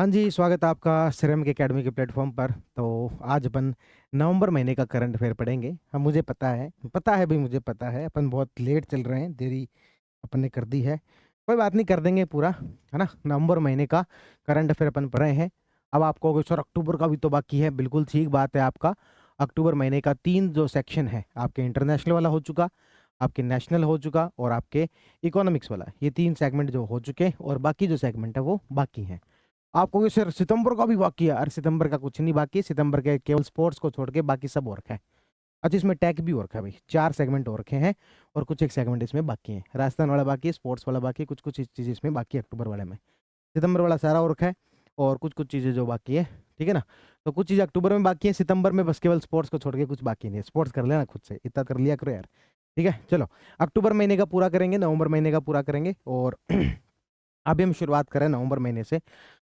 हाँ जी, स्वागत है आपका सिरम के अकेडमी के प्लेटफ़ॉर्म पर। तो आज अपन नवंबर महीने का करंट अफ़ेयर पढ़ेंगे। हाँ, मुझे पता है भई मुझे पता है, अपन बहुत लेट चल रहे हैं, देरी अपन ने कर दी है। कोई बात नहीं, कर देंगे पूरा, है ना? नवंबर महीने का करंट अफ़ेयर अपन पढ़ रहे हैं। अब आप कहोगे सर अक्टूबर का भी तो बाकी है, बिल्कुल ठीक बात है आपका। अक्टूबर महीने का 3 जो सेक्शन है, आपके इंटरनेशनल वाला हो चुका, आपके नेशनल हो चुका और आपके इकोनॉमिक्स वाला। ये 3 सेगमेंट जो हो चुके और बाकी जो सेगमेंट है वो बाकी हैं। आप कहोगे सर सितंबर का भी बाकी है। अरे सितंबर का कुछ नहीं बाकी, सितंबर के केवल स्पोर्ट्स को छोड़ के बाकी सब हो रखा है। अच्छा, इसमें टेक भी हो रखा है भाई, 4 सेगमेंट हो रखे हैं और कुछ एक सेगमेंट इसमें बाकी है। राजस्थान वाला बाकी है, स्पोर्ट्स वाला बाकी है, कुछ-कुछ चीज़ें इसमें बाकी है अक्टूबर वाले में। सितंबर वाला सारा हो रखा है और कुछ-कुछ चीज़ें जो बाकी है, ठीक है ना? तो कुछ चीज़ें अक्टूबर में बाकी है, सितंबर में बस केवल स्पोर्ट्स को छोड़ के कुछ बाकी नहीं है। स्पोर्ट्स कर लेना खुद से, इतना कर लिया करो यार, ठीक है? चलो, अक्टूबर महीने का पूरा करेंगे, नवंबर महीने का पूरा करेंगे और अभी हम शुरुआत करें नवंबर महीने से।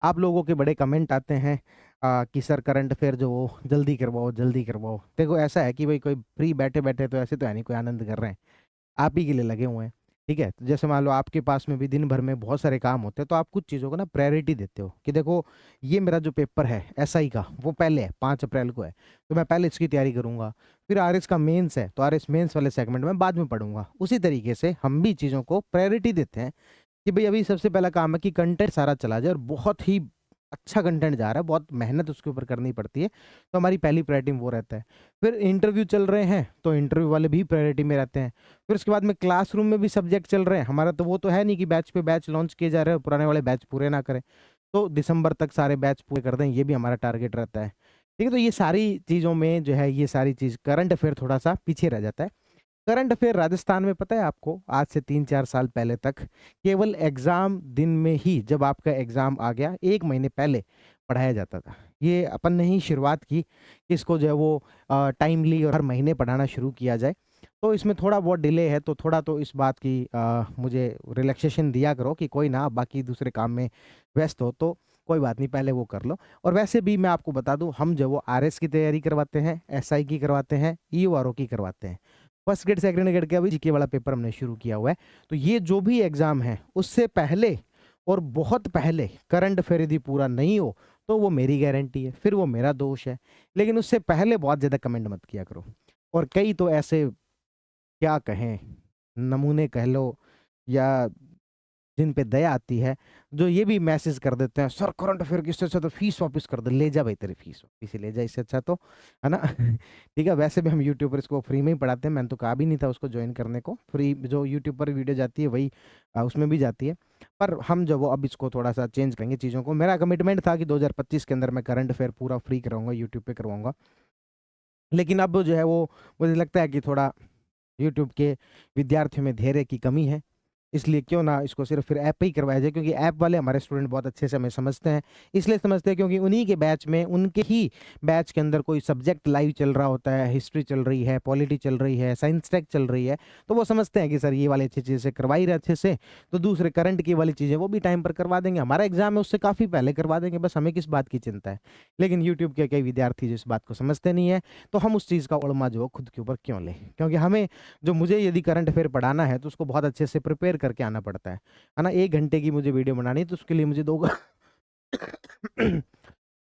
आप लोगों के बड़े कमेंट आते हैं कि सर करंट अफेयर जो वो जल्दी करवाओ, जल्दी करवाओ। देखो ऐसा है कि भाई कोई फ्री बैठे-बैठे तो ऐसे तो है नहीं कोई आनंद कर रहे हैं। आप ही के लिए लगे हुए हैं, ठीक है? तो जैसे मान लो आपके पास में भी दिन भर में बहुत सारे काम होते हैं, तो आप कुछ चीज़ों को ना प्रायोरिटी देते हो कि देखो ये मेरा जो पेपर है एसआई का वो पहले है, 5 अप्रैल को है, तो मैं पहले इसकी तैयारी करूँगा। फिर आरएस का मेंस है, तो आरएस मेंस वाले सेगमेंट में बाद में पढ़ूँगा। उसी तरीके से हम भी चीज़ों को प्रायोरिटी देते हैं कि भई अभी सबसे पहला काम है कि कंटेंट सारा चला जाए और बहुत ही अच्छा कंटेंट जा रहा है, बहुत मेहनत उसके ऊपर करनी पड़ती है, तो हमारी पहली प्रायोरिटी में वो रहता है। फिर इंटरव्यू चल रहे हैं, तो इंटरव्यू वाले भी प्रायोरिटी में रहते हैं। फिर उसके बाद में क्लासरूम में भी सब्जेक्ट चल रहे हैं, हमारा तो वो तो है नहीं कि बैच पे बैच लॉन्च किए जा रहे हैं, पुराने वाले बैच पूरे ना करें। तो दिसंबर तक सारे बैच पूरे कर दें, ये भी हमारा टारगेट रहता है। ठीक है, तो ये सारी चीज़ों में जो है ये सारी चीज़ करंट अफेयर थोड़ा-सा पीछे रह जाता है। करंट अफेयर राजस्थान में पता है आपको आज से 3-4 साल पहले तक केवल एग्जाम दिन में ही जब आपका एग्जाम आ गया 1 महीने पहले पढ़ाया जाता था। ये अपन ने ही शुरुआत की कि इसको जो है वो टाइमली और हर महीने पढ़ाना शुरू किया जाए। तो इसमें थोड़ा बहुत डिले है तो थोड़ा तो इस बात की मुझे रिलैक्सेशन दिया करो कि कोई ना बाकी दूसरे काम में व्यस्त हो तो कोई बात नहीं पहले वो कर लो। और वैसे भी मैं आपको बता दूँ हम जो वो आरएस की तैयारी करवाते हैं, एसआई की करवाते हैं, ईओआरओ की करवाते हैं। फर्स्ट ग्रेड, सेकंड ग्रेड का भी जीके वाला पेपर हमने शुरू किया हुआ है। तो ये जो भी एग्ज़ाम है, उससे पहले और बहुत पहले करंट अफेयर यदि पूरा नहीं हो, तो वो मेरी गारंटी है, फिर वो मेरा दोष है। लेकिन उससे पहले बहुत ज़्यादा कमेंट मत किया करो। और कई तो ऐसे क्या कहें, नमूने कह लो या जिन पे दया आती है, जो ये भी मैसेज कर देते हैं, "सर करंट अफेयर की इससे अच्छा तो फीस वापस कर दे।" ले जा भई तेरी फीस वापस ही ले जा इससे अच्छा तो, है ना? ठीक है, वैसे भी हम यूट्यूब पर इसको फ्री में ही पढ़ाते हैं, मैंने तो कहा भी नहीं था उसको जॉइन करने को। फ्री जो यूट्यूब पर वीडियो जाती है वही उसमें भी जाती है। पर हम जो वो अब इसको थोड़ा-सा चेंज करेंगे चीज़ों को। मेरा कमिटमेंट था कि 2025 के अंदर मैं करंट अफेयर पूरा फ्री करवाऊँगा, यूट्यूब पे करवाऊँगा। लेकिन अब जो है वो मुझे लगता है कि थोड़ा यूट्यूब के विद्यार्थियों में धैर्य की कमी है। इसलिए क्यों ना इसको सिर्फ़ फिर ऐप पे ही करवाया जाए क्योंकि ऐप वाले हमारे स्टूडेंट बहुत अच्छे से हमें समझते हैं। इसलिए समझते हैं क्योंकि उन्हीं के बैच में, उनके ही बैच के अंदर कोई सब्जेक्ट लाइव चल रहा होता है, हिस्ट्री चल रही है, पॉलिटी चल रही है, साइंस टेक चल रही है, तो वो समझते हैं कि सर ये वाली अच्छी चीज़ से करवा ही रहे अच्छे से, तो दूसरे करंट की वाली चीज़ें वो भी टाइम पर करवा देंगे। हमारा एग्ज़ाम है उससे काफ़ी पहले करवा देंगे, बस हमें किस बात की चिंता है। लेकिन यूट्यूब के कई विद्यार्थी जो इस बात को समझते नहीं हैं, तो हम उस चीज़ का उड़मा जो है खुद के ऊपर क्यों लें? क्योंकि हमें जो मुझे यदि करंट अफेयर पढ़ाना है तो उसको बहुत अच्छे से प्रिपेयर करके आना पड़ता है ना? 1 घंटे की मुझे वीडियो बनानी है तो उसके लिए मुझे 2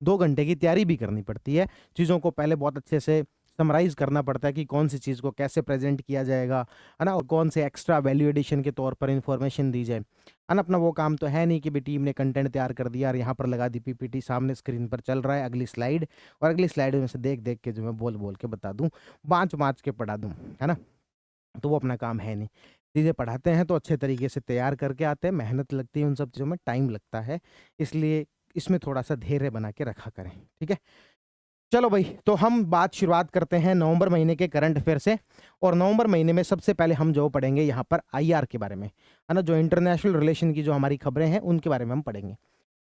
2 घंटे की तैयारी भी करनी पड़ती है। चीज़ों को पहले बहुत अच्छे से समराइज़ करना पड़ता है कि कौन-सी चीज़ को कैसे प्रेज़ेंट किया जाएगा, है ना? और कौन से एक्स्ट्रा वैल्यू एडिशन के तौर पर इन्फॉर्मेशन दी जाए, है ना? अपना वो काम तो है नहीं कि भई टीम ने कंटेंट तैयार कर दिया और यहाँ पर लगा दी पीपीटी सामने स्क्रीन पर चल रहा है, अगली स्लाइड और अगली स्लाइड में से देख-देख के जो मैं बोल-बोल के बता दूँ, बाँच-बाँच के पढ़ा दूँ, है ना? तो वो अपना काम है नहीं। चीज़ें पढ़ाते हैं तो अच्छे तरीके से तैयार करके आते हैं, मेहनत लगती है उन सब चीज़ों में, टाइम लगता है, इसलिए इसमें थोड़ा-सा धैर्य बना के रखा करें, ठीक है? चलो भई, तो हम बात शुरुआत करते हैं नवंबर महीने के करंट अफेयर से और नवंबर महीने में सबसे पहले हम जो पढ़ेंगे यहाँ पर आईआर के बारे में, है ना? जो इंटरनेशनल रिलेशन की जो हमारी खबरें हैं, उनके बारे में हम पढ़ेंगे।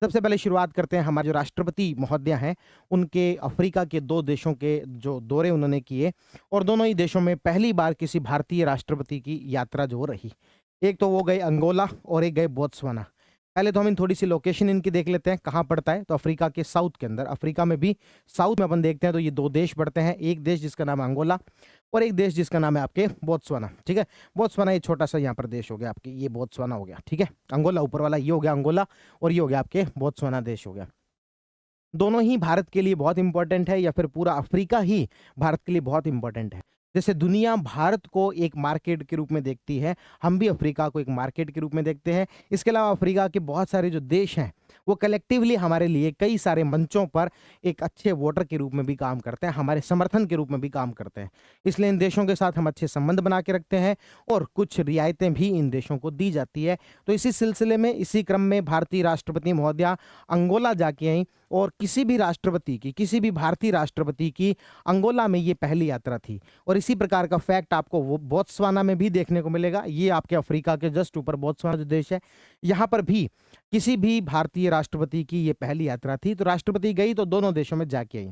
सबसे पहले शुरुआत करते हैं हमारे जो राष्ट्रपति महोदया हैं, उनके अफ्रीका के 2 देशों के जो दौरे उन्होंने किए और दोनों ही देशों में पहली बार किसी भारतीय राष्ट्रपति की यात्रा जो रही। एक तो वो गए अंगोला और एक गए बोत्सवाना। पहले तो हम इन थोड़ी-सी लोकेशन इनकी देख लेते हैं, कहाँ पड़ता है? तो अफ्रीका के साउथ के अंदर, अफ्रीका में भी साउथ में अपन देखते हैं तो ये 2 देश पड़ते हैं, एक देश जिसका नाम है अंगोला और एक देश जिसका नाम है आपके बोत्सवाना, ठीक है? बोत्सवाना ये छोटा-सा यहाँ पर देश हो गया आपके, ये बोत्सवाना हो गया, ठीक है? अंगोला ऊपर वाला ये हो गया अंगोला और ये हो गया आपके बोत्सवाना देश हो गया। दोनों ही भारत के लिए बहुत इंपॉर्टेंट है या फिर पूरा अफ्रीका ही भारत के लिए बहुत इंपॉर्टेंट है? जैसे दुनिया भारत को एक मार्केट के रूप में देखती है, हम भी अफ्रीका को एक मार्केट के रूप में देखते हैं। इसके अलावा अफ्रीका के बहुत सारे जो देश हैं, वो कलेक्टिवली हमारे लिए कई सारे मंचों पर एक अच्छे वोटर के रूप में भी काम करते हैं, हमारे समर्थन के रूप में भी काम करते हैं। इसलिए इन देशों के साथ हम अच्छे संबंध बना के रखते हैं और कुछ रियायतें भी इन देशों को दी जाती है। तो इसी सिलसिले में, इसी क्रम में भारतीय राष्ट्रपति महोदया अंगोला जाके आई और किसी भी राष्ट्रपति की, किसी भी भारतीय राष्ट्रपति की अंगोला में ये पहली यात्रा थी। और इसी प्रकार का फैक्ट आपको वो बोत्सवाना में भी देखने को मिलेगा। ये आपके अफ्रीका के जस्ट ऊपर बोत्सवाना जो देश है, यहाँ पर भी किसी भी भारतीय राष्ट्रपति की ये पहली यात्रा थी। तो राष्ट्रपति गई तो दोनों देशों में जाके आई।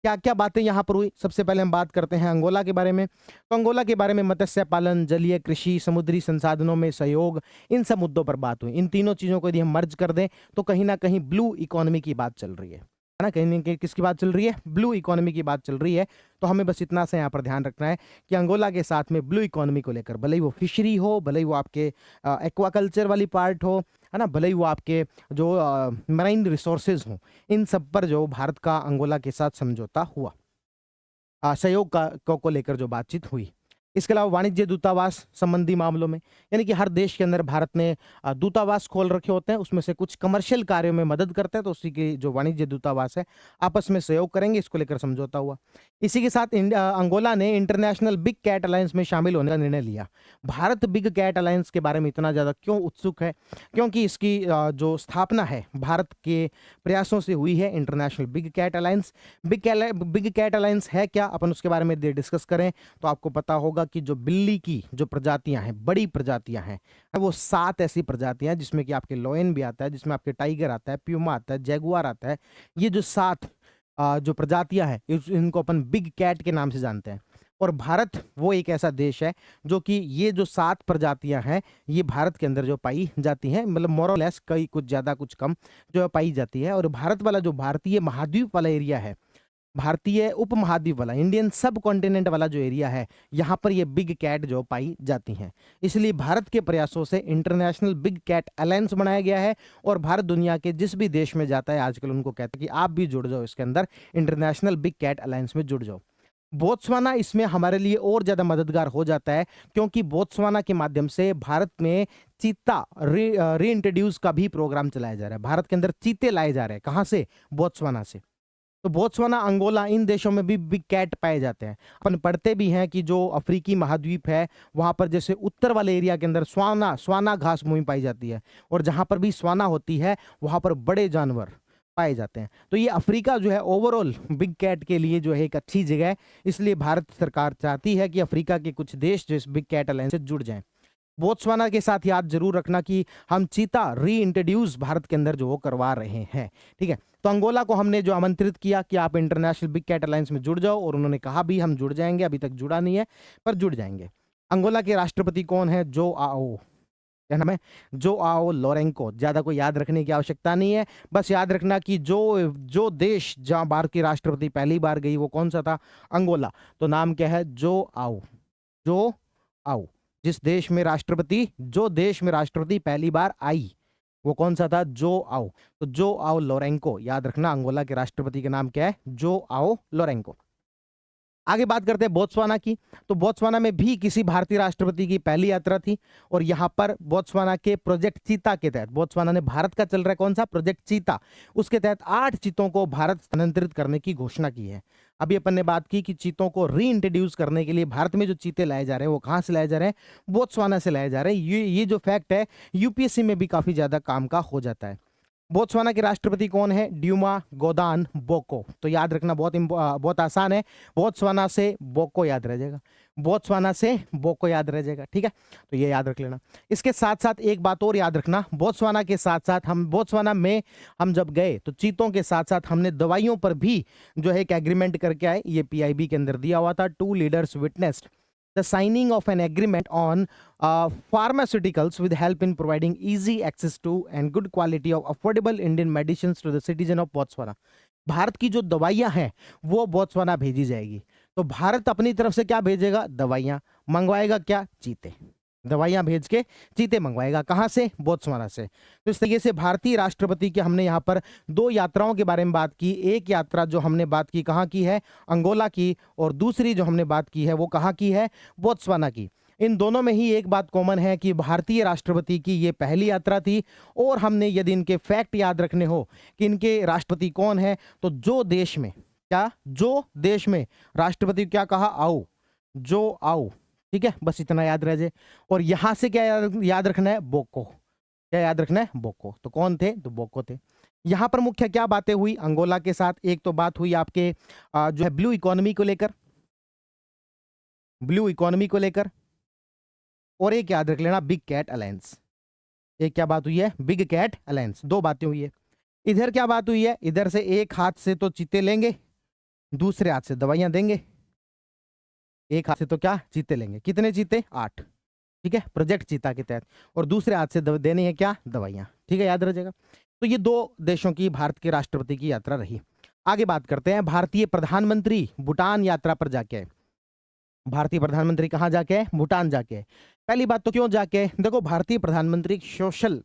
क्या क्या बातें यहाँ पर हुई, सबसे पहले हम बात करते हैं अंगोला के बारे में। तो अंगोला के बारे में मत्स्य पालन, जलीय कृषि, समुद्री संसाधनों में सहयोग, इन सब मुद्दों पर बात हुई। इन तीनों चीज़ों को यदि हम मर्ज कर दें तो कहीं ना कहीं ब्लू इकोनॉमी की बात चल रही है ना? कहीं ना कहीं किसकी बात चल रही है? ब्लू इकोनॉमी की बात चल रही है। तो हमें बस इतना सा यहाँ पर ध्यान रखना है कि अंगोला के साथ में ब्लू इकोनॉमी को लेकर, भले ही वो फिशरी हो, भले ही वो आपके एक्वाकल्चर वाली पार्ट हो, है ना, भले ही वो आपके जो मरीन रिसोर्सेज हों, इन सब पर जो भारत का अंगोला के साथ समझौता हुआ, सहयोग को लेकर जो बातचीत हुई। इसके अलावा वाणिज्य दूतावास संबंधी मामलों में, यानी कि हर देश के अंदर भारत ने दूतावास खोल रखे होते हैं, उसमें से कुछ कमर्शियल कार्यों में मदद करते हैं, तो उसी के जो वाणिज्य दूतावास है आपस में सहयोग करेंगे, इसको लेकर समझौता हुआ। इसी के साथ अंगोला ने इंटरनेशनल बिग कैट अलायंस में शामिल होने का निर्णय लिया। भारत बिग कैट अलायंस के बारे में इतना ज़्यादा क्यों उत्सुक है? क्योंकि इसकी जो स्थापना है भारत के प्रयासों से हुई है, International Big Cat Alliance. Big Cat Alliance है क्या, अपन उसके बारे में डिस्कस करें तो आपको पता होगा कि जो बिल्ली की जो प्रजातियां हैं, बड़ी प्रजातियां हैं, वो 7 ऐसी प्रजातियां हैं जिसमें कि आपके लॉयन भी आता है, जिसमें आपके टाइगर आता है, प्यूमा आता है, जैगुआर आता है। ये जो 7 जो प्रजातियां हैं, इनको अपन बिग कैट के नाम से जानते हैं। और भारत वो एक ऐसा देश है जो कि ये जो 7 प्रजातियां हैं, ये भारत के अंदर जो पाई जाती हैं, मतलब मोरलेस, कई कुछ ज़्यादा कुछ कम जो पाई जाती है। और भारत वाला जो भारतीय महाद्वीप वाला एरिया है, भारतीय उपमहाद्वीप वाला, इंडियन सब कॉन्टिनेंट वाला जो एरिया है, यहाँ पर ये बिग कैट जो पाई जाती हैं। इसलिए भारत के प्रयासों से इंटरनेशनल बिग कैट अलायंस बनाया गया है और भारत दुनिया के जिस भी देश में जाता है आजकल उनको कहता है कि आप भी जुड़ जाओ इसके अंदर, इंटरनेशनल बिग कैट अलायंस में जुड़ जाओ। बोत्सवाना इसमें हमारे लिए और ज़्यादा मददगार हो जाता है, क्योंकि बोत्सवाना के माध्यम से भारत में चीता री इंट्रोड्यूस का भी प्रोग्राम चलाया जा रहा है। भारत के अंदर चीते लाए जा रहे हैं, कहाँ से? बोत्सवाना से। तो बोत्सवाना, अंगोला, इन देशों में भी बिग कैट पाए जाते हैं। अपन पढ़ते भी हैं कि जो अफ्रीकी महाद्वीप है, वहाँ पर जैसे उत्तर वाले एरिया के अंदर स्वाना घास भूमि पाई जाती है, और जहाँ पर भी स्वाना होती है वहाँ पर बड़े जानवर पाए जाते हैं। तो ये अफ्रीका जो है ओवरऑल बिग कैट के लिए जो है एक अच्छी जगह है। इसलिए भारत सरकार चाहती है कि अफ्रीका के कुछ देश जो इस बिग कैट अलायंस से जुड़ जाएं। बोत्सवाना के साथ याद जरूर रखना कि हम चीता री इंट्रोड्यूस भारत के अंदर जो वो करवा रहे हैं, ठीक है। तो अंगोला को हमने जो आमंत्रित किया कि आप इंटरनेशनल बिग कैट अलायंस में जुड़ जाओ, और उन्होंने कहा भी हम जुड़ जाएंगे, अभी तक जुड़ा नहीं है पर जुड़ जाएंगे। अंगोला के राष्ट्रपति कौन है? जो आओ, क्या नाम है? जो आओ लोरेंको। ज्यादा कोई याद रखने की आवश्यकता नहीं है, बस याद रखना कि जो देश जहां भारत की राष्ट्रपति पहली बार गई वो कौन सा था? अंगोला। तो नाम क्या है? जो आओ। जो आओ। जो देश में राष्ट्रपति पहली बार आई वो कौन सा था? जो आओ। तो जो आओ लोरेंको, याद रखना अंगोला के राष्ट्रपति का नाम क्या है? जो आओ लोरेंको। आगे बात करते हैं बोत्सवाना की। तो बोत्सवाना में भी किसी भारतीय राष्ट्रपति की पहली यात्रा थी, और यहां पर बोत्सवाना के प्रोजेक्ट चीता के तहत, बोत्सवाना ने भारत का चल रहा है कौन सा? प्रोजेक्ट चीता, उसके तहत 8 चीतों को भारत स्थानांतरित करने की घोषणा की है। अभी अपन ने बात की कि चीतों को री इंट्रोड्यूस करने के लिए भारत में जो चीते लाए जा रहे हैं वो कहां से लाए जा रहे हैं? बोत्सवाना से लाए जा रहे हैं। ये जो फैक्ट है यूपीएससी में भी काफी ज्यादा काम का हो जाता है। बोत्सवाना के राष्ट्रपति कौन है? ड्यूमा गोदान बोको। तो याद रखना, बहुत आसान है, बोत्सवाना से बोको याद रह जाएगा, बोत्सवाना से बोको याद रह जाएगा, ठीक है। तो ये याद रख लेना। इसके साथ साथ एक बात और याद रखना, बोत्सवाना के साथ साथ बोत्सवाना में हम जब गए तो चीतों के साथ साथ हमने दवाइयों पर भी जो है एक एग्रीमेंट करके आए। ये पीआईबी के अंदर दिया हुआ था। 2 leaders witnessed the signing of an agreement on pharmaceuticals with help in providing easy access to and good quality of affordable Indian medicines to the citizen of Botswana। Bharat की जो दवाइयां हैं वो बोत्सवाना भेजी जाएगी। तो भारत अपनी तरफ से क्या भेजेगा? दवाइयां। मंगवाएगा क्या? चीते। दवाइयां भेज के चीते मंगवाएगा। कहाँ से? बोत्सवाना से। तो इस तरीके से भारतीय राष्ट्रपति की हमने यहाँ पर दो यात्राओं के बारे में बात की। एक यात्रा जो हमने बात की कहाँ की है? अंगोला की। और दूसरी जो हमने बात की है वो कहाँ की है? बोत्सवाना की। इन दोनों में ही एक बात कॉमन है कि भारतीय राष्ट्रपति की ये पहली यात्रा थी। और हमने यदि इनके फैक्ट याद रखने हो कि इनके राष्ट्रपति कौन है, तो जो देश में राष्ट्रपति क्या कहा? आओ, जो आओ। ठीक है, बस इतना याद रह जाए। और यहां से क्या याद रखना है? बोको। क्या याद रखना है? बोको। तो कौन थे? तो बोको थे। यहां पर मुख्य क्या बातें हुई अंगोला के साथ? एक तो बात हुई आपके जो है ब्लू इकोनॉमी को लेकर, और एक याद रख लेना बिग कैट अलायंस। एक क्या बात हुई है? Big Cat Alliance. दो बातें हुई है। इधर क्या बात हुई है? इधर से एक हाथ से तो चीते लेंगे, दूसरे हाथ से दवाइयां देंगे। एक हाथ से तो क्या? चीते लेंगे। कितने चीते? 8। ठीक है, प्रोजेक्ट चीता के तहत। और दूसरे हाथ से देनी है क्या? दवाइयां। ठीक है, याद रखेगा। तो ये दो देशों की भारत के राष्ट्रपति की यात्रा रही। आगे बात करते हैं। भारतीय प्रधानमंत्री भूटान यात्रा पर जाके आए। भारतीय प्रधानमंत्री कहां जाके आए? भूटान जाके आए। पहली बात तो क्यों जाके आए? देखो, भारतीय प्रधानमंत्री एक सोशल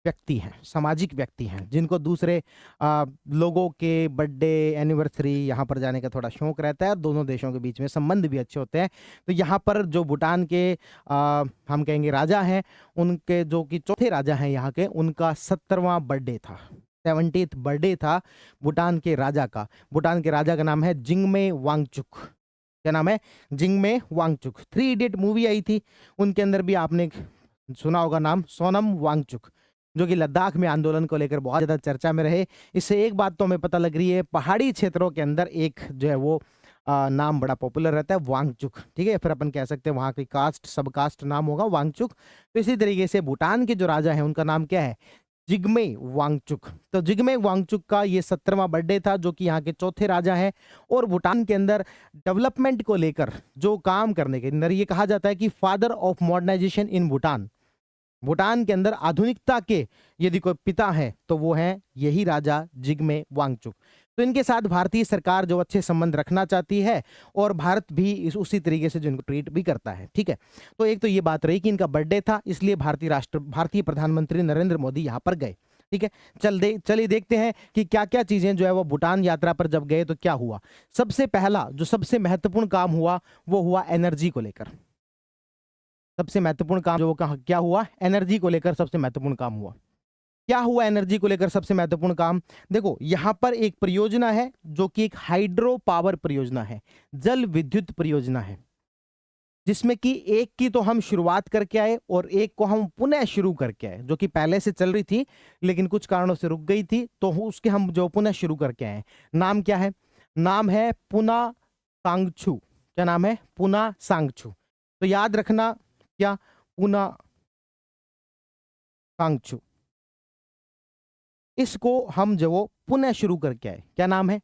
व्यक्ति हैं, सामाजिक व्यक्ति हैं, जिनको दूसरे लोगों के बर्थडे एनिवर्सरी यहाँ पर जाने का थोड़ा शौक रहता है। दोनों देशों के बीच में संबंध भी अच्छे होते हैं। तो यहाँ पर जो भूटान के हम कहेंगे राजा हैं, उनके जो कि चौथे राजा हैं यहाँ के, उनका 70वां बर्थडे था, 70th बर्थडे था भूटान के राजा का। भूटान के राजा का नाम है जिंगमे वांगचुक। क्या नाम है? जिंगमे वांगचुक। 3 इडियट मूवी आई थी, उनके अंदर भी आपने सुना होगा नाम, सोनम वांगचुक, जो कि लद्दाख में आंदोलन को लेकर बहुत ज्यादा चर्चा में रहे। इससे एक बात तो हमें पता लग रही है, पहाड़ी क्षेत्रों के अंदर एक जो है वो नाम बड़ा पॉपुलर रहता है, वांगचुक। ठीक है, फिर अपन कह सकते हैं वहां की कास्ट, सब कास्ट नाम होगा वांगचुक। तो इसी तरीके से भूटान के जो राजा हैं उनका नाम क्या है? जिग्मे वांगचुक। तो जिग्मे वांगचुक का ये 70वां बर्थडे था, जो कि यहाँ के चौथे राजा हैं। और भूटान के अंदर डेवलपमेंट को लेकर जो काम करने के अंदर ये कहा जाता है कि father of modernisation in Bhutan. Bhutan के अंदर आधुनिकता के यदि कोई पिता है तो वो है यही राजा जिग्मे वांगचुक। तो इनके साथ भारतीय सरकार जो अच्छे संबंध रखना चाहती है, और भारत भी उसी तरीके से जो इनको ट्रीट भी करता है। ठीक है, तो एक तो ये बात रही कि इनका बर्थडे था, इसलिए भारतीय प्रधानमंत्री नरेंद्र मोदी यहाँ पर गए। ठीक है, चलिए देखते हैं कि क्या क्या चीजें जो है वो भूटान यात्रा पर जब गए तो क्या हुआ। सबसे पहला जो सबसे महत्वपूर्ण काम हुआ वो हुआ एनर्जी को लेकर। सबसे महत्वपूर्ण काम जो क्या हुआ? एनर्जी को लेकर सबसे महत्वपूर्ण काम हुआ। क्या हुआ एनर्जी को लेकर सबसे महत्वपूर्ण काम? देखो, यहां पर एक परियोजना है जो कि एक हाइड्रो पावर परियोजना है, जल विद्युत परियोजना है, जिसमें कि एक की तो हम शुरुआत करके आए और एक को हम पुनः शुरू करके आए, जो कि पहले से चल रही थी लेकिन कुछ कारणों से रुक गई थी, तो उसके हम जो पुनः शुरू करके आए। नाम क्या है? नाम है पुना सांगछू। क्या नाम है? पुना सांगछू। तो याद रखना, क्या? पुना सांगछू। इसको हम जो वो पुनः शुरू करके आए। क्या नाम है?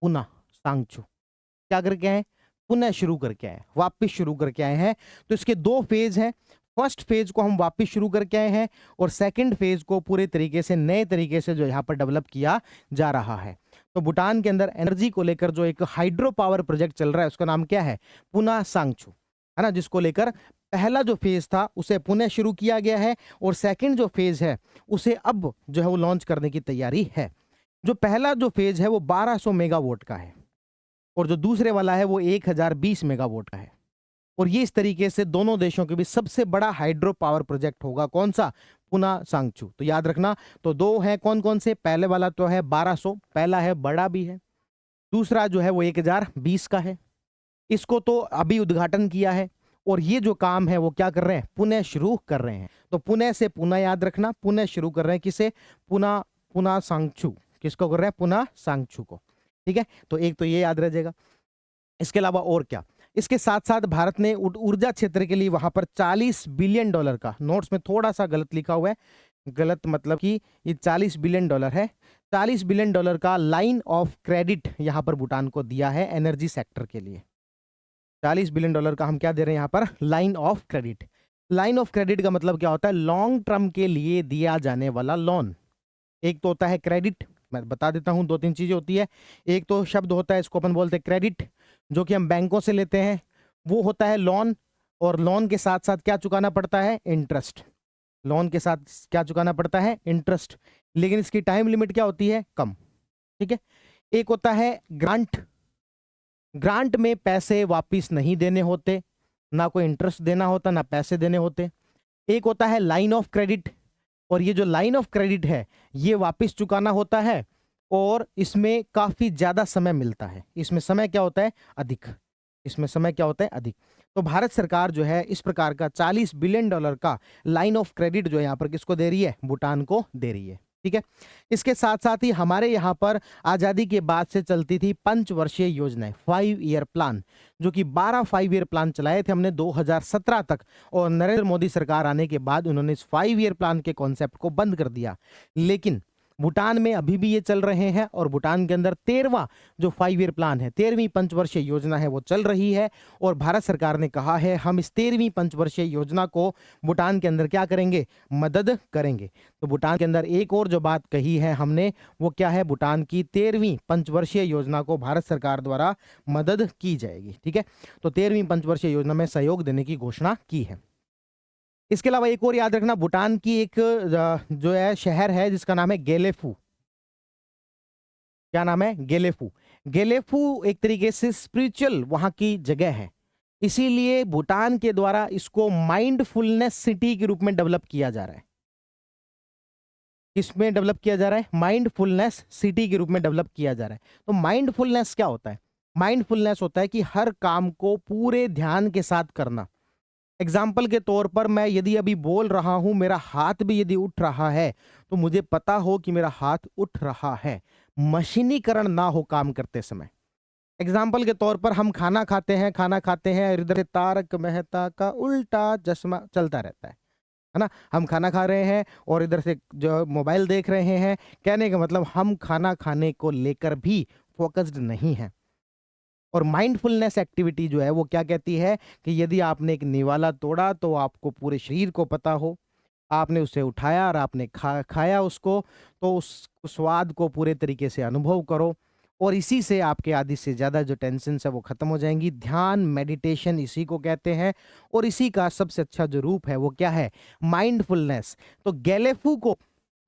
पुनः सांगछू। क्या करके आए? पुनः शुरू करके आए, वापिस शुरू करके आए हैं। तो इसके 2 फेज हैं। फर्स्ट फेज को हम वापिस शुरू करके आए हैं, और सेकंड फेज को पूरे तरीके से नए तरीके से जो यहाँ पर डेवलप किया जा रहा है। तो भूटान के अंदर एनर्जी को लेकर जो एक हाइड्रो पावर प्रोजेक्ट चल रहा है, उसका नाम क्या है? पुना सांगछू, है ना, जिसको लेकर पहला जो फेज था उसे पुनः शुरू किया गया है, और सेकंड जो फेज है उसे अब जो है वो लॉन्च करने की तैयारी है। जो पहला जो फेज है वो 1200 मेगावाट का है, और जो दूसरे वाला है वो 1020 मेगावाट का है। और ये इस तरीके से दोनों देशों के बीच सबसे बड़ा हाइड्रो पावर प्रोजेक्ट होगा। कौन सा? पुना सांगछू। तो याद रखना, तो 2 है कौन कौन से? पहले वाला तो है 1200, पहला है, बड़ा भी है। दूसरा जो है वो 1020 का है। इसको तो अभी उद्घाटन किया है, और ये जो काम है वो क्या कर रहे हैं? पुनः शुरू कर रहे हैं। तो पुनः से पुनः याद रखना, पुनः शुरू कर रहे हैं किसे? पुना सांगछू। किसको कर रहे हैं? पुना सांगछू को। ठीक है, तो एक तो ये याद रह जाएगा। इसके अलावा और क्या? इसके साथ साथ भारत ने ऊर्जा क्षेत्र के लिए वहां पर $40 बिलियन का, नोट्स में थोड़ा सा गलत लिखा हुआ है, गलत मतलब कि ये $40 बिलियन है, $40 बिलियन का लाइन ऑफ क्रेडिट यहां पर भूटान को दिया है एनर्जी सेक्टर के लिए। $40 बिलियन का हम क्या दे रहे हैं यहाँ पर? Line of credit. Line of credit का मतलब क्या होता है? लॉन्ग टर्म के लिए दिया जाने वाला लोन। एक तो होता है क्रेडिट, मैं बता देता हूं, 2-3 चीजें होती है। एक तो शब्द होता है, इसको अपन बोलते हैं क्रेडिट, जो कि हम बैंकों से लेते हैं। वो होता है लोन, और लोन के साथ साथ क्या चुकाना पड़ता है? इंटरेस्ट। लोन के साथ क्या चुकाना पड़ता है? इंटरेस्ट। लेकिन इसकी टाइम लिमिट क्या होती है? कम। ठीक है। एक होता है ग्रांट। ग्रांट में पैसे वापिस नहीं देने होते, ना कोई इंटरेस्ट देना होता, ना पैसे देने होते। एक होता है लाइन ऑफ क्रेडिट, और ये जो लाइन ऑफ क्रेडिट है ये वापस चुकाना होता है, और इसमें काफी ज्यादा समय मिलता है। इसमें समय क्या होता है? अधिक। इसमें समय क्या होता है? अधिक। तो भारत सरकार जो है इस प्रकार का $40 बिलियन का लाइन ऑफ क्रेडिट जो यहाँ पर किसको दे रही है? भूटान को दे रही है। ठीक है। इसके साथ साथ ही हमारे यहाँ पर आजादी के बाद से चलती थी पंचवर्षीय योजनाएं, 5 ईयर प्लान, जो कि 12 5 ईयर प्लान चलाए थे हमने 2017 तक, और नरेंद्र मोदी सरकार आने के बाद उन्होंने इस 5 ईयर प्लान के कॉन्सेप्ट को बंद कर दिया। लेकिन भूटान में अभी भी ये चल रहे हैं, और भूटान के अंदर 13वां जो 5 ईयर प्लान है, 13वीं पंचवर्षीय योजना है, वो चल रही है। और भारत सरकार ने कहा है हम इस 13वीं पंचवर्षीय योजना को भूटान के अंदर क्या करेंगे? मदद करेंगे। तो भूटान के अंदर एक और जो बात कही है हमने, वो क्या है? भूटान की 13वीं पंचवर्षीय योजना को भारत सरकार द्वारा मदद की जाएगी। ठीक है। तो 13वीं पंचवर्षीय योजना में सहयोग देने की घोषणा की है। इसके अलावा एक और याद रखना, भूटान की एक जो है शहर है जिसका नाम है गेलेफू। क्या नाम है? गेलेफू। गेलेफू एक तरीके से स्पिरिचुअल वहां की जगह है, इसीलिए भूटान के द्वारा इसको माइंडफुलनेस सिटी के रूप में डेवलप किया जा रहा है। किसमें डेवलप किया जा रहा है? माइंडफुलनेस सिटी के रूप में डेवलप किया जा रहा है। तो माइंडफुलनेस क्या होता है? माइंडफुलनेस होता है कि हर काम को पूरे ध्यान के साथ करना। एग्जाम्पल के तौर पर मैं यदि अभी बोल रहा हूं, मेरा हाथ भी यदि उठ रहा है, तो मुझे पता हो कि मेरा हाथ उठ रहा है, मशीनीकरण ना हो काम करते समय। एग्जाम्पल के तौर पर हम खाना खाते हैं, इधर से तारक मेहता का उल्टा चश्मा चलता रहता है ना। हम खाना खा रहे हैं और इधर से जो मोबाइल देख रहे हैं। कहने का मतलब हम खाना खाने को लेकर भी फोकस्ड नहीं है। और माइंडफुलनेस एक्टिविटी जो है वो क्या कहती है कि यदि आपने एक निवाला तोड़ा तो आपको पूरे शरीर को पता हो, आपने उसे उठाया और आपने खाया उसको, तो उस स्वाद को पूरे तरीके से अनुभव करो, और इसी से आपके आधी से ज़्यादा जो टेंशन है वो खत्म हो जाएंगी। ध्यान, मेडिटेशन इसी को कहते हैं, और इसी का सबसे अच्छा जो रूप है वो क्या है? माइंडफुलनेस। तो गैलेफू को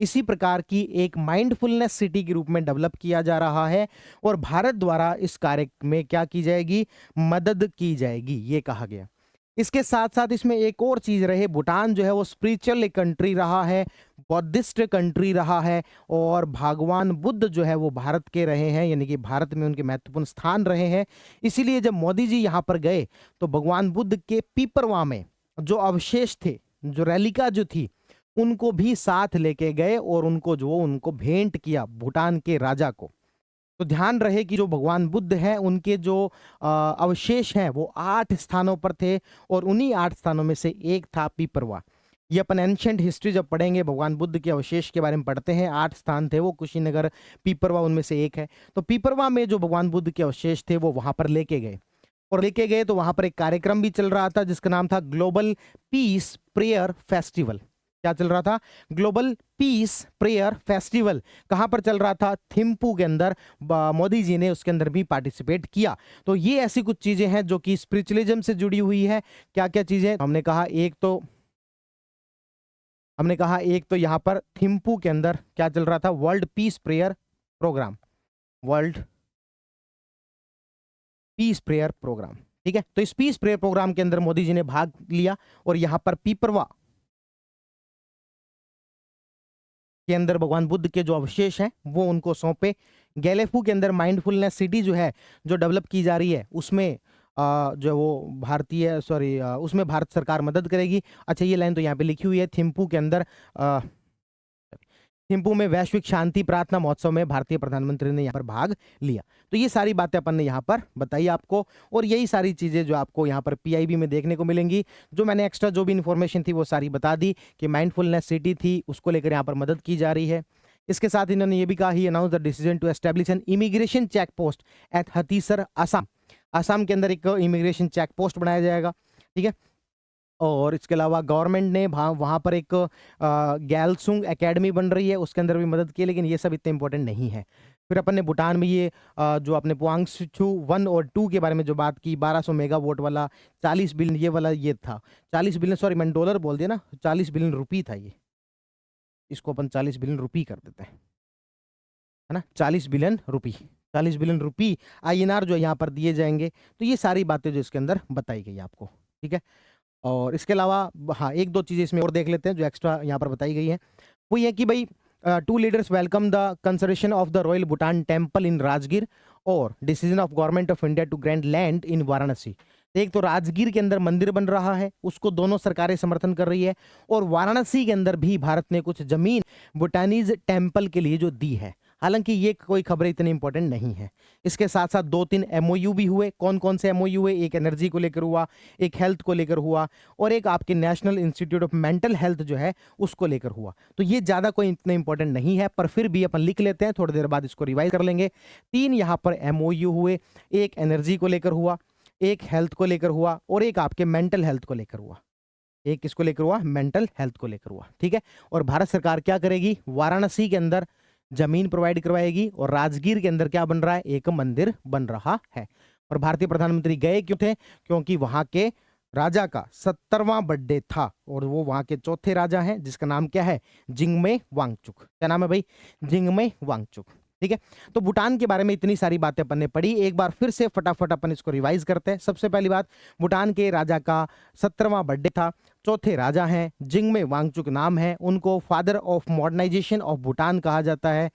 इसी प्रकार की एक माइंडफुलनेस सिटी के रूप में डेवलप किया जा रहा है, और भारत द्वारा इस कार्य में क्या की जाएगी? मदद की जाएगी, ये कहा गया। इसके साथ साथ इसमें एक और चीज रहे, भूटान जो है वो स्पिरिचुअल कंट्री रहा है, बौद्धिस्ट कंट्री रहा है, और भगवान बुद्ध जो है वो भारत के रहे हैं, यानी कि भारत में उनके महत्वपूर्ण स्थान रहे हैं। इसीलिए जब मोदी जी यहाँ पर गए तो भगवान बुद्ध के पीपरवा में जो अवशेष थे, जो रेलिका जो थी, उनको भी साथ लेके गए और उनको भेंट किया भूटान के राजा को। तो ध्यान रहे कि जो भगवान बुद्ध हैं उनके जो अवशेष हैं वो 8 स्थानों पर थे, और उन्हीं 8 स्थानों में से एक था पीपरवा। ये अपन एंशंट हिस्ट्री जब पढ़ेंगे, भगवान बुद्ध के अवशेष के बारे में पढ़ते हैं, 8 स्थान थे वो, कुशीनगर, पीपरवा उनमें से एक है। तो पीपरवा में जो भगवान बुद्ध के अवशेष थे वो वहां पर लेके गए, और लेके गए तो वहां पर एक कार्यक्रम भी चल रहा था जिसका नाम था ग्लोबल पीस प्रेयर फेस्टिवल। क्या चल रहा था? Global piece prayer festival. कहां पर चल रहा था? थिम्पू के अंदर। मोदी जी ने उसके अंदर भी पार्टिसिपेट किया। तो ये ऐसी कुछ चीजें हैं जो कि स्पिरिचुअलिज्म से जुड़ी हुई है। क्या क्या चीजें हमने कहा? एक तो यहां पर थिम्पू के अंदर क्या चल रहा था? World peace prayer programme. World peace prayer programme. ठीक है। तो इस पीस प्रेयर प्रोग्राम के अंदर मोदी जी ने भाग लिया, और यहां पर पीपरवा के अंदर भगवान बुद्ध के जो अवशेष हैं वो उनको सौंपे। गैलेफू के अंदर माइंडफुलनेस सिटी जो है, जो डेवलप की जा रही है, उसमें जो वो उसमें भारत सरकार मदद करेगी। अच्छा, ये लाइन तो यहाँ पे लिखी हुई है, थिम्पू के अंदर थिम्पू में वैश्विक शांति प्रार्थना महोत्सव में भारतीय प्रधानमंत्री ने यहाँ पर भाग लिया। तो ये सारी बातें अपन ने यहाँ पर बताई आपको, और यही सारी चीजें जो आपको यहाँ पर पीआईबी में देखने को मिलेंगी। जो मैंने एक्स्ट्रा जो भी इन्फॉर्मेशन थी वो सारी बता दी कि माइंडफुलनेस सिटी थी, उसको लेकर यहाँ पर मदद की जा रही है। इसके साथ इन्होंने ये भी कहा, he announce the decision to establish an immigration check post at Hathisar, Assam. Assam के अंदर एक इमिग्रेशन चेक पोस्ट बनाया जाएगा। ठीक है। और इसके अलावा गवर्नमेंट ने वहाँ पर एक गैलसुंग एकेडमी बन रही है, उसके अंदर भी मदद की है, लेकिन ये सब इतने इंपॉर्टेंट नहीं है। फिर अपन ने भूटान में ये जो अपने पुआंगसू 1 और 2 के बारे में जो बात की, 1200 मेगावाट वाला 40 बिलियन ये वाला ये था, 40 बिलियन, सॉरी मैंने डॉलर बोल दिया ना, 40 बिलियन रुपी था ये, इसको अपन 40 बिलियन रुपी कर देते हैं, है ना, 40 बिलियन रुपी, 40 बिलियन रुपी आईएनआर जो यहाँ पर दिए जाएंगे। तो ये सारी बातें जो इसके अंदर बताई गई आपको, ठीक है। और इसके अलावा हाँ, एक दो चीज़ें इसमें और देख लेते हैं जो एक्स्ट्रा यहाँ पर बताई गई है। वो ये कि भाई 2 leaders welcome the conservation of the royal Bhutan temple in Rajgir और decision of government of India to grant land in Varanasi. एक तो राजगीर के अंदर मंदिर बन रहा है, उसको दोनों सरकारें समर्थन कर रही है, और वाराणसी के अंदर भी भारत ने कुछ जमीन भूटानीज टेम्पल के लिए जो दी है। हालांकि ये कोई खबरें इतनी इंपॉर्टेंट नहीं है। इसके साथ साथ 2-3 एमओयू भी हुए। कौन कौन से एमओयू हुए? एक एनर्जी को लेकर हुआ, एक हेल्थ को लेकर हुआ, और एक आपके national institute of mental health जो है उसको लेकर हुआ। तो ये ज़्यादा कोई इतना इंपॉर्टेंट नहीं है, पर फिर भी अपन लिख लेते हैं, थोड़ी देर बाद इसको रिवाइज कर लेंगे। 3 यहाँ पर एमओयू हुए, एक एनर्जी को लेकर हुआ, एक हेल्थ को लेकर हुआ, और एक आपके मेंटल हेल्थ को लेकर हुआ। एक किसको लेकर हुआ? मेंटल हेल्थ को लेकर हुआ, ठीक है। और भारत सरकार क्या करेगी? वाराणसी के अंदर जमीन प्रोवाइड करवाएगी, और राजगीर के अंदर क्या बन रहा है? एक मंदिर बन रहा है। और भारतीय प्रधानमंत्री गए क्यों थे? क्योंकि वहां के राजा का 70वां बर्थडे था, और वो वहां के चौथे राजा हैं जिसका नाम क्या है? जिंगमे वांगचुक। क्या नाम है भाई? जिंगमे वांगचुक, ठीक है। तो भूटान के बारे में इतनी सारी बातें अपन ने पढ़ी, एक बार फिर से फटाफट अपन इसको रिवाइज करते हैं। सबसे पहली बात, भूटान के राजा का 70वां बर्थडे था, चौथे राजा हैं, जिंगमे वांगचुक नाम है, उनको father of modernisation of Bhutan कहा जाता है।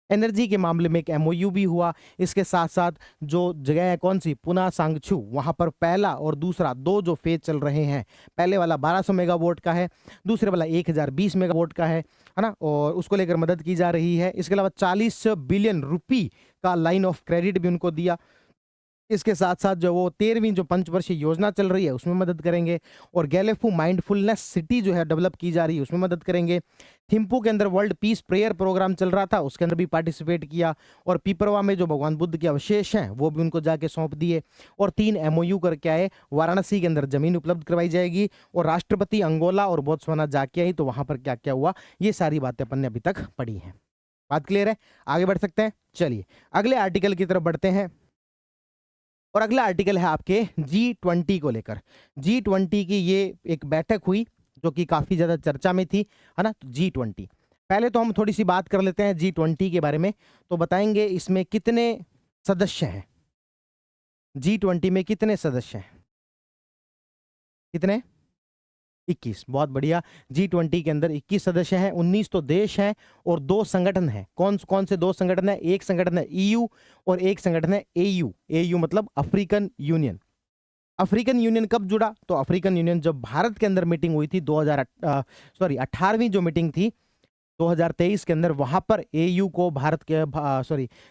एनर्जी के मामले में एक एमओयू भी हुआ। इसके साथ साथ जो जगह है कौन सी? पुना सांगछू, वहां पर पहला और दूसरा दो जो फेज चल रहे हैं, पहले वाला 1200 मेगावाट का है, दूसरे वाला 1020 मेगावाट का है ना, और उसको लेकर मदद की जा रही है। इसके अलावा 40 बिलियन रुपी का लाइन ऑफ क्रेडिट भी उनको दिया। इसके साथ साथ जो वो 13वीं जो पंचवर्षीय योजना चल रही है उसमें मदद करेंगे, और गैलेफू माइंडफुलनेस सिटी जो है डेवलप की जा रही है उसमें मदद करेंगे। थिम्पू के अंदर वर्ल्ड पीस प्रेयर प्रोग्राम चल रहा था, उसके अंदर भी पार्टिसिपेट किया, और पिपरवा में जो भगवान बुद्ध के अवशेष हैं वो भी उनको जाके सौंप दिए, और 3 एमओयू करके आए। वाराणसी के अंदर जमीन उपलब्ध करवाई जाएगी, और राष्ट्रपति अंगोला और बोत्सवाना जाके आई, तो वहां पर क्या क्या हुआ, ये सारी बातें अपन ने अभी तक पढ़ी हैं। बात क्लियर है? आगे बढ़ सकते हैं? चलिए अगले आर्टिकल की तरफ बढ़ते हैं, और अगला आर्टिकल है आपके G20 को लेकर। G20 की ये एक बैठक हुई जो कि काफी ज्यादा चर्चा में थी, है ना। तो G20, पहले तो हम थोड़ी सी बात कर लेते हैं G20 के बारे में। तो बताएंगे इसमें कितने सदस्य हैं? G20 में कितने सदस्य हैं? कितने? 21। बहुत बढ़िया। G20 के अंदर 21 सदस्य हैं, 19 तो देश हैं, और 2 संगठन हैं। कौन कौन से 2 संगठन हैं? एक संगठन है EU और एक संगठन है AU। AU मतलब अफ्रीकन यूनियन। अफ्रीकन यूनियन कब जुड़ा? तो अफ्रीकन यूनियन जब भारत के अंदर मीटिंग हुई थी 18वीं जो मीटिंग थी 2023 के अंदर, वहां पर AU को भारत के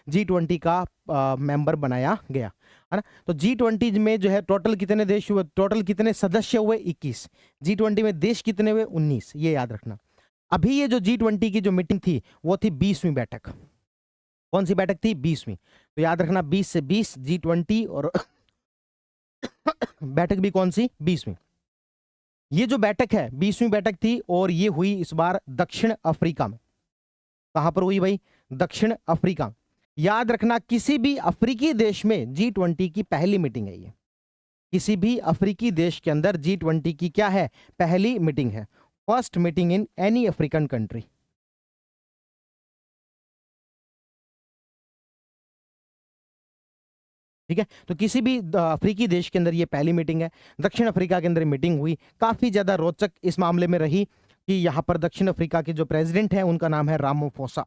G20 का मेंबर बनाया गया, है ना। तो G20 में जो है टोटल कितने देश हुए? टोटल कितने सदस्य हुए? 21। G20 में देश कितने हुए? 19। ये याद रखना। अभी ये जो G20 की जो मीटिंग थी वो थी 20वीं बैठक। कौन सी बैठक थी? 20वीं। तो याद रखना 20 से 20 G20, और बैठक भी कौन सी? 20वीं। ये जो बैठक है 20वीं बैठक थी, और ये हुई इस बार दक्षिण अफ्रीका में। कहां पर हुई भाई? दक्षिण अफ्रीका। याद रखना किसी भी अफ्रीकी देश में G20 की पहली मीटिंग है ये। किसी भी अफ्रीकी देश के अंदर G20 की क्या है? पहली मीटिंग है। First meeting in any African country. ठीक है, तो किसी भी अफ्रीकी देश के अंदर ये पहली मीटिंग है। दक्षिण अफ्रीका के अंदर मीटिंग हुई, काफी ज्यादा रोचक इस मामले में रही कि यहां पर दक्षिण अफ्रीका के जो प्रेसिडेंट हैं उनका नाम है रामाफोसा।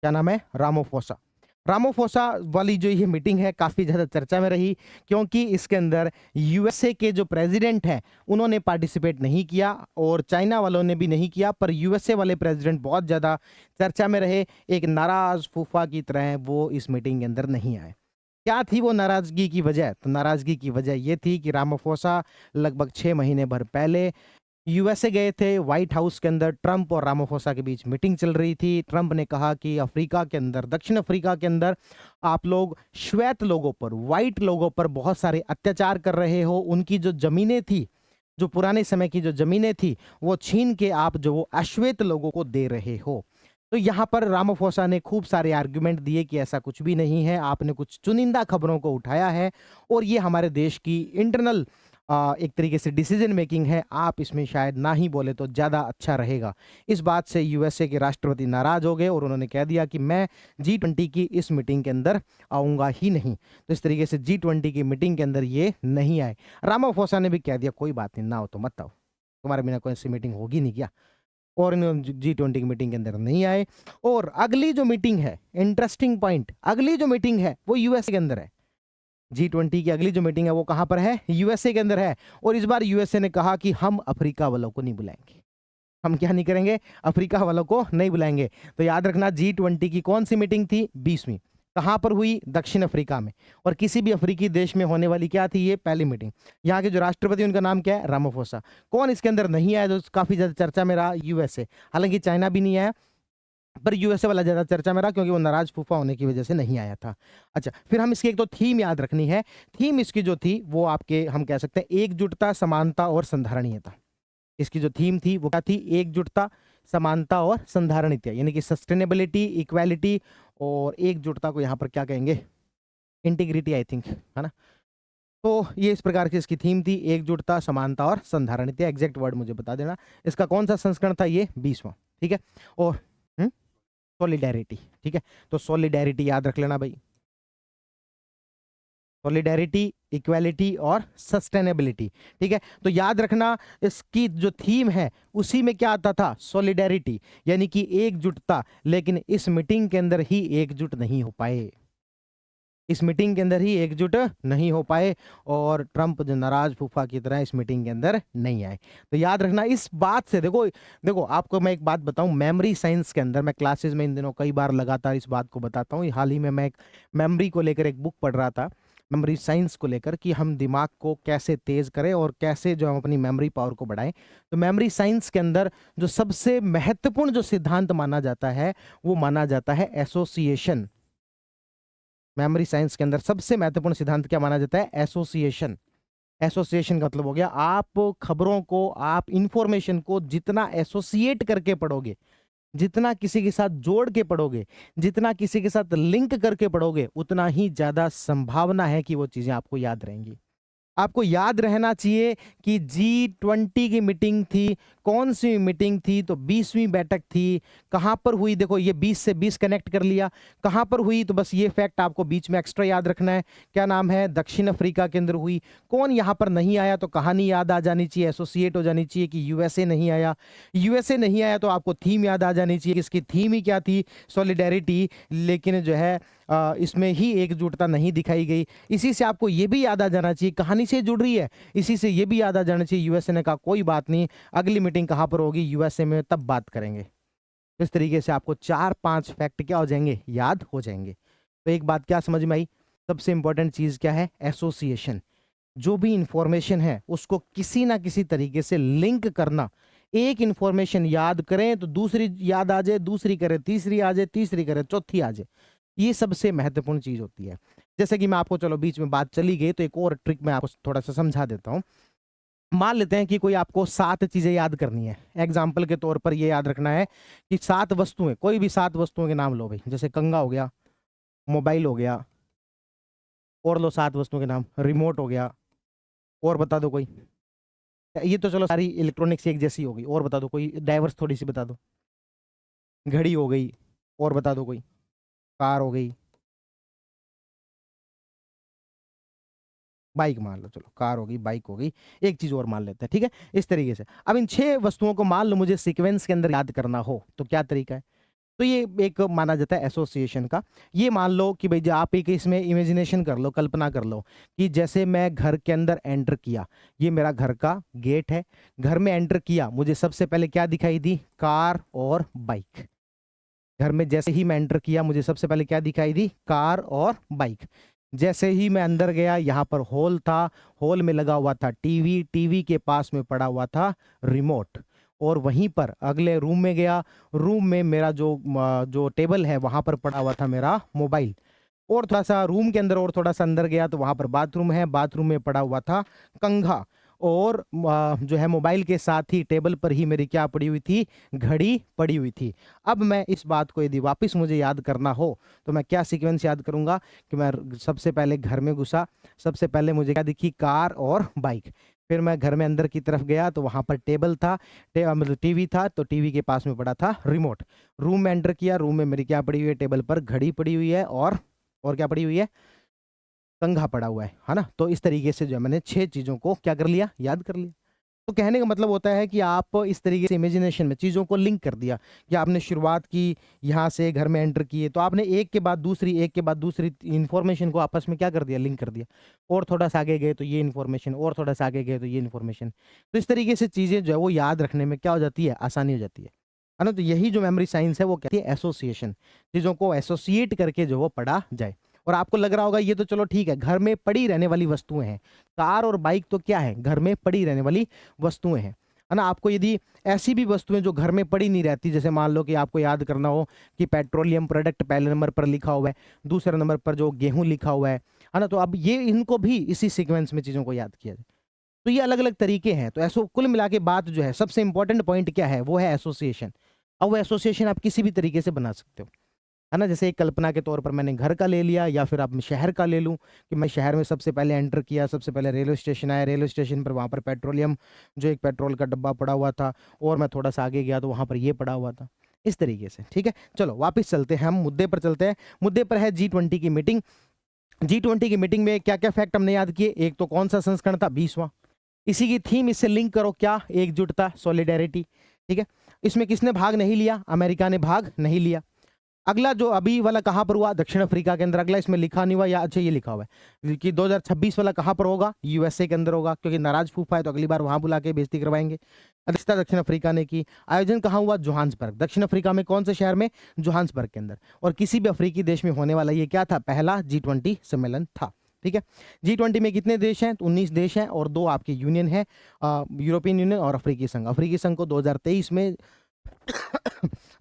क्या नाम है? रामाफोसा। रामाफोसा वाली जो ये मीटिंग है काफी ज्यादा चर्चा में रही, क्योंकि इसके अंदर यूएसए के जो प्रेसिडेंट हैं उन्होंने पार्टिसिपेट नहीं किया, और चाइना वालों ने भी नहीं किया, पर यूएसए वाले प्रेसिडेंट बहुत ज्यादा चर्चा में रहे। एक नाराज फूफा की तरह वो इस मीटिंग के अंदर नहीं आए। क्या थी वो नाराजगी की वजह? तो नाराजगी की वजह ये थी कि रामाफोसा लगभग 6 महीने भर पहले यूएसए गए थे। व्हाइट हाउस के अंदर ट्रंप और रामाफोसा के बीच मीटिंग चल रही थी। ट्रंप ने कहा कि अफ्रीका के अंदर, दक्षिण अफ्रीका के अंदर आप लोग श्वेत लोगों पर, व्हाइट लोगों पर बहुत सारे अत्याचार कर रहे हो। उनकी जो जमीनें थी जो पुराने समय की जो ज़मीनें थी, वो छीन के आप जो वो अश्वेत लोगों को दे रहे हो। तो यहाँ पर रामाफोसा ने खूब सारे आर्गुमेंट दिए कि ऐसा कुछ भी नहीं है, आपने कुछ चुनिंदा खबरों को उठाया है और ये हमारे देश की इंटरनल एक तरीके से डिसीजन मेकिंग है, आप इसमें शायद ना ही बोले तो ज़्यादा अच्छा रहेगा। इस बात से यूएसए के राष्ट्रपति नाराज़ हो गए और उन्होंने कह दिया कि मैं G20 की इस मीटिंग के अंदर आऊँगा ही नहीं। तो इस तरीके से G20 की मीटिंग के अंदर ये नहीं आए। रामाफोसा ने भी कह दिया कोई बात नहीं, ना हो तो मत आओ, तुम्हारे बिना कोई ऐसी मीटिंग होगी नहीं क्या? और इन्होंने G20 की मीटिंग के अंदर नहीं आए। और अगली जो मीटिंग है, इंटरेस्टिंग पॉइंट, अगली जो मीटिंग है वो यूएसए के अंदर है। G20 की अगली जो मीटिंग है वो कहां पर है? यूएसए के अंदर है। और इस बार यूएसए ने कहा कि हम अफ्रीका वालों को नहीं बुलाएंगे। हम क्या नहीं करेंगे? अफ्रीका वालों को नहीं बुलाएंगे। तो याद रखना G20 की कौन सी मीटिंग थी? 20वीं। कहां पर हुई? दक्षिण अफ्रीका में। और किसी भी अफ्रीकी देश में होने वाली क्या थी? ये पहली मीटिंग। यहाँ के जो राष्ट्रपति उनका नाम क्या है? रामाफोसा। कौन इसके अंदर नहीं आया जो काफी ज्यादा चर्चा में रहा? यूएसए। हालांकि चाइना भी नहीं आया, पर यूएसए वाला ज्यादा चर्चा में रहा क्योंकि वो नाराज फूफा होने की वजह से नहीं आया था। अच्छा, फिर हम इसकी एक तो थीम याद रखनी है। थीम इसकी जो थी वो आपके हम कह सकते हैं एकजुटता, समानता और संधारणीयता। इसकी जो थीम थी वो क्या थी? एकजुटता, समानता और संधारणीयता, यानी कि सस्टेनेबिलिटी, इक्वालिटी और एकजुटता को यहाँ पर क्या कहेंगे? इंटीग्रिटी आई थिंक, है ना? तो ये इस प्रकार की इसकी थीम थी, एकजुटता, समानता और संधारणीयता। एग्जैक्ट वर्ड मुझे बता देना। इसका कौन सा संस्करण था? ये 20वां। ठीक है। और सॉलिडेरिटी। ठीक है, तो सॉलिडेरिटी याद रख लेना भाई। सॉलिडेरिटी, इक्वालिटी और सस्टेनेबिलिटी। ठीक है, तो याद रखना इसकी जो थीम है उसी में क्या आता था? सॉलिडेरिटी, यानी कि एकजुटता। लेकिन इस मीटिंग के अंदर ही एकजुट नहीं हो पाए, इस मीटिंग के अंदर ही एकजुट नहीं हो पाए और ट्रंप जो नाराज फूफा की तरह इस मीटिंग के अंदर नहीं आए। तो याद रखना इस बात से, देखो देखो आपको मैं एक बात बताऊं, मेमोरी साइंस के अंदर मैं क्लासेस में इन दिनों कई बार लगातार इस बात को बताता हूं। हाल ही में मैं एक मेमोरी को लेकर एक बुक पढ़ रहा था, मेमोरी साइंस को लेकर, कि हम दिमाग को कैसे तेज करें और कैसे जो हम अपनी मेमोरी पावर को बढ़ाएं। तो मेमोरी साइंस के अंदर जो सबसे महत्वपूर्ण जो सिद्धांत माना जाता है वो माना जाता है एसोसिएशन। मेमोरी साइंस के अंदर सबसे महत्वपूर्ण सिद्धांत क्या माना जाता है? एसोसिएशन। एसोसिएशन का मतलब हो गया आप खबरों को, आप इंफॉर्मेशन को जितना एसोसिएट करके पढ़ोगे, जितना किसी के साथ जोड़ के पढ़ोगे, जितना किसी के साथ लिंक करके पढ़ोगे, उतना ही ज्यादा संभावना है कि वो चीजें आपको याद रहेंगी। आपको याद रहना चाहिए कि G20 की मीटिंग थी, कौन सी मीटिंग थी? तो 20वीं बैठक थी। कहां पर हुई? देखो ये 20 से 20 कनेक्ट कर लिया। कहां पर हुई? तो बस ये फैक्ट आपको बीच में एक्स्ट्रा याद रखना है। क्या नाम है? दक्षिण अफ्रीका के अंदर हुई। कौन यहां पर नहीं आया? तो कहानी याद आ जानी चाहिए, एसोसिएट हो जानी चाहिए कि यूएसए नहीं आया। यूएसए नहीं आया तो आपको थीम याद आ जानी चाहिए। इसकी थीम ही क्या थी? सॉलिडेरिटी। लेकिन जो है इसमें ही एकजुटता नहीं दिखाई गई। इसी से आपको ये भी याद आ जाना चाहिए, कहानी से जुड़ रही है, इसी से ये भी याद आ जाना चाहिए, यूएसए ने कहा कोई बात नहीं, अगली मीटिंग कहां पर होगी? यूएसए में, तब बात करेंगे। इस तरीके से आपको 4-5 फैक्ट क्या हो जाएंगे? याद हो जाएंगे। तो एक बात क्या समझ में आई? सबसे इंपॉर्टेंट चीज क्या है? एसोसिएशन। जो भी इंफॉर्मेशन है उसको किसी ना किसी तरीके से लिंक करना। एक इंफॉर्मेशन याद करें तो दूसरी याद आ जाए, दूसरी करें तीसरी आ जाए, तीसरी करें चौथी आ जाए। ये सबसे महत्वपूर्ण चीज होती है। जैसे कि मैं आपको, चलो बीच में बात चली गई तो एक और ट्रिक मैं आपको थोड़ा सा समझा देता हूं। मान लेते हैं कि कोई आपको 7 चीजें याद करनी है। एग्जाम्पल के तौर पर ये याद रखना है कि 7 वस्तुएं, कोई भी 7 वस्तुओं के नाम लो भाई। जैसे कंघा हो गया, मोबाइल हो गया, और लो 7 वस्तुओं के नाम, रिमोट हो गया, और बता दो कोई। ये तो चलो सारी इलेक्ट्रॉनिक्स एक जैसी हो गई, और बता दो कोई, डाइवर्स थोड़ी सी बता दो। घड़ी हो गई, और बता दो कोई। कार हो गई, बाइक मान लो, चलो कार हो गई, बाइक हो गई, एक चीज और मान लेते हैं। ठीक है, इस तरीके से अब इन 6 वस्तुओं को मान लो मुझे सीक्वेंस के अंदर याद करना हो तो क्या तरीका है? तो ये एक माना जाता है एसोसिएशन का। ये मान लो कि भाई आप एक इसमें इमेजिनेशन कर लो, कल्पना कर लो कि जैसे मैं घर के अंदर एंटर किया, ये मेरा घर का गेट है। घर में एंटर किया, मुझे सबसे पहले क्या दिखाई दी? कार और बाइक। घर में जैसे ही मैं एंटर किया, मुझे सबसे पहले क्या दिखाई दी? कार और बाइक। जैसे ही मैं अंदर गया, यहाँ पर हॉल था, हॉल में लगा हुआ था टीवी, टीवी के पास में पड़ा हुआ था रिमोट। और वहीं पर अगले रूम में गया, रूम में मेरा जो टेबल है वहां पर पड़ा हुआ था मेरा मोबाइल। और थोड़ा सा रूम के अंदर, और थोड़ा सा अंदर गया तो वहां पर बाथरूम है, बाथरूम में पड़ा हुआ था कंघा। और जो है मोबाइल के साथ ही टेबल पर ही मेरी क्या पड़ी हुई थी, घड़ी पड़ी हुई थी। अब मैं इस बात को यदि वापस मुझे याद करना हो तो मैं क्या सीक्वेंस याद करूंगा कि मैं सबसे पहले घर में घुसा, सबसे पहले मुझे क्या दिखी, कार और बाइक। फिर मैं घर में अंदर की तरफ गया तो वहां पर टेबल था, मतलब टीवी था, तो टीवी के पास में पड़ा था रिमोट। रूम में एंटर किया, रूम में मेरी क्या पड़ी हुई है, टेबल पर घड़ी पड़ी हुई है और क्या पड़ी हुई है, कंघा पड़ा हुआ है ना। तो इस तरीके से जो है मैंने 6 चीजों को क्या कर लिया, याद कर लिया। तो कहने का मतलब होता है कि आप इस तरीके से इमेजिनेशन में चीज़ों को लिंक कर दिया कि आपने शुरुआत की, यहाँ से घर में एंटर किए, तो आपने एक के बाद दूसरी, एक के बाद दूसरी इन्फॉर्मेशन को आपस में क्या कर दिया, लिंक कर दिया। और थोड़ा सा आगे गए तो ये इन्फॉर्मेशन, और थोड़ा सा आगे गए तो ये इन्फॉर्मेशन। तो इस तरीके से चीज़ें जो है वो याद रखने में क्या हो जाती है, आसानी हो जाती है ना। तो यही जो मेमोरी साइंस है वो कहती है एसोसिएशन, चीज़ों को एसोसिएट करके जो वो पढ़ा जाए। और आपको लग रहा होगा ये तो चलो ठीक है, घर में पड़ी रहने वाली वस्तुएं हैं, कार और बाइक तो क्या है, घर में पड़ी रहने वाली वस्तुएं हैं, है ना। आपको यदि ऐसी भी वस्तुएं जो घर में पड़ी नहीं रहती, जैसे मान लो कि आपको याद करना हो कि पेट्रोलियम प्रोडक्ट पहले नंबर पर लिखा हुआ है, दूसरे नंबर पर जो गेहूं लिखा हुआ है ना, तो अब ये इनको भी इसी सीक्वेंस में चीज़ों को याद किया जाए। तो ये अलग अलग तरीके हैं। तो ऐसो कुल मिला के बात जो है, सबसे इंपॉर्टेंट पॉइंट क्या है, वो है एसोसिएशन। अब वो एसोसिएशन आप किसी भी तरीके से बना सकते हो, है ना। जैसे एक कल्पना के तौर पर मैंने घर का ले लिया, या फिर आप शहर का ले लूं कि मैं शहर में सबसे पहले एंटर किया, सबसे पहले रेलवे स्टेशन आया, रेलवे स्टेशन पर वहाँ पर पेट्रोलियम जो एक पेट्रोल का डब्बा पड़ा हुआ था, और मैं थोड़ा सा आगे गया तो वहाँ पर ये पड़ा हुआ था, इस तरीके से। ठीक है, चलो वापस चलते हैं, हम मुद्दे पर चलते हैं। मुद्दे पर है G20 की मीटिंग। G20 की मीटिंग में क्या क्या फैक्ट हमने याद किए, एक तो कौन सा संस्करण था, 20वां। इसी की थीम इससे लिंक करो, क्या, एकजुटता, सॉलिडेरिटी। ठीक है, इसमें किसने भाग नहीं लिया, अमेरिका ने भाग नहीं लिया। अगला जो अभी वाला कहां पर हुआ, दक्षिण अफ्रीका के अंदर। अगला इसमें लिखा नहीं हुआ, या अच्छा ये लिखा हुआ है कि 2026 वाला कहां पर होगा, यूएसए के अंदर होगा, क्योंकि नाराज फूफा है तो अगली बार वहां बुला के बेइज्जती करवाएंगे। अध्यक्षता दक्षिण अफ्रीका ने की। आयोजन कहां हुआ, जोहान्सबर्ग, दक्षिण अफ्रीका में कौन से शहर में, जोहान्सबर्ग के अंदर। और किसी भी अफ्रीकी देश में होने वाला ये क्या था, पहला G20 सम्मेलन था। ठीक है, G20 में कितने देश हैं, तो 19 देश हैं, और 2 आपके यूनियन है, यूरोपियन यूनियन और अफ्रीकी संघ। अफ्रीकी संघ को 2023 में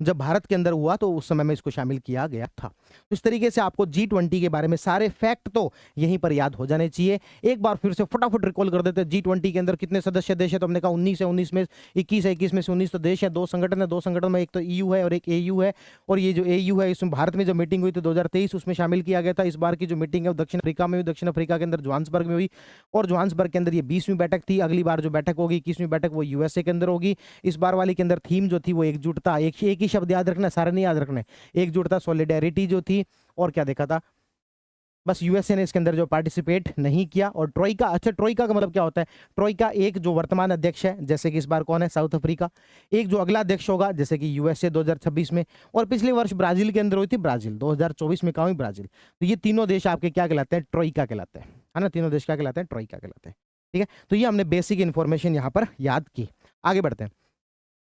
जब भारत के अंदर हुआ तो उस समय में इसको शामिल किया गया था। तो इस तरीके से आपको G20 के बारे में सारे फैक्ट तो यहीं पर याद हो जाने चाहिए। एक बार फिर से फटाफट रिकॉल कर देते हैं, G20 के अंदर कितने सदस्य देश है, तो हमने कहा 19 है, 19 में 21 है, 21 में से 19 तो देश है, 2 संगठन है, 2 संगठन में एक तो EU है और एक AU है। और ये जो AU है, इसमें भारत में जो मीटिंग हुई थी 2023 उसमें शामिल किया गया था। इस बार की जो मीटिंग है वो दक्षिण अफ्रीका में हुई, दक्षिण अफ्रीका के अंदर जोहान्सबर्ग में हुई, और जोहान्सबर्ग के अंदर ये 20वीं बैठक थी। अगली बार जो बैठक होगी 21वीं बैठक, वो यूएसए के अंदर होगी। इस बार वाली के अंदर थीम जो थी वो एकजुटता, एक ही शब्द याद रखना, सारे नहीं याद रखने, एकजुटता, सॉलिडेरिटी जो थी। और क्या देखा था, बस यूएसए ने इसके अंदर जो पार्टिसिपेट नहीं किया। और ट्रोइका, अच्छा ट्रोइका का मतलब क्या होता है, ट्रोइका एक जो वर्तमान अध्यक्ष है, जैसे कि इस बार कौन है, साउथ अफ्रीका। एक जो अगला अध्यक्ष होगा, जैसे कि यूएसए 2026 में, और पिछले वर्ष ब्राजील के अंदर हुई थी, ब्राजील 2024 में कहा हुई ब्राजील। तो ये तीनों देश आपके क्या कहलाते हैं, ट्रोइका कहलाते हैं, है ना। तीनों देश क्या कहलाते हैं, ट्रोइका कहलाते हैं। ठीक है, तो ये हमने बेसिक इंफॉर्मेशन यहाँ पर याद की। आगे बढ़ते हैं।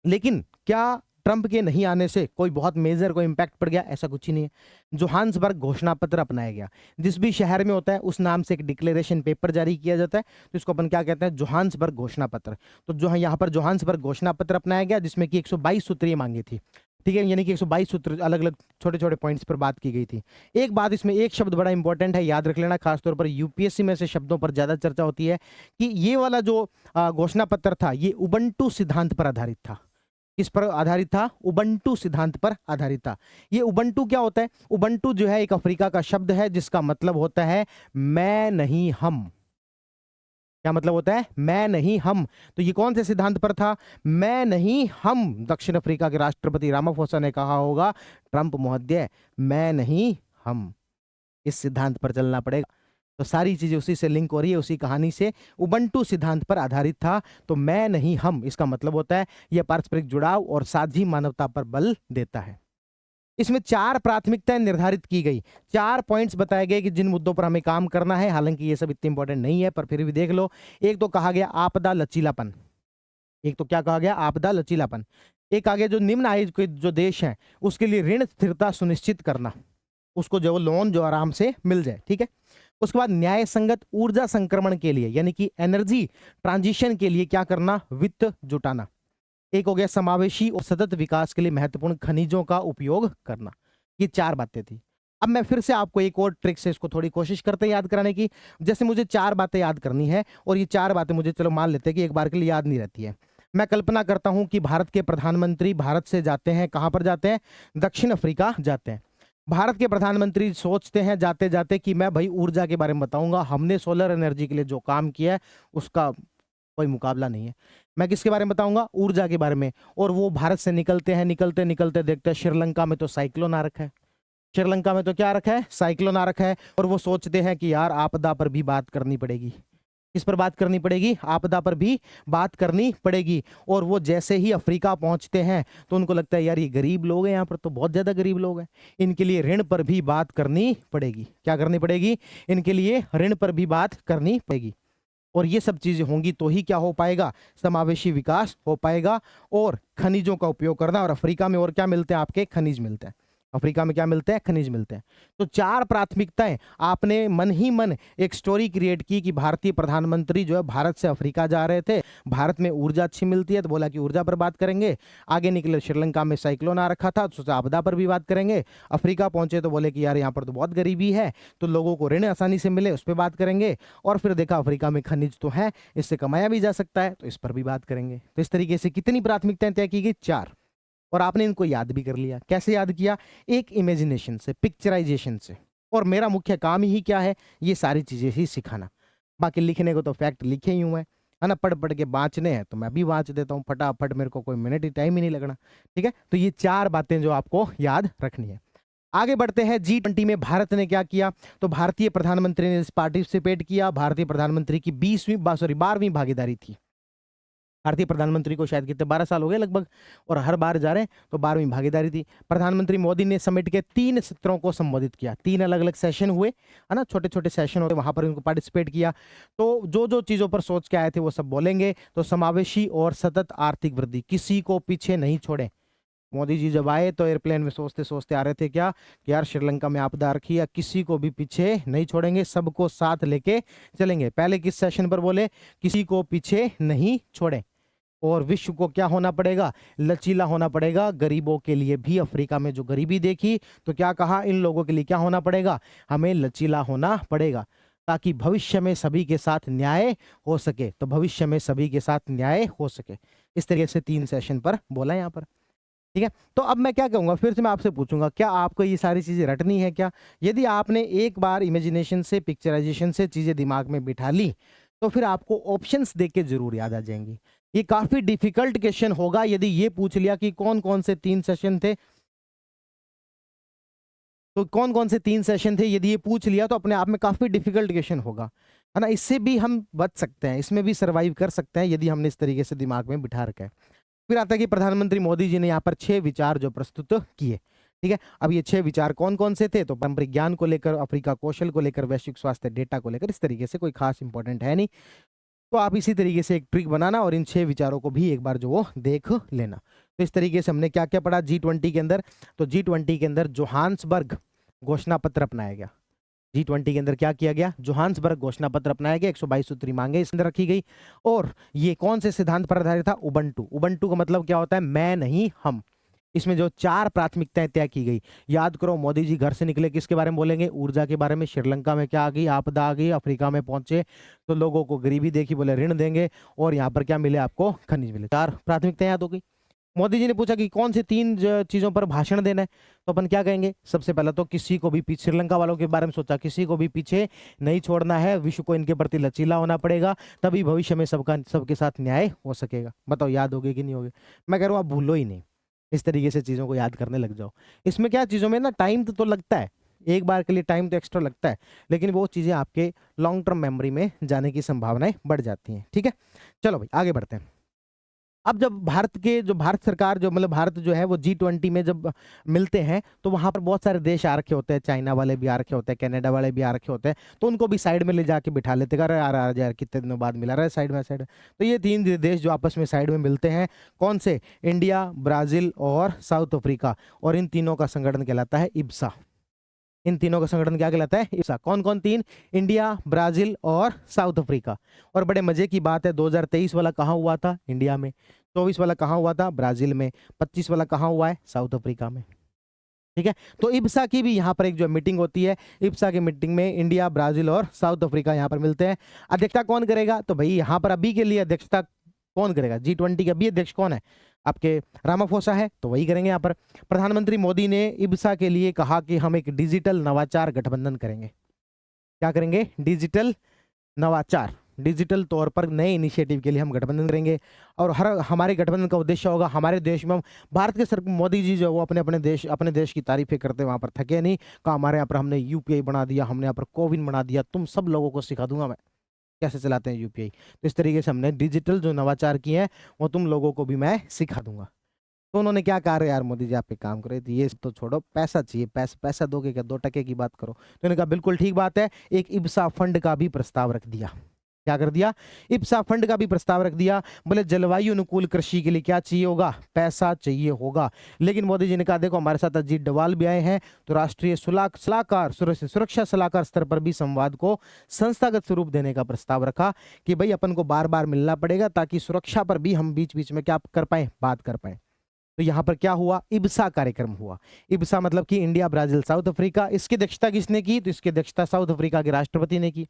लेकिन क्या ट्रंप के नहीं आने से कोई बहुत मेजर कोई इंपैक्ट पड़ गया, ऐसा कुछ ही नहीं है। जोहान्सबर्ग घोषणा पत्र अपनाया गया। जिस भी शहर में होता है उस नाम से एक डिक्लेरेशन पेपर जारी किया जाता है, तो इसको अपन क्या कहते हैं, जोहान्सबर्ग घोषणा पत्र। तो जो है यहाँ पर जोहान्सबर्ग घोषणा पत्र अपनाया गया, जिसमें कि 122 सूत्रीय मांगी थी। ठीक है, यानी कि 122 सूत्र अलग अलग छोटे छोटे पॉइंट्स पर बात की गई थी। एक बात इसमें, एक शब्द बड़ा इंपॉर्टेंट है, याद रख लेना, खासतौर पर यूपीएससी में से शब्दों पर ज्यादा चर्चा होती है, कि ये वाला जो घोषणा पत्र था ये उबंटू सिद्धांत पर आधारित था। किस पर आधारित था, उबंटू सिद्धांत पर आधारित था। ये उबंटू क्या होता है, उबंटू जो है एक अफ्रीका का शब्द है, जिसका मतलब होता है मैं नहीं हम। क्या मतलब होता है, मैं नहीं हम। तो ये कौन से सिद्धांत पर था, मैं नहीं हम। दक्षिण अफ्रीका के राष्ट्रपति रामाफोसा ने कहा होगा, ट्रंप महोदय मैं नहीं हम, इस सिद्धांत पर चलना पड़ेगा। तो सारी चीजें उसी से लिंक हो रही है, उसी कहानी से। उबंटू सिद्धांत पर आधारित था, तो मैं नहीं हम, इसका मतलब होता है यह पारस्परिक जुड़ाव और साझी मानवता पर बल देता है। इसमें 4 प्राथमिकताएं निर्धारित की गई, 4 पॉइंट्स बताए गए कि जिन मुद्दों पर हमें काम करना है। हालांकि ये सब इतने इंपॉर्टेंट नहीं है, पर फिर भी देख लो। एक तो कहा गया आपदा लचीलापन, एक तो क्या कहा गया, आपदा लचीलापन। एक आगे जो निम्न आय के जो देश हैं उसके लिए ऋण स्थिरता सुनिश्चित करना, उसको जो लोन जो आराम से मिल जाए। ठीक है, उसके बाद न्याय संगत ऊर्जा संक्रमण के लिए, यानी कि एनर्जी ट्रांजिशन के लिए क्या करना, वित्त जुटाना। एक हो गया समावेशी और सतत विकास के लिए महत्वपूर्ण खनिजों का उपयोग करना। ये 4 बातें थी। अब मैं फिर से आपको एक और ट्रिक से इसको थोड़ी कोशिश करते हैं याद कराने की। जैसे मुझे 4 बातें याद करनी है और ये 4 बातें मुझे चलो मान लेते हैं कि एक बार के लिए याद नहीं रहती है। मैं कल्पना करता हूं कि भारत के प्रधानमंत्री भारत से जाते हैं, कहां पर जाते हैं? दक्षिण अफ्रीका जाते हैं। भारत के प्रधानमंत्री सोचते हैं जाते जाते कि मैं भाई ऊर्जा के बारे में बताऊंगा, हमने सोलर एनर्जी के लिए जो काम किया है उसका कोई मुकाबला नहीं है। मैं किसके बारे में बताऊंगा? ऊर्जा के बारे में। और वो भारत से निकलते हैं, निकलते निकलते देखते हैं श्रीलंका में तो साइक्लोन आ रखा है। श्रीलंका में तो क्या रखा है? साइक्लोन आ रखा है। और वो सोचते हैं कि यार आपदा पर भी बात करनी पड़ेगी। किस पर बात करनी पड़ेगी? आपदा पर भी बात करनी पड़ेगी। और वो जैसे ही अफ्रीका पहुंचते हैं तो उनको लगता है यार ये गरीब लोग हैं, यहाँ पर तो बहुत ज्यादा गरीब लोग हैं, इनके लिए ऋण पर भी बात करनी पड़ेगी। क्या करनी पड़ेगी? इनके लिए ऋण पर भी बात करनी पड़ेगी। और ये सब चीजें होंगी तो ही क्या हो पाएगा? समावेशी विकास हो पाएगा। और खनिजों का उपयोग करना। और अफ्रीका में और क्या मिलते हैं? आपके खनिज मिलते हैं। अफ्रीका में क्या मिलते हैं? खनिज मिलते हैं। तो 4 प्राथमिकताएं आपने मन ही मन एक स्टोरी क्रिएट की कि भारतीय प्रधानमंत्री जो है भारत से अफ्रीका जा रहे थे, भारत में ऊर्जा अच्छी मिलती है तो बोला कि ऊर्जा पर बात करेंगे। आगे निकले श्रीलंका में साइक्लोन आ रखा था तो सोचा आपदा पर भी बात करेंगे। अफ्रीका पहुंचे तो बोले कि यार यहाँ पर तो बहुत गरीबी है, तो लोगों को ऋण आसानी से मिले उस पर बात करेंगे। और फिर देखा अफ्रीका में खनिज तो है, इससे कमाया भी जा सकता है, तो इस पर भी बात करेंगे। तो इस तरीके से कितनी प्राथमिकताएं तय की गई? 4। और आपने इनको याद भी कर लिया। कैसे याद किया? एक इमेजिनेशन से, पिक्चराइजेशन से। और मेरा मुख्य काम ही क्या है? ये सारी चीजें ही सिखाना। बाकी लिखने को तो फैक्ट लिखे ही हुए हैं, है ना, पढ़ पढ़ के बाँचने हैं तो मैं भी बाँच देता हूँ फटाफट, मेरे को कोई मिनट ही टाइम ही नहीं लगना। ठीक है, तो ये 4 बातें जो आपको याद रखनी है। आगे बढ़ते हैं। G20 में भारत ने क्या किया? तो भारतीय प्रधानमंत्री ने पार्टिसिपेट किया। भारतीय प्रधानमंत्री की 12वीं भागीदारी थी। भारतीय प्रधानमंत्री को शायद कितने 12 साल हो गए लगभग, और हर बार जा रहे हैं, तो 12वीं भागीदारी थी। प्रधानमंत्री मोदी ने समिट के 3 सत्रों को संबोधित किया। 3 अलग अलग सेशन हुए, है ना, छोटे छोटे सेशन होते, वहां पर उनको पार्टिसिपेट किया। तो जो जो चीजों पर सोच के आए थे वो सब बोलेंगे। तो समावेशी और सतत आर्थिक वृद्धि, किसी को पीछे नहीं छोड़े। मोदी जी जब आए तो एयरप्लेन में सोचते सोचते आ रहे थे क्या कि यार श्रीलंका में आपदा आ रखी है, किसी को भी पीछे नहीं छोड़ेंगे, सबको साथ लेके चलेंगे। पहले किस सेशन पर बोले? किसी को पीछे नहीं छोड़े। और विश्व को क्या होना पड़ेगा? लचीला होना पड़ेगा। गरीबों के लिए भी, अफ्रीका में जो गरीबी देखी तो क्या कहा? इन लोगों के लिए क्या होना पड़ेगा? हमें लचीला होना पड़ेगा, ताकि भविष्य में सभी के साथ न्याय हो सके। तो भविष्य में सभी के साथ न्याय हो सके, इस तरीके से 3 सेशन पर बोला यहाँ पर। ठीक है, तो अब मैं क्या कहूंगा, फिर से मैं आपसे पूछूंगा, क्या आपको ये सारी चीजें रटनी है क्या? यदि आपने एक बार इमेजिनेशन से, पिक्चराइजेशन से चीजें दिमाग में बिठा ली तो फिर आपको ऑप्शंस देख के जरूर याद आ जाएंगी। ये काफी डिफिकल्ट क्वेश्चन होगा यदि ये पूछ लिया कि कौन कौन से 3 सेशन थे, तो कौन कौन से 3 सेशन थे, यदि ये पूछ लिया तो अपने आप में काफी डिफिकल्ट क्वेश्चन होगा, है ना। इससे भी हम बच सकते हैं, इसमें भी सर्वाइव कर सकते हैं यदि हमने इस तरीके से दिमाग में बिठा रखा है। फिर आता है कि प्रधानमंत्री मोदी जी ने यहाँ पर 6 विचार जो प्रस्तुत किए। ठीक है, अब ये 6 विचार कौन कौन से थे? तो पारंपरिक ज्ञान को लेकर, अफ्रीका कौशल को लेकर, वैश्विक स्वास्थ्य डेटा को लेकर, इस तरीके से कोई खास इंपॉर्टेंट है नहीं। तो आप इसी तरीके से एक ट्रिक बनाना और इन 6 विचारों को भी एक बार जो वो देख लेना। तो इस तरीके से हमने क्या क्या पढ़ा G20 के अंदर? तो G20 के अंदर जोहान्सबर्ग घोषणा पत्र अपनाया गया। G20 के अंदर क्या किया गया? जोहान्सबर्ग घोषणा पत्र अपनाया गया। 122 सूत्री मांगे इस अंदर रखी गई। और ये कौन से सिद्धांत पर आधारित था? उबंटू। उबंटू का मतलब क्या होता है? मैं नहीं हम। इसमें जो 4 प्राथमिकताएं तय की गई, याद करो, मोदी जी घर से निकले किसके बारे में बोलेंगे? ऊर्जा के बारे में। श्रीलंका में क्या आ गई? आपदा आ गई। अफ्रीका में पहुंचे तो लोगों को गरीबी देखी, बोले ऋण देंगे। और यहाँ पर क्या मिले आपको? खनिज मिले। 4 प्राथमिकताएं याद हो गई। मोदी जी ने पूछा कि कौन सी 3 चीजों पर भाषण देना है, तो अपन क्या कहेंगे? सबसे पहला तो किसी को भी पीछे, श्रीलंका वालों के बारे में सोचा, किसी को भी पीछे नहीं छोड़ना है, विश्व को इनके प्रति लचीला होना पड़ेगा, तभी भविष्य में सबके साथ न्याय हो सकेगा। बताओ याद होगी कि नहीं होगी? मैं कह रहा हूँ आप भूलो ही नहीं, इस तरीके से चीजों को याद करने लग जाओ। इसमें क्या, चीजों में ना टाइम तो लगता है, एक बार के लिए टाइम तो एक्स्ट्रा लगता है, लेकिन वो चीजें आपके लॉन्ग टर्म मेमोरी में जाने की संभावनाएं बढ़ जाती हैं। ठीक है, चलो भाई आगे बढ़ते हैं। अब जब भारत सरकार जो, मतलब भारत जो है वो G20 में जब मिलते हैं तो वहां पर बहुत सारे देश आ रखे होते हैं, चाइना वाले भी आ रखे होते हैं, कनाडा वाले भी आ रखे होते हैं, तो उनको भी साइड में ले जाके बिठा लेते हैं। अरे यार यार यार कितने दिनों बाद मिला रहा है, साइड में साइड। तो ये 3 देश जो आपस में साइड में मिलते हैं, कौन से? इंडिया, ब्राजील और साउथ अफ्रीका। और इन तीनों का संगठन कहलाता है इब्सा। इन तीनों का संगठन क्या कहलाता है? इब्सा। कौन कौन 3? इंडिया, ब्राजील और साउथ अफ्रीका। और बड़े मजे की बात है, 2023 वाला कहाँ हुआ था? इंडिया में। 24 वाला कहाँ हुआ था? ब्राजील में। 25 वाला कहाँ हुआ है? साउथ अफ्रीका में। ठीक है। तो इब्सा की भी यहाँ पर एक जो मीटिंग होती है, इब्सा की मीटिंग में इंडिया, ब्राजील और साउथ अफ्रीका यहाँ पर मिलते हैं। अध्यक्षता कौन करेगा? तो भाई यहाँ पर अभी के लिए अध्यक्षता कौन करेगा? G20 के अभी अध्यक्ष कौन है? आपके रामाफोसा है, तो वही करेंगे यहाँ पर। प्रधानमंत्री मोदी ने इब्सा के लिए कहा कि हम एक डिजिटल नवाचार गठबंधन करेंगे। क्या करेंगे? डिजिटल नवाचार, डिजिटल तौर पर नए इनिशिएटिव के लिए हम गठबंधन करेंगे। और हमारे गठबंधन का उद्देश्य होगा, हमारे देश में हम भारत के सर मोदी जी जो वो अपने देश की तारीफें करते वहां पर थके नहीं। कहा हमारे यहाँ पर हमने यूपीआई बना दिया, हमने यहाँ पर कोविन बना दिया, तुम सब लोगों को सिखा दूंगा मैं कैसे चलाते हैं यूपीआई। तो इस तरीके से हमने डिजिटल जो नवाचार किए हैं वो तुम लोगों को भी मैं सिखा दूंगा। तो उन्होंने क्या कहा? यार मोदी जी आप एक काम करें, तो ये तो छोड़ो, पैसा चाहिए, पैसा दोगे क्या? 2 टके की बात करो। तो उन्होंने कहा बिल्कुल ठीक बात है, एक इब्सा फंड का भी प्रस्ताव रख दिया। क्या कर दिया? इब्सा फंड का भी प्रस्ताव रख दिया। बोले जलवायु अनुकूल कृषि के लिए क्या चाहिए होगा? पैसा चाहिए होगा। लेकिन मोदी जी ने कहा देखो हमारे साथ अजीत डोभाल भी आए हैं, तो राष्ट्रीय सलाहकार सुरक्षा सलाहकार स्तर पर भी संवाद को संस्थागत स्वरूप देने का प्रस्ताव रखा कि भाई अपन को बार बार मिलना पड़ेगा ताकि सुरक्षा पर भी हम बीच बीच में क्या कर पाए? बात कर पाए। तो यहां पर क्या हुआ? इब्सा कार्यक्रम हुआ। इब्सा मतलब कि इंडिया, ब्राजील, साउथ अफ्रीका। इसकी अध्यक्षता किसने की? तो इसकी अध्यक्षता साउथ अफ्रीका के राष्ट्रपति ने की।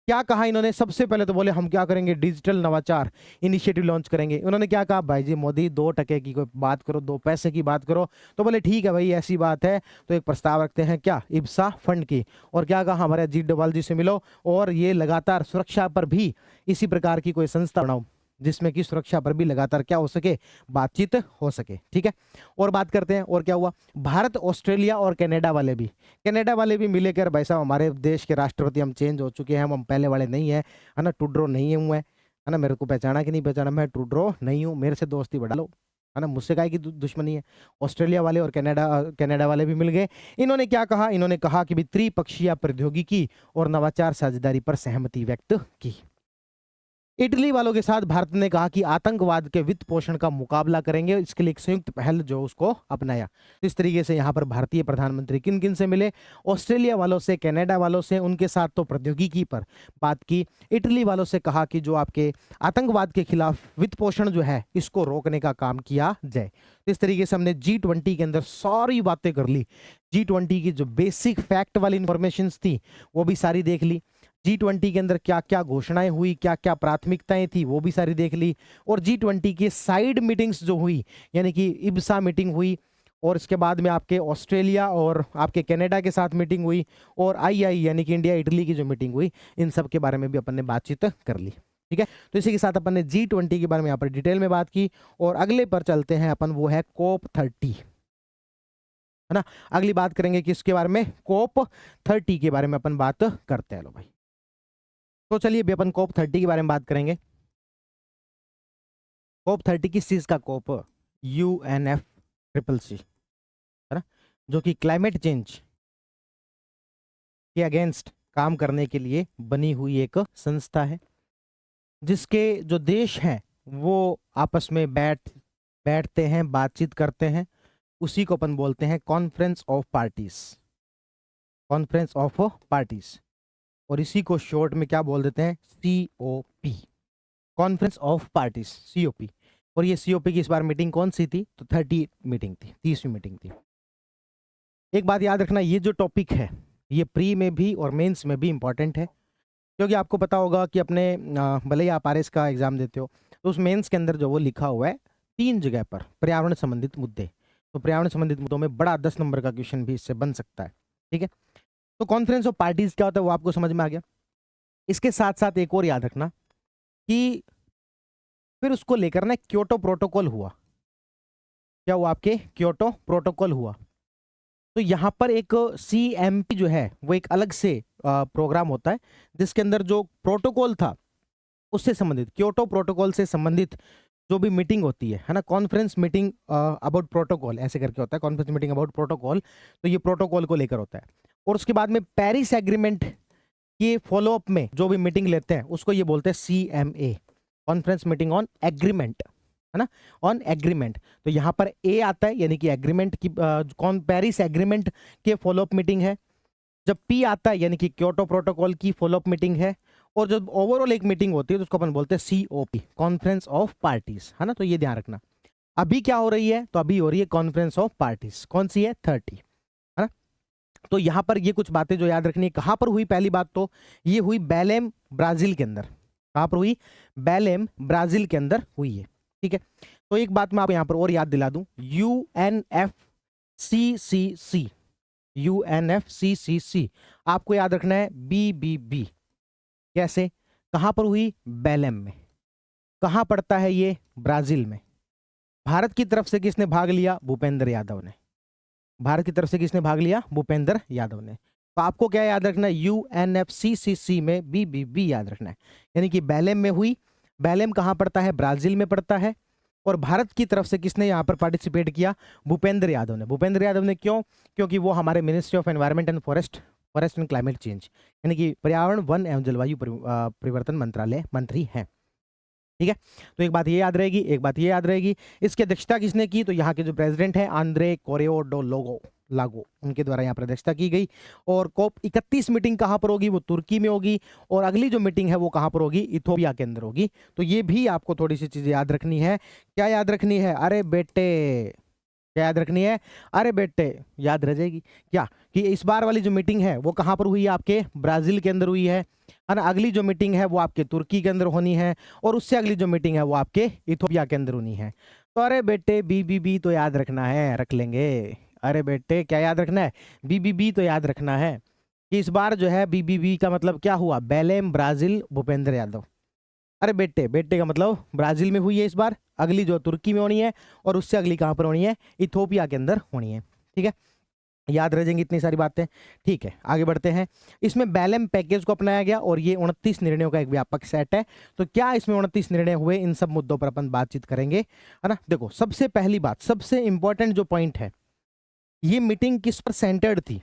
क्या कहा इन्होंने? सबसे पहले तो बोले हम क्या करेंगे? डिजिटल नवाचार इनिशिएटिव लॉन्च करेंगे। उन्होंने क्या कहा? भाई जी मोदी 2 टके की कोई बात करो, 2 पैसे की बात करो। तो बोले ठीक है भाई ऐसी बात है, तो एक प्रस्ताव रखते हैं क्या? इब्सा फंड की। और क्या कहा? हमारे अजीत डोभाल जी से मिलो और ये लगातार सुरक्षा पर भी इसी प्रकार की कोई संस्था बनाओ जिसमें कि सुरक्षा पर भी लगातार क्या हो सके? बातचीत हो सके। ठीक है। और बात करते हैं और क्या हुआ। भारत, ऑस्ट्रेलिया और कनाडा वाले भी मिले कर भाई साहब हमारे देश के राष्ट्रपति हम चेंज हो चुके हैं, हम पहले वाले नहीं है, है ना, ट्रूडो नहीं हुए है ना, मेरे को पहचाना कि नहीं पहचाना, मैं ट्रूडो नहीं हूँ, मेरे से दोस्ती बढ़ा लो, है ना, मुझसे काहे की दुश्मनी है। ऑस्ट्रेलिया वाले और कनाडा वाले भी मिल गए। इन्होंने क्या कहा? इन्होंने कहा कि भी त्रिपक्षीय प्रौद्योगिकी और नवाचार साझेदारी पर सहमति व्यक्त की। इटली वालों के साथ भारत ने कहा कि आतंकवाद के वित्त पोषण का मुकाबला करेंगे, इसके लिए एक संयुक्त पहल जो उसको अपनाया। तो इस तरीके से यहाँ पर भारतीय प्रधानमंत्री किन किन से मिले? ऑस्ट्रेलिया वालों से, कनाडा वालों से, उनके साथ तो प्रौद्योगिकी पर बात की। इटली वालों से कहा कि जो आपके आतंकवाद के खिलाफ वित्त पोषण जो है इसको रोकने का काम किया जाए। इस तरीके से हमने G20 के अंदर सारी बातें कर ली। G20 की जो बेसिक फैक्ट वाली इंफॉर्मेशन थी वो भी सारी देख ली। G20 के अंदर क्या क्या घोषणाएं हुई, क्या क्या प्राथमिकताएं थी वो भी सारी देख ली। और G20 की साइड मीटिंग्स जो हुई, यानी कि इब्सा मीटिंग हुई, और इसके बाद में आपके ऑस्ट्रेलिया और आपके कनाडा के साथ मीटिंग हुई, और आई यानी कि इंडिया इटली की जो मीटिंग हुई, इन सब के बारे में भी अपन ने बातचीत कर ली। ठीक है। तो इसी के साथ अपन ने G20 के बारे में यहाँ पर डिटेल में बात की। और अगले पर चलते हैं अपन, वो है COP30, है ना। अगली बात करेंगे किसके बारे में? COP30 के बारे में अपन बात करते हैं। लो भाई, तो चलिए अभी अपन COP30 के बारे में बात करेंगे। COP30 किस चीज का COP? UNFCCC, है ना, जो कि क्लाइमेट चेंज के अगेंस्ट काम करने के लिए बनी हुई एक संस्था है, जिसके जो देश हैं वो आपस में बैठते हैं, बातचीत करते हैं। उसी को अपन बोलते हैं conference of parties, conference of parties. और इसी को शॉर्ट में क्या बोल देते हैं? COP, conference of parties, COP। और ये COP की इस बार मीटिंग कौन सी थी? तो 30 मीटिंग थी, 30वीं मीटिंग थी। एक बात याद रखना, ये जो टॉपिक है ये प्री में भी और मेंस में भी इंपॉर्टेंट है, क्योंकि आपको पता होगा कि अपने भले ही आप RS का एग्जाम देते हो तो उस मेंस के अंदर जो वो लिखा हुआ है 3 जगह पर पर्यावरण संबंधित मुद्दे, तो पर्यावरण संबंधित मुद्दों में बड़ा 10 नंबर का क्वेश्चन भी इससे बन सकता है। ठीक है। तो कॉन्फ्रेंस ऑफ पार्टीज क्या होता है वो आपको समझ में आ गया। इसके साथ साथ एक और याद रखना कि फिर उसको लेकर ना क्योटो प्रोटोकॉल हुआ। क्या हुआ? आपके क्योटो प्रोटोकॉल हुआ। तो यहाँ पर एक CMP जो है वो एक अलग से प्रोग्राम होता है, जिसके अंदर जो प्रोटोकॉल था उससे संबंधित, क्योटो प्रोटोकॉल से संबंधित जो भी मीटिंग होती है ना, कॉन्फ्रेंस मीटिंग अबाउट प्रोटोकॉल ऐसे करके होता है, कॉन्फ्रेंस मीटिंग अबाउट प्रोटोकॉल। तो ये प्रोटोकॉल को लेकर होता है। और उसके बाद में पेरिस एग्रीमेंट के फॉलोअप में जो भी मीटिंग लेते हैं उसको ये बोलते हैं CMA, conference meeting on agreement, है ना, ऑन एग्रीमेंट। तो यहाँ पर A आता है, यानी कि एग्रीमेंट की कौन, पेरिस एग्रीमेंट के फॉलोअप मीटिंग है। जब P आता है यानी कि क्योटो प्रोटोकॉल की फॉलोअप मीटिंग है। और जब ओवरऑल एक मीटिंग होती है तो उसको अपन बोलते हैं COP, कॉन्फ्रेंस ऑफ पार्टीज, है ना। तो ये ध्यान रखना। अभी क्या हो रही है? तो अभी हो रही है कॉन्फ्रेंस ऑफ पार्टीज। कौन सी है? 30। तो यहां पर ये कुछ बातें जो याद रखनी है, कहां पर हुई पहली बात तो ये हुई बेलेम ब्राजील के अंदर। कहां पर हुई? बेलेम ब्राजील के अंदर हुई है। ठीक है, तो एक बात मैं आपको यहां पर और याद दिला दूं, UNFCCC, UNFCCC आपको याद रखना है। BBB कैसे, कहां पर हुई? बेलेम में। कहां पड़ता है ये? ब्राजील में। भारत की तरफ से किसने भाग लिया? भूपेंद्र यादव ने। भारत की तरफ से किसने भाग लिया? भूपेंद्र यादव ने। तो आपको क्या याद रखना है? UNFCCC में BBB याद रखना है, यानी कि बेलेम में हुई। बेलेम कहां पड़ता है? ब्राजील में पड़ता है। और भारत की तरफ से किसने यहां पर पार्टिसिपेट किया? भूपेंद्र यादव ने। भूपेंद्र यादव ने क्यों? क्योंकि वो हमारे ministry of environment and forest and climate change, यानी कि पर्यावरण, वन एवं जलवायु परिवर्तन मंत्रालय मंत्री हैं। ठीक है, तो एक बात ये याद रहेगी, एक बात ये याद रहेगी। इसकी अध्यक्षता किसने की? तो यहाँ के जो प्रेसिडेंट हैं आंद्रे कोरेओ डो लागो, उनके द्वारा यहाँ पर अध्यक्षता की गई। और COP 31 मीटिंग कहाँ पर होगी? वो तुर्की में होगी। और अगली जो मीटिंग है वो कहाँ पर होगी? इथोपिया के अंदर होगी। तो ये भी आपको थोड़ी सी चीजें याद रखनी है। क्या याद रखनी है? अरे बेटे, क्या याद रखनी है? अरे बेटे, याद रह जाएगी क्या कि इस बार वाली जो मीटिंग है वो कहाँ पर हुई है? आपके ब्राजील के अंदर हुई है ना। अगली जो मीटिंग है वो आपके तुर्की के अंदर होनी है, और उससे अगली जो मीटिंग है वो आपके इथोपिया के अंदर होनी है। तो अरे बेटे BBB तो याद रखना है, रख लेंगे। अरे बेटे क्या याद रखना है? BBB तो याद रखना है कि इस बार जो है BBB का मतलब क्या हुआ? बेलेम ब्राजील भूपेंद्र यादव। अरे बेटे, बेटे का मतलब ब्राजील में हुई है इस बार, अगली जो तुर्की में होनी है, और उससे अगली कहां पर होनी है? इथोपिया के अंदर होनी है। ठीक है, याद रह जाएंगी इतनी सारी बातें। ठीक है, आगे बढ़ते हैं। इसमें बेलेम पैकेज को अपनाया गया और ये 29 निर्णयों का एक व्यापक सेट है। तो क्या इसमें 29 निर्णय हुए? इन सब मुद्दों पर अपन बातचीत करेंगे, है ना। देखो, सबसे पहली बात, सबसे इंपॉर्टेंट जो पॉइंट है, ये मीटिंग किस पर सेंटर्ड थी?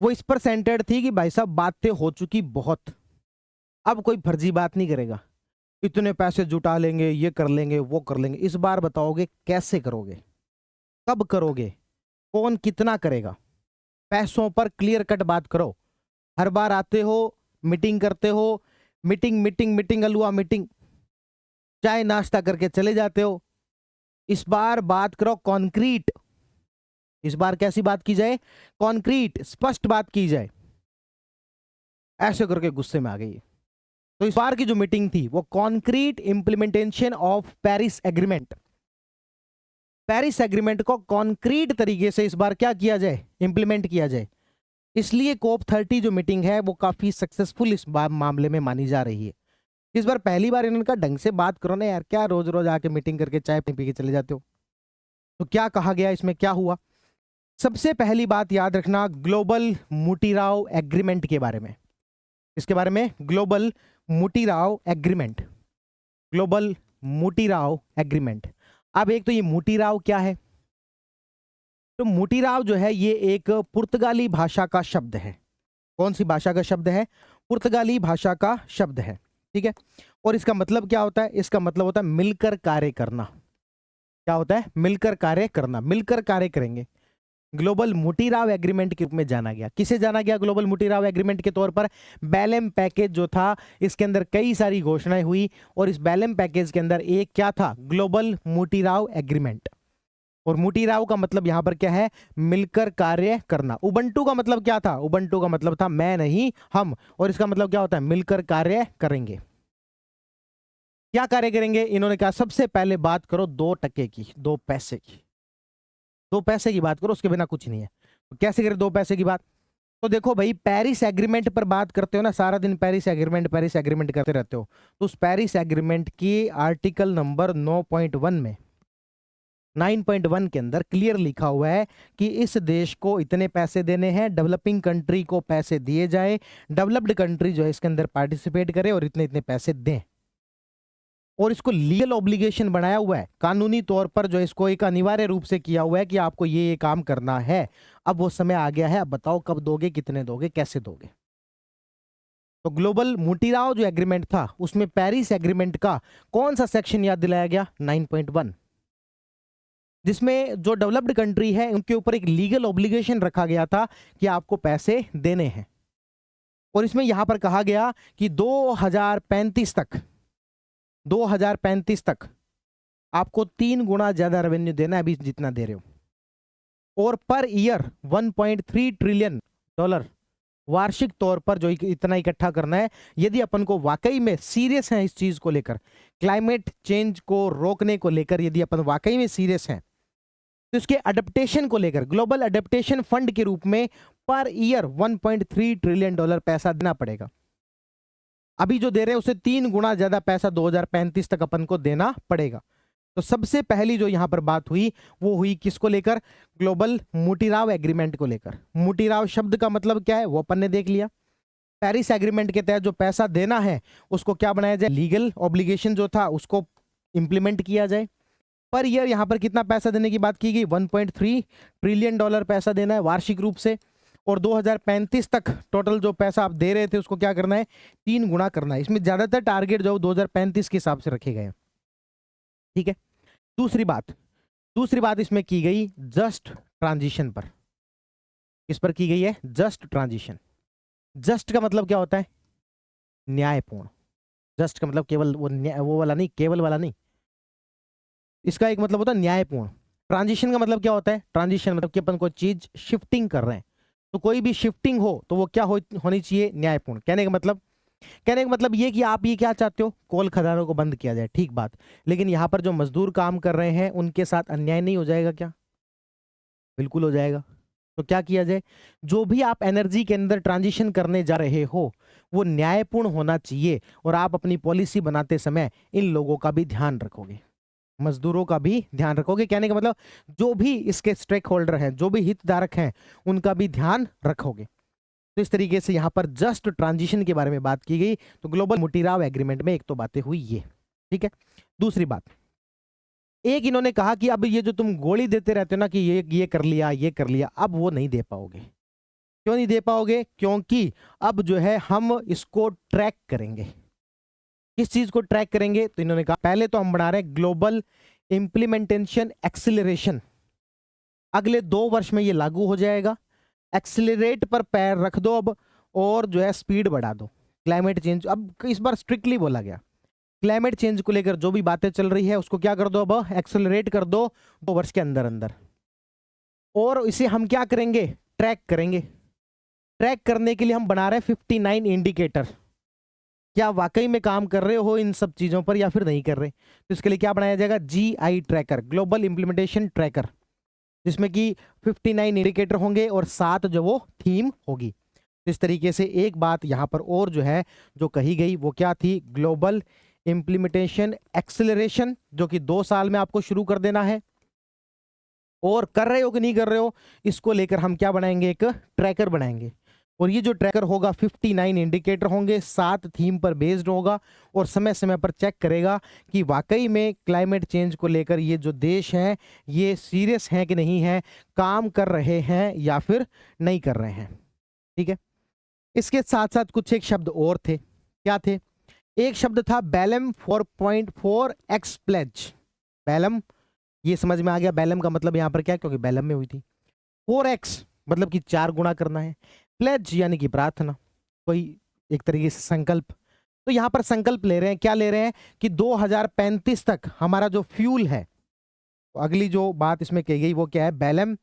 वो इस पर सेंटर्ड थी कि भाई साहब बातें हो चुकी बहुत, अब कोई फर्जी बात नहीं करेगा। इतने पैसे जुटा लेंगे, ये कर लेंगे, वो कर लेंगे। इस बार बताओगे कैसे करोगे, कब करोगे, कौन कितना करेगा? पैसों पर क्लियर कट बात करो। हर बार आते हो, मीटिंग करते हो, मीटिंग मीटिंग मीटिंग अलुआ मीटिंग, चाय नाश्ता करके चले जाते हो। इस बार बात करो कॉन्क्रीट। इस बार कैसी बात की जाए? कॉन्क्रीट, स्पष्ट बात की जाए। ऐसे करके गुस्से में आ गई। तो इस बार की जो मीटिंग थी वो concrete implementation of Paris agreement. Paris agreement को कॉन्क्रीट तरीके से इस बार क्या किया जाए? इंप्लीमेंट किया जाए। इसलिए COP 30 जो मीटिंग है वो काफी सक्सेसफुल इस बार मामले में मानी जा रही है। इस बार पहली बार इन्होंने कहा ढंग से बात करो ना यार, क्या रोज रोज आके मीटिंग करके चाय पी के चले जाते हो। तो क्या कहा गया, इसमें क्या हुआ? सबसे पहली बात याद रखना, ग्लोबल मुटीराव एग्रीमेंट के बारे में। इसके बारे में, global Mutirao agreement, global Mutirao agreement. अब एक तो ये मुटीराव क्या है? तो मुटीराव जो है ये एक पुर्तगाली भाषा का शब्द है। कौन सी भाषा का शब्द है? पुर्तगाली भाषा का शब्द है। ठीक है, और इसका मतलब क्या होता है? इसका मतलब होता है मिलकर कार्य करना। क्या होता है? मिलकर कार्य करना, मिलकर कार्य करेंगे। ग्लोबल मुटीराव एग्रीमेंट के रूप में जाना गया। किसे जाना गया ग्लोबल मुटीराव एग्रीमेंट के तौर पर? बेलेम पैकेज जो था, इसके अंदर कई सारी घोषणाएं हुई, और इस बेलेम पैकेज के अंदर एक क्या था? Global Mutirao agreement. और मुटीराव का मतलब यहां पर क्या है? मिलकर कार्य करना। उबंटू का मतलब क्या था? उबंटू का मतलब था मैं नहीं हम, और इसका मतलब क्या होता है? मिलकर कार्य करेंगे। क्या कार्य करेंगे? इन्होंने कहा सबसे पहले बात करो 2 टके की, 2 पैसे की। 2 पैसे की बात करो, उसके बिना कुछ नहीं है। तो कैसे करें 2 पैसे की बात? तो देखो भाई, पेरिस एग्रीमेंट पर बात करते हो ना, सारा दिन पेरिस एग्रीमेंट करते रहते हो। तो उस पेरिस एग्रीमेंट की आर्टिकल नंबर 9.1 में, 9.1 के अंदर क्लियर लिखा हुआ है कि इस देश को इतने पैसे देने हैं, डेवलपिंग कंट्री को पैसे दिए जाए, डेवलप्ड कंट्री जो है इसके अंदर पार्टिसिपेट करे और इतने इतने पैसे दें। और इसको लीगल ऑब्लिगेशन बनाया हुआ है, कानूनी तौर पर जो इसको एक अनिवार्य रूप से किया हुआ है कि आपको ये काम करना है। अब वो समय आ गया है, अब बताओ कब दोगे, कितने दोगे, कैसे दोगे। तो ग्लोबल मुटीराव जो एग्रीमेंट था उसमें पेरिस एग्रीमेंट का कौन सा सेक्शन याद दिलाया गया? 9.1, जिसमें जो डेवलप्ड कंट्री है उनके ऊपर एक लीगल ऑब्लिगेशन रखा गया था कि आपको पैसे देने हैं। और इसमें यहां पर कहा गया कि 2035 तक, 2035 तक आपको 3 गुना ज्यादा रेवेन्यू देना है अभी जितना दे रहे हो। और पर ईयर 1.3 ट्रिलियन डॉलर वार्षिक तौर पर जो इतना इकट्ठा करना है। यदि अपन को वाकई में सीरियस हैं इस चीज को लेकर, क्लाइमेट चेंज को रोकने को लेकर यदि अपन वाकई में सीरियस हैं, तो इसके अडेप्टेशन को लेकर ग्लोबल अडेप्टेशन फंड के रूप में पर ईयर 1.3 ट्रिलियन डॉलर पैसा देना पड़ेगा। अभी जो दे रहे हैं उससे 3 गुना ज्यादा पैसा 2035 तक अपन को देना पड़ेगा। तो सबसे पहली जो यहां पर बात हुई वो हुई किसको लेकर? ग्लोबल मोटीराव एग्रीमेंट को लेकर। मोटीराव शब्द का मतलब क्या है वो अपन ने देख लिया। पेरिस एग्रीमेंट के तहत जो पैसा देना है उसको क्या बनाया जाए? लीगल ऑब्लिगेशन जो था उसको इंप्लीमेंट किया जाए। पर ईयर यहां पर कितना पैसा देने की बात की गई? 1.3 ट्रिलियन डॉलर पैसा देना है वार्षिक रूप से। और 2035 तक टोटल जो पैसा आप दे रहे थे उसको क्या करना है? 3 गुना करना है। इसमें ज्यादातर टारगेट जो 2035 के हिसाब से रखे गए हैं। ठीक है। दूसरी बात इसमें की गई जस्ट ट्रांजिशन पर। किस पर की गई है? Just transition. जस्ट का मतलब क्या होता है? न्यायपूर्ण। जस्ट का मतलब केवल वो वाला नहीं, केवल वाला नहीं, इसका एक मतलब होता है न्यायपूर्ण। ट्रांजिशन का मतलब क्या होता है? ट्रांजिशन मतलब कि अपन कोई चीज शिफ्टिंग कर रहे हैं, तो कोई भी शिफ्टिंग हो तो वो क्या होनी चाहिए? न्यायपूर्ण। कहने का मतलब ये कि आप ये क्या चाहते हो? कोल खदानों को बंद किया जाए, ठीक बात। लेकिन यहां पर जो मजदूर काम कर रहे हैं उनके साथ अन्याय नहीं हो जाएगा क्या? बिल्कुल हो जाएगा। तो क्या किया जाए? जो भी आप एनर्जी के अंदर ट्रांजिशन करने जा रहे हो वो न्यायपूर्ण होना चाहिए, और आप अपनी पॉलिसी बनाते समय इन लोगों का भी ध्यान रखोगे, मजदूरों का भी ध्यान रखोगे। कहने का मतलब जो भी इसके स्टेक होल्डर हैं, जो भी हितधारक हैं, उनका भी ध्यान रखोगे। तो इस तरीके से यहां पर जस्ट ट्रांजिशन के बारे में बात की गई। तो ग्लोबल मोटीराव एग्रीमेंट में एक तो बातें हुई ये, ठीक है। दूसरी बात, एक इन्होंने कहा कि अब ये जो तुम गोली देते रहते हो ना कि ये कर लिया, ये कर लिया, अब वो नहीं दे पाओगे। क्यों नहीं दे पाओगे? क्योंकि अब जो है हम इसको ट्रैक करेंगे। किस चीज को ट्रैक करेंगे? तो इन्होंने कहा पहले तो हम बना रहे हैं ग्लोबल इंप्लीमेंटेशन एक्सिलरेशन। अगले 2 वर्ष में ये लागू हो जाएगा। एक्सिलरेट पर पैर रख दो अब, और जो है स्पीड बढ़ा दो। क्लाइमेट चेंज, अब इस बार स्ट्रिक्टली बोला गया, क्लाइमेट चेंज को लेकर जो भी बातें चल रही है उसको क्या कर दो? अब एक्सिलरेट कर दो 2 वर्ष के अंदर अंदर। और इसे हम क्या करेंगे? ट्रैक करेंगे। ट्रैक करने के लिए हम बना रहे हैं 59 इंडिकेटर। क्या वाकई में काम कर रहे हो इन सब चीजों पर या फिर नहीं कर रहे? तो इसके लिए क्या बनाया जाएगा? GI tracker, global implementation tracker, जिसमें कि 59 इंडिकेटर होंगे और 7 जो वो थीम होगी। तो इस तरीके से एक बात यहां पर और जो है जो कही गई वो क्या थी? ग्लोबल इंप्लीमेंटेशन एक्सेलरेशन, जो कि 2 साल में आपको शुरू कर देना है। और कर रहे हो कि नहीं कर रहे हो, इसको लेकर हम क्या बनाएंगे? एक ट्रैकर बनाएंगे। और ये जो ट्रैकर होगा 59 इंडिकेटर होंगे, 7 थीम पर बेस्ड होगा, और समय समय पर चेक करेगा कि वाकई में क्लाइमेट चेंज को लेकर ये जो देश हैं ये सीरियस हैं कि नहीं है, काम कर रहे हैं या फिर नहीं कर रहे हैं। ठीक है। इसके साथ साथ कुछ एक शब्द और थे। क्या थे? एक शब्द था बैलम 4.4x प्लेज। बैलम, ये समझ में आ गया बैलम का मतलब यहां पर क्या, क्योंकि बैलम में हुई थी। 4x मतलब कि 4 गुना करना है। प्लेज यानी कि प्रार्थना, कोई एक तरीके से संकल्प। तो यहां पर संकल्प ले रहे हैं, क्या ले रहे हैं कि 2035 तक हमारा जो फ्यूल है, तो अगली जो बात इसमें कही गई वो क्या है? Belum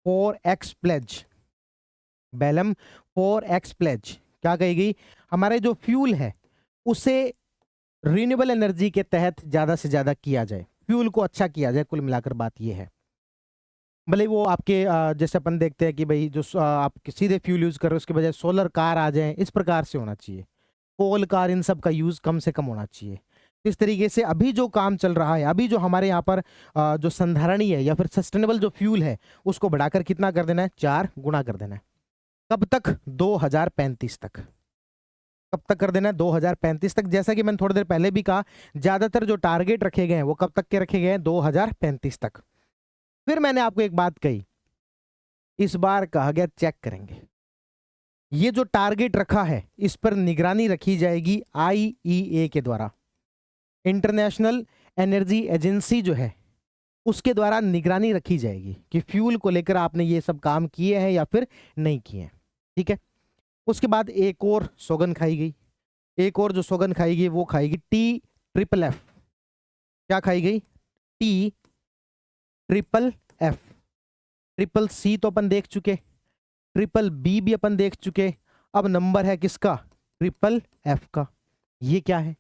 4x pledge. Belum 4x pledge क्या कही गई? हमारे जो फ्यूल है उसे रिन्यूएबल एनर्जी के तहत ज्यादा से ज्यादा किया जाए, फ्यूल को अच्छा किया जाए। कुल मिलाकर बात यह है, भले वो आपके जैसे अपन देखते हैं कि भाई जो आप सीधे फ्यूल यूज कर रहे हो उसके बजाय सोलर कार आ जाए, इस प्रकार से होना चाहिए। कोल कार इन सब का यूज कम से कम होना चाहिए। इस तरीके से अभी जो काम चल रहा है, अभी जो हमारे यहाँ पर जो संधारणीय है या फिर सस्टेनेबल जो फ्यूल है उसको बढ़ाकर कितना कर देना है? 4 गुना कर देना है। कब तक? 2035 तक। कब तक कर देना है? 2035 तक। जैसा कि मैंने थोड़ी देर पहले भी कहा, ज्यादातर जो टारगेट रखे गए हैं वो कब तक के रखे गए हैं? 2035 तक। फिर मैंने आपको एक बात कही, इस बार कहा गया चेक करेंगे। ये जो टारगेट रखा है इस पर निगरानी रखी जाएगी IEA के द्वारा, इंटरनेशनल एनर्जी एजेंसी जो है उसके द्वारा निगरानी रखी जाएगी कि फ्यूल को लेकर आपने ये सब काम किए हैं या फिर नहीं किए हैं। ठीक है। उसके बाद एक और सौगंध खाई गई। एक और जो सौगंध खाई गई वो खाएगी TFFF। क्या खाई गई? TFFF। ट्रिपल सी तो अपन देख चुके, ट्रिपल बी भी अपन देख चुके, अब नंबर है किसका, ट्रिपल एफ का। ये क्या है,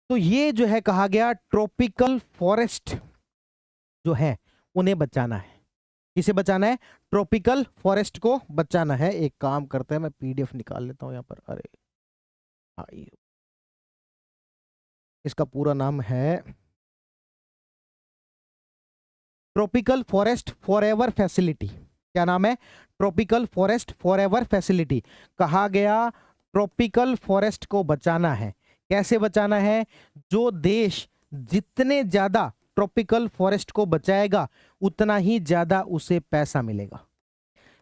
तो ये जो है कहा गया ट्रॉपिकल फॉरेस्ट जो है उन्हें बचाना है। किसे बचाना है, ट्रॉपिकल फॉरेस्ट को बचाना है। एक काम करते हैं, मैं पीडीएफ निकाल लेता हूं यहां पर। अरे हाँ, इसका पूरा नाम है ट्रॉपिकल फॉरेस्ट फॉरएवर फैसिलिटी। क्या नाम है, ट्रॉपिकल फॉरेस्ट फॉरएवर फैसिलिटी। कहा गया ट्रॉपिकल फॉरेस्ट को बचाना है। कैसे बचाना है, जो देश जितने ज्यादा ट्रॉपिकल फॉरेस्ट को बचाएगा उतना ही ज्यादा उसे पैसा मिलेगा।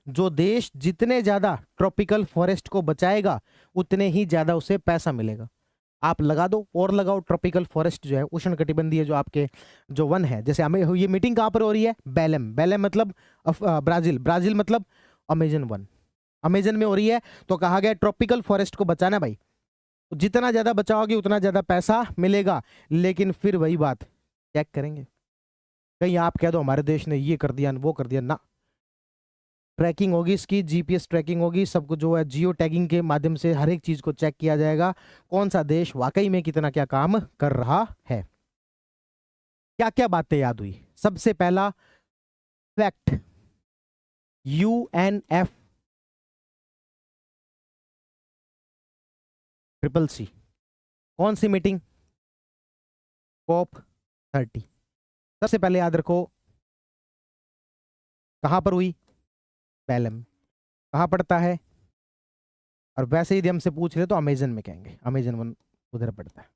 जो देश जितने ज्यादा ट्रॉपिकल फॉरेस्ट को बचाएगा उतने ही ज्यादा उसे पैसा मिलेगा। आप लगा दो और लगाओ, ट्रॉपिकल फॉरेस्ट जो है उष्णकटिबंधीय जो आपके जो वन है, जैसे हमें ये मीटिंग कहां पर हो रही है, बेलेम। बेलेम मतलब ब्राजील, ब्राजील मतलब अमेजन वन, अमेजन में हो रही है। तो कहा गया ट्रॉपिकल फॉरेस्ट को बचाना भाई, जितना ज्यादा बचाओगे उतना ज्यादा पैसा मिलेगा। लेकिन फिर वही बात चेक करेंगे, कहीं आप कह दो हमारे देश ने ये कर दिया वो कर दिया ना। ट्रैकिंग होगी, इसकी जीपीएस ट्रैकिंग होगी, सब कुछ जो है जियो टैगिंग के माध्यम से हर एक चीज को चेक किया जाएगा, कौन सा देश वाकई में कितना क्या काम कर रहा है। क्या क्या बातें याद हुई, सबसे पहला फैक्ट, यूएनएफ ट्रिपल सी, कौन सी मीटिंग, COP 30। सबसे पहले याद रखो कहां पर हुई, बेलम। कहां पड़ता है, और वैसे यदि हमसे पूछ ले तो अमेजन में कहेंगे, अमेजन वन उधर पड़ता है।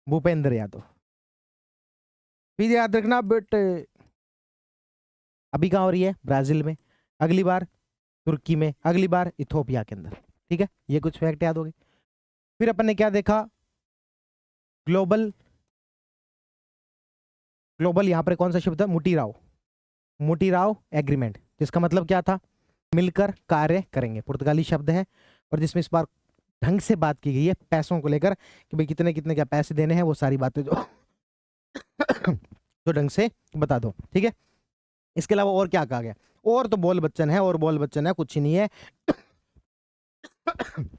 भूपेंद्र यादव। फिर याद रखना बेटे, अभी कहां हो रही है, ब्राजील में, अगली बार तुर्की में, अगली बार इथोपिया के अंदर। ठीक है, ये कुछ फैक्ट याद हो गए। फिर अपन ने क्या देखा, ग्लोबल, ग्लोबल यहां पर कौन सा शब्द है, मुटीराव, मुटीराव एग्रीमेंट, जिसका मतलब क्या था, मिलकर कार्य करेंगे, पुर्तगाली शब्द है। और जिसमें इस बार ढंग से बात की गई है पैसों को लेकर, कि भाई कितने कितने क्या पैसे देने हैं, वो सारी बातें जो जो ढंग से बता दो। ठीक है, इसके अलावा और क्या कहा गया, और तो बोल बच्चन है, और बोल बच्चन है, कुछ ही नहीं है।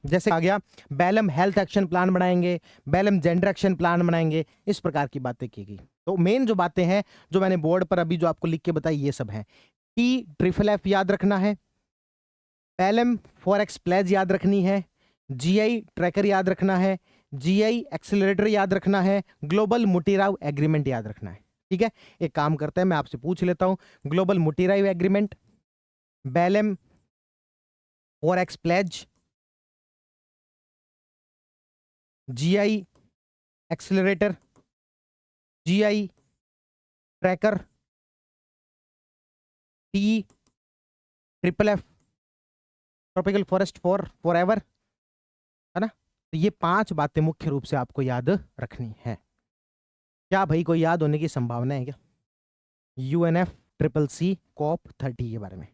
जैसे आ गया बेलम हेल्थ एक्शन प्लान बनाएंगे, बेलम जेंडर एक्शन प्लान बनाएंगे, इस प्रकार की बातें की गई। तो मेन जो बातें हैं जो मैंने बोर्ड पर अभी जो आपको लिख के बताई, ये सब है। टी ट्रिपल एफ याद रखना है, बेलम फॉरेक्स प्लेज याद रखनी है, जीआई ट्रैकर याद रखना है, जीआई एक्सेलरेटर याद रखना है, ग्लोबल मुटीराव एग्रीमेंट याद रखना है। ठीक है, एक काम करते हैं, मैं आपसे पूछ लेता हूं, global Mutirao agreement, Belem forex pledge, GI accelerator, GI tracker, T triple F tropical forest forever, है ना। तो ये 5 बातें मुख्य रूप से आपको याद रखनी है। क्या भाई कोई याद होने की संभावना है क्या, यूएनएफ ट्रिपल सी COP 30 के बारे में।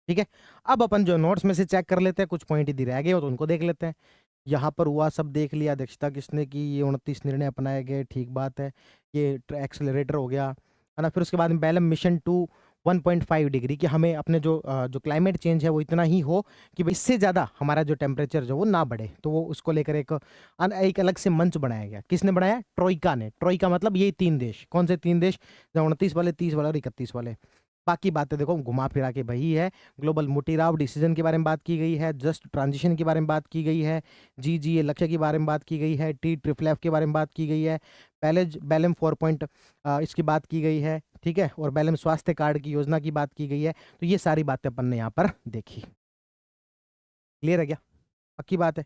ठीक है, अब अपन जो नोट्स में से चेक कर लेते हैं, कुछ पॉइंट यदि रह गए हो तो उनको देख लेते हैं। यहाँ पर हुआ सब देख लिया, अध्यक्षता किसने की, ये 29 निर्णय अपनाए गए, ठीक बात है। ये एक्सेलरेटर हो गया, है ना। फिर उसके बाद में बेलम मिशन टू 1.5 डिग्री, कि हमें अपने जो क्लाइमेट चेंज है वो इतना ही हो कि भाई इससे ज़्यादा हमारा जो टेम्परेचर जो वो ना बढ़े। तो वो उसको लेकर एक अलग से मंच बनाया गया। किसने बनाया, ट्रोइका ने। ट्रोइका मतलब यही 3 देश, कौन से 3 देश, 29 वाले, 30 वाले और 31 वाले। बाकी बातें देखो घुमा फिरा के वही है। ग्लोबल मुटीराव डिसीजन के बारे में बात की गई है, जस्ट ट्रांजिशन के बारे में बात की गई है, जी लक्ष्य के बारे में बात की गई है, टी ट्रिपल एफ के बारे में बात की गई है, बेलम 4 पॉइंट इसकी बात की गई है। ठीक है, और बेलम स्वास्थ्य कार्ड की योजना की बात की गई है। तो ये सारी बातें अपन ने यहाँ पर देखी। क्लियर है क्या, पक्की बात है।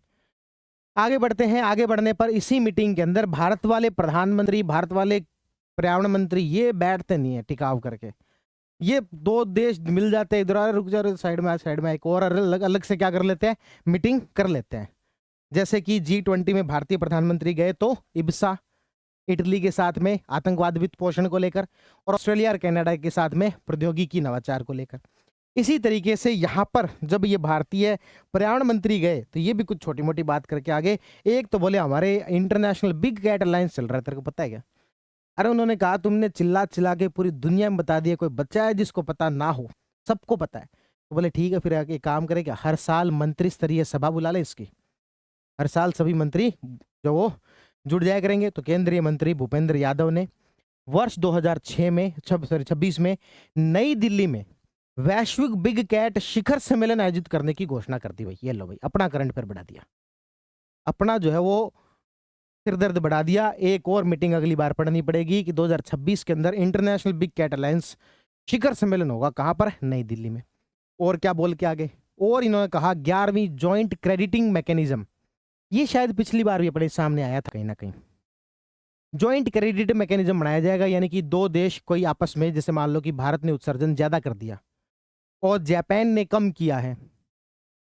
आगे बढ़ते हैं, आगे बढ़ने पर इसी मीटिंग के अंदर भारत वाले प्रधानमंत्री, भारत वाले पर्यावरण मंत्री ये बैठते नहीं है टिकाव करके, ये 2 देश मिल जाते हैं इधर, रुक जा साइड में एक और अलग अलग से क्या कर लेते हैं, मीटिंग कर लेते हैं। जैसे कि G20 में भारतीय प्रधानमंत्री गए तो इब्सा इटली के साथ में आतंकवाद वित्त पोषण को लेकर, और ऑस्ट्रेलिया और कनाडा के साथ में प्रौद्योगिकी नवाचार को लेकर। इसी तरीके से यहाँ पर जब ये भारतीय पर्यावरण मंत्री गए तो ये भी कुछ छोटी मोटी बात करके आगे। एक तो बोले हमारे इंटरनेशनल बिग कैट अलायंस चल रहा है, तेरे को पता है क्या, अरे उन्होंने कहा तुमने चिल्ला चिल्ला के पूरी दुनिया में बता दिया, कोई बच्चा है जिसको पता ना हो? सबको पता है। तो बोले ठीक है, फिर एक काम करें क्या, हर साल मंत्री स्तरीय सभा बुला ले इसकी, हर साल सभी मंत्री जो वो जुड़ जाया करेंगे। तो केंद्रीय मंत्री भूपेंद्र यादव ने वर्ष 2006 में 26 में नई दिल्ली में वैश्विक बिग कैट शिखर सम्मेलन आयोजित करने की घोषणा कर दी। भाई ये लो भाई, अपना करंट अफेयर बढ़ा दिया, अपना जो है वो सिर दर्द बढ़ा दिया। एक और मीटिंग अगली बार पढ़नी पड़ेगी कि 2026 के अंदर इंटरनेशनल बिग कैट अलायंस शिखर सम्मेलन होगा, कहां पर? नई दिल्ली में। और क्या बोल के आगे, और इन्होंने कहा 11वीं जॉइंट क्रेडिटिंग मैकेनिज्म, ये शायद पिछली बार भी अपने सामने आया था कहीं ना कहीं। जॉइंट क्रेडिट मैकेनिज्म बनाया जाएगा, यानी कि दो देश कोई आपस में, जैसे मान लो कि भारत ने उत्सर्जन ज्यादा कर दिया और जापान ने कम किया है,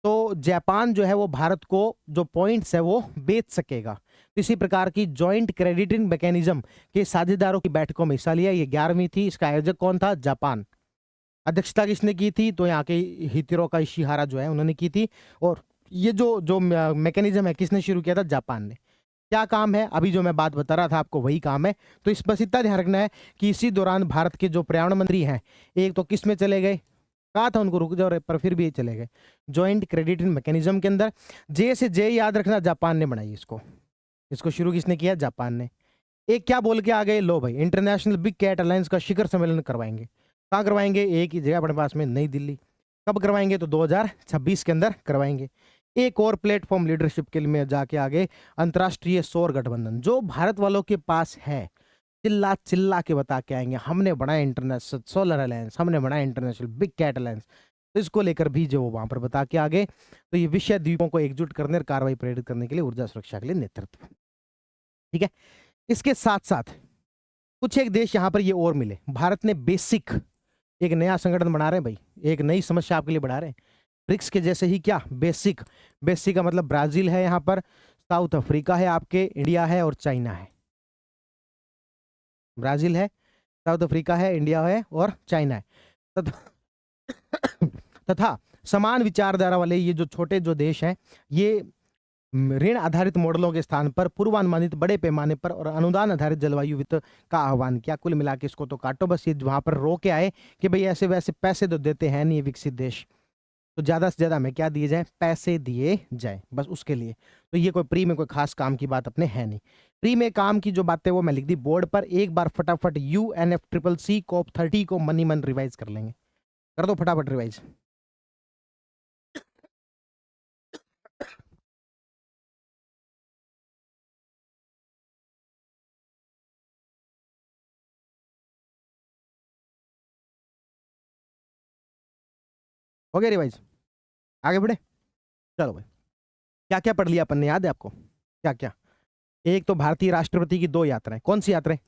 तो जापान जो है वो भारत को जो पॉइंट्स है वो बेच सकेगा। तो इसी प्रकार की जॉइंट क्रेडिटिंग मैकेनिज्म के साझेदारों की बैठकों में हिस्सा लिया। ये 11वीं थी। इसका आयोजक कौन था? जापान। अध्यक्षता किसने की थी? तो यहाँ के हितिरो का इशिहारा जो है उन्होंने की थी। और ये जो जो मैकेनिज्म है किसने शुरू किया था? जापान ने। क्या काम है? अभी जो मैं बात बता रहा था आपको वही काम है। तो इस बस इतना ध्यान रखना है कि इसी दौरान भारत के जो पर्यावरण मंत्री हैं, एक तो किस में चले गए, कहा था उनको रुक जाओ, पर फिर भी चले गए जॉइंट क्रेडिटिंग मैकेनिज्म के अंदर। जे से जे याद रखना, जापान ने बनाई इसको। इसको शुरू किसने किया? जापान ने। एक क्या बोल के आ गए, लो भाई इंटरनेशनल बिग कैट अलायंस का शिखर सम्मेलन करवाएंगे। कहाँ करवाएंगे? एक ही जगह अपने पास में, नई दिल्ली। कब करवाएंगे? तो 2026 के अंदर करवाएंगे। एक और प्लेटफॉर्म लीडरशिप के लिए जाके आगे, अंतर्राष्ट्रीय सौर गठबंधन जो भारत वालों के पास है, चिल्ला चिल्ला के बता के आएंगे हमने बनाया इंटरनेशनल सोलर अलायंस, हमने बनाया इंटरनेशनल बिग कैट अलायंस। तो इसको लेकर भी जो वहां पर बता के आगे। तो ये विषय द्वीपों को एकजुट करने और कार्रवाई प्रेरित करने के लिए, ऊर्जा सुरक्षा के लिए नेतृत्व। ठीक है। इसके साथ साथ कुछ एक देश यहां पर ये और मिले। भारत ने बेसिक एक नया संगठन बना रहे हैं भाई, एक नई समस्या आपके लिए बढ़ा रहे हैं। ब्रिक्स के जैसे ही क्या, बेसिक। बेसिक का मतलब ब्राजील है यहाँ पर, साउथ अफ्रीका है आपके, इंडिया है और चाइना है। ब्राजील है, साउथ अफ्रीका है, इंडिया है और चाइना है। तथा समान विचारधारा वाले ये जो छोटे जो देश हैं, ये ऋण आधारित मॉडलों के स्थान पर पूर्वानुमानित बड़े पैमाने पर और अनुदान आधारित जलवायु वित्त का आह्वान किया। कुल मिला के इसको तो काटो बस, ये वहां पर रो के आए कि भाई ऐसे वैसे पैसे तो देते हैं नहीं विकसित देश, तो ज्यादा से ज्यादा हमें क्या दिए जाए? पैसे दिए जाए, बस उसके लिए। तो ये कोई प्री में कोई खास काम की बात अपने है नहीं। प्री में काम की जो बातें वो मैं लिख दी बोर्ड पर, एक बार फटाफट UNFCCC COP30 को मनी मन रिवाइज कर लेंगे। कर दो फटाफट रिवाइज। हो गया रिवाइज? आगे बढ़े, चलो भाई। क्या क्या पढ़ लिया अपन ने, याद है आपको? क्या क्या? एक तो भारतीय राष्ट्रपति की 2 यात्राएं, कौन सी यात्राएं?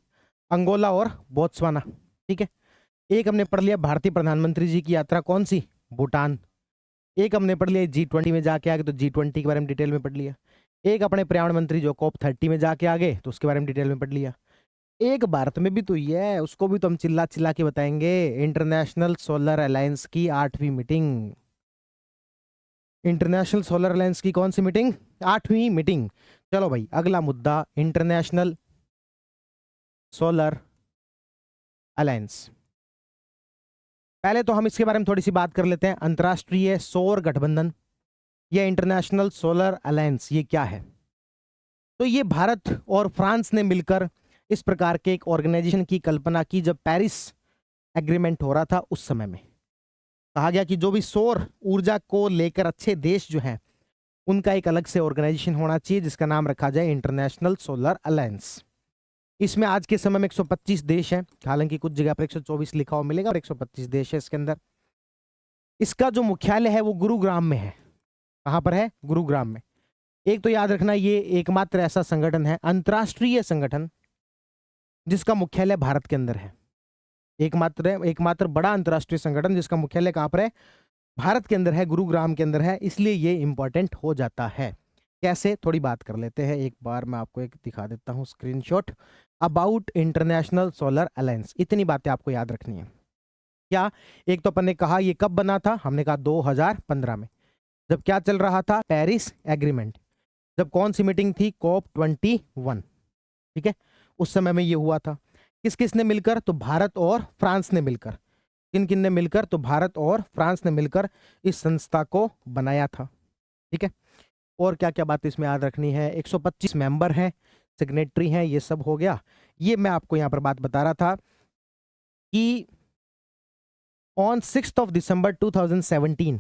अंगोला और बोत्सवाना। ठीक है। एक हमने पढ़ लिया भारतीय प्रधानमंत्री जी की यात्रा, कौन सी? भूटान। एक हमने पढ़ लिया G20 में जाके आगे, तो G20 के बारे में डिटेल में पढ़ लिया। एक अपने पर्यावरण मंत्री जो COP30 में जाके आगे, तो उसके बारे में डिटेल में पढ़ लिया। एक भारत में भी तो ये है, उसको भी तो हम चिल्ला चिल्ला के बताएंगे, इंटरनेशनल सोलर अलायंस की 8वीं मीटिंग। इंटरनेशनल सोलर अलायंस की कौन सी मीटिंग? 8वीं मीटिंग। चलो भाई अगला मुद्दा, इंटरनेशनल सोलर अलायंस। पहले तो हम इसके बारे में थोड़ी सी बात कर लेते हैं। अंतर्राष्ट्रीय सौर गठबंधन या इंटरनेशनल सोलर अलायंस, ये क्या है? तो ये भारत और फ्रांस ने मिलकर इस प्रकार के एक ऑर्गेनाइजेशन की कल्पना की जब पेरिस एग्रीमेंट हो रहा था। उस समय में कहा गया कि जो भी सौर ऊर्जा को लेकर अच्छे देश जो हैं, उनका एक अलग से ऑर्गेनाइजेशन होना चाहिए जिसका नाम रखा जाए इंटरनेशनल सोलर अलायंस। इसमें आज के समय में 125 देश हैं, हालांकि कुछ जगह पर 124 लिखा हुआ मिलेगा और 125 देश है इसके अंदर। इसका जो मुख्यालय है वो गुरुग्राम में है। कहां पर है? गुरुग्राम में। एक तो याद रखना, ये एकमात्र ऐसा संगठन है, अंतरराष्ट्रीय संगठन, जिसका मुख्यालय भारत के अंदर है। एकमात्र बड़ा अंतरराष्ट्रीय संगठन जिसका मुख्यालय कहां पर है? भारत के अंदर है, गुरुग्राम के अंदर है। इसलिए ये इंपॉर्टेंट हो जाता है। कैसे, थोड़ी बात कर लेते हैं। एक बार मैं आपको एक दिखा देता हूं screenshot about international solar alliance. इतनी बातें आपको याद रखनी है। क्या? एक तो अपन ने कहा ये कब बना था, हमने कहा 2015 में, जब क्या चल रहा था? Paris agreement. जब कौन सी मीटिंग थी? COP21। ठीक है, उस समय में ये हुआ था। किस किस ने मिलकर? तो भारत और फ्रांस ने मिलकर। किन किन ने मिलकर? तो भारत और फ्रांस ने मिलकर इस संस्था को बनाया था। ठीक है, और क्या क्या बात इसमें याद रखनी है? 125 मेंबर हैं, सिग्नेटरी हैं, ये सब हो गया। ये मैं आपको यहां पर बात बता रहा था कि on 6th of December 2017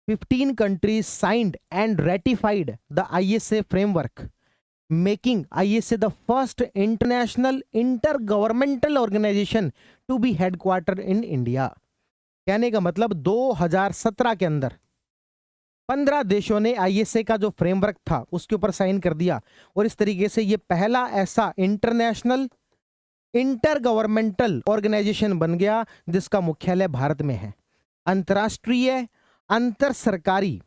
15 countries signed and ratified the ISA framework, making ISA the first international intergovernmental organization to be headquartered in India. कहने का मतलब 2017 के अंदर 15 देशों ने ISA का जो फ्रेमवर्क था उसके ऊपर साइन कर दिया, और इस तरीके से ये पहला ऐसा इंटरनेशनल इंटर गवर्नमेंटल ऑर्गेनाइजेशन बन गया जिसका मुख्यालय भारत में है। अंतरराष्ट्रीय अंतर सरकारी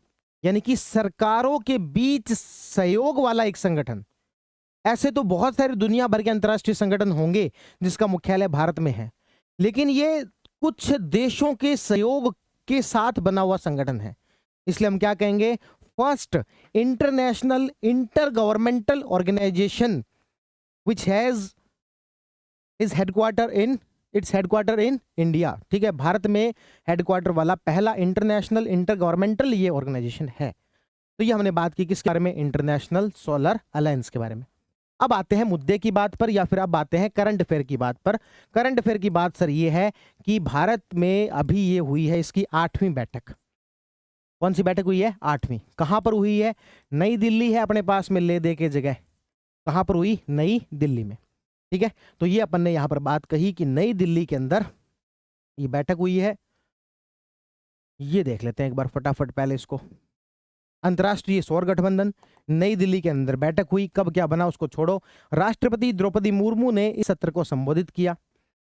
यानी कि सरकारों के बीच सहयोग वाला एक संगठन। ऐसे तो बहुत सारे दुनिया भर के अंतरराष्ट्रीय संगठन होंगे जिसका मुख्यालय भारत में है, लेकिन ये कुछ देशों के सहयोग के साथ बना हुआ संगठन है, इसलिए हम क्या कहेंगे? First international intergovernmental organisation which has is headquarter in India. ठीक है, भारत में हेडक्वार्टर वाला पहला इंटरनेशनल इंटर गवर्नमेंटल ये ऑर्गेनाइजेशन है। तो ये हमने बात की किसके बारे में? इंटरनेशनल सोलर अलायंस के बारे में। अब आते हैं मुद्दे की बात पर, या फिर अब आते हैं करंट अफेयर की बात पर। करंट अफेयर की बात सर ये है कि भारत में अभी ये हुई है इसकी 8वीं बैठक। कौन सी बैठक हुई है? 8वीं। कहां पर हुई है? नई दिल्ली है अपने पास में, ले दे के जगह। कहां पर हुई? नई दिल्ली में। ठीक है, तो ये अपन ने यहां पर बात कही कि नई दिल्ली के अंदर ये बैठक हुई है। ये देख लेते हैं एक बार फटाफट पहले इसको। अंतर्राष्ट्रीय सौर गठबंधन, नई दिल्ली के अंदर बैठक हुई। कब क्या बना उसको छोड़ो। राष्ट्रपति द्रौपदी मुर्मू ने इस सत्र को संबोधित किया,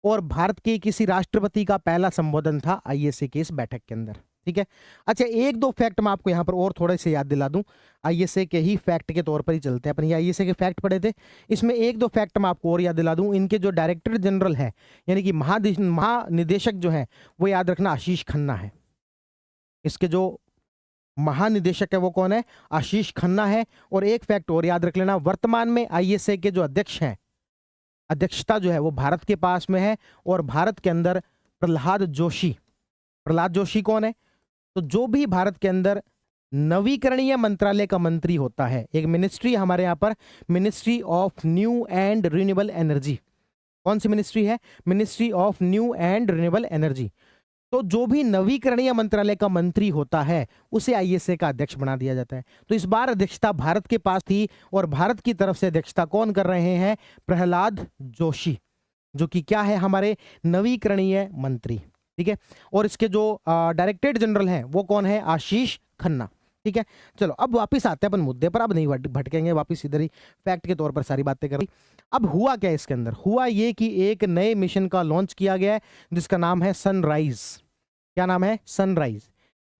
और भारत के किसी राष्ट्रपति का पहला संबोधन था ISA की इस बैठक के अंदर। ठीक है, अच्छा एक दो फैक्ट मैं आपको यहां पर और थोड़े से याद दिला दूं, ISA के ही फैक्ट के तौर पर ही चलते हैं अपन। ये ISA के फैक्ट पढ़े थे, इसमें एक दो फैक्ट मैं आपको और याद दिला दूं। इनके जो डायरेक्टर जनरल है यानी कि महानिदेशक जो है वो याद रखना आशीष खन्ना है। इसके जो महानिदेशक है वो कौन है? आशीष खन्ना है। और एक फैक्ट और याद रख लेना, वर्तमान में ISA के जो अध्यक्ष हैं, अध्यक्षता जो है वो भारत के पास में है, और भारत के अंदर प्रहलाद जोशी कौन है? तो जो भी भारत के अंदर नवीकरणीय मंत्रालय का मंत्री होता है, एक मिनिस्ट्री हमारे यहां पर, ministry of new and renewable energy. कौन सी मिनिस्ट्री है? Ministry of new and renewable energy. तो जो भी नवीकरणीय मंत्रालय का मंत्री होता है उसे ISA का अध्यक्ष बना दिया जाता है। तो इस बार अध्यक्षता भारत के पास थी, और भारत की तरफ से अध्यक्षता कौन कर रहे हैं? प्रहलाद जोशी, जो कि क्या है? हमारे नवीकरणीय मंत्री। ठीक है, और इसके जो डायरेक्टर जनरल हैं वो कौन है? आशीष खन्ना। ठीक है, चलो अब वापस आते हैं अपन मुद्दे पर। अब नहीं भटकेंगे, वापस इधर ही फैक्ट के तौर पर सारी बातें कर रही। अब हुआ क्या इसके अंदर? हुआ ये कि एक नए मिशन का लॉन्च किया गया है जिसका नाम है सनराइज। क्या नाम है? सनराइज।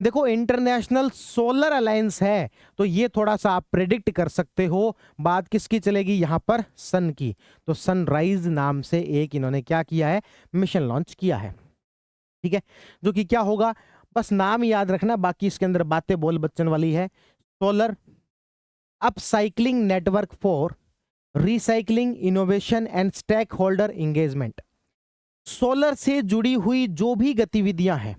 देखो इंटरनेशनल सोलर अलायंस है, तो ये थोड़ा सा आप प्रेडिक्ट कर सकते हो बात किसकी चलेगी यहां पर? सन की। तो सनराइज नाम से एक इन्होंने क्या किया है? मिशन लॉन्च किया है। ठीक है, जो कि क्या होगा बस नाम याद रखना, बाकी इसके अंदर बातें बोल बच्चन वाली है। Solar upcycling network for recycling innovation and stakeholder engagement. Solar से जुड़ी हुई जो भी गतिविधियां हैं,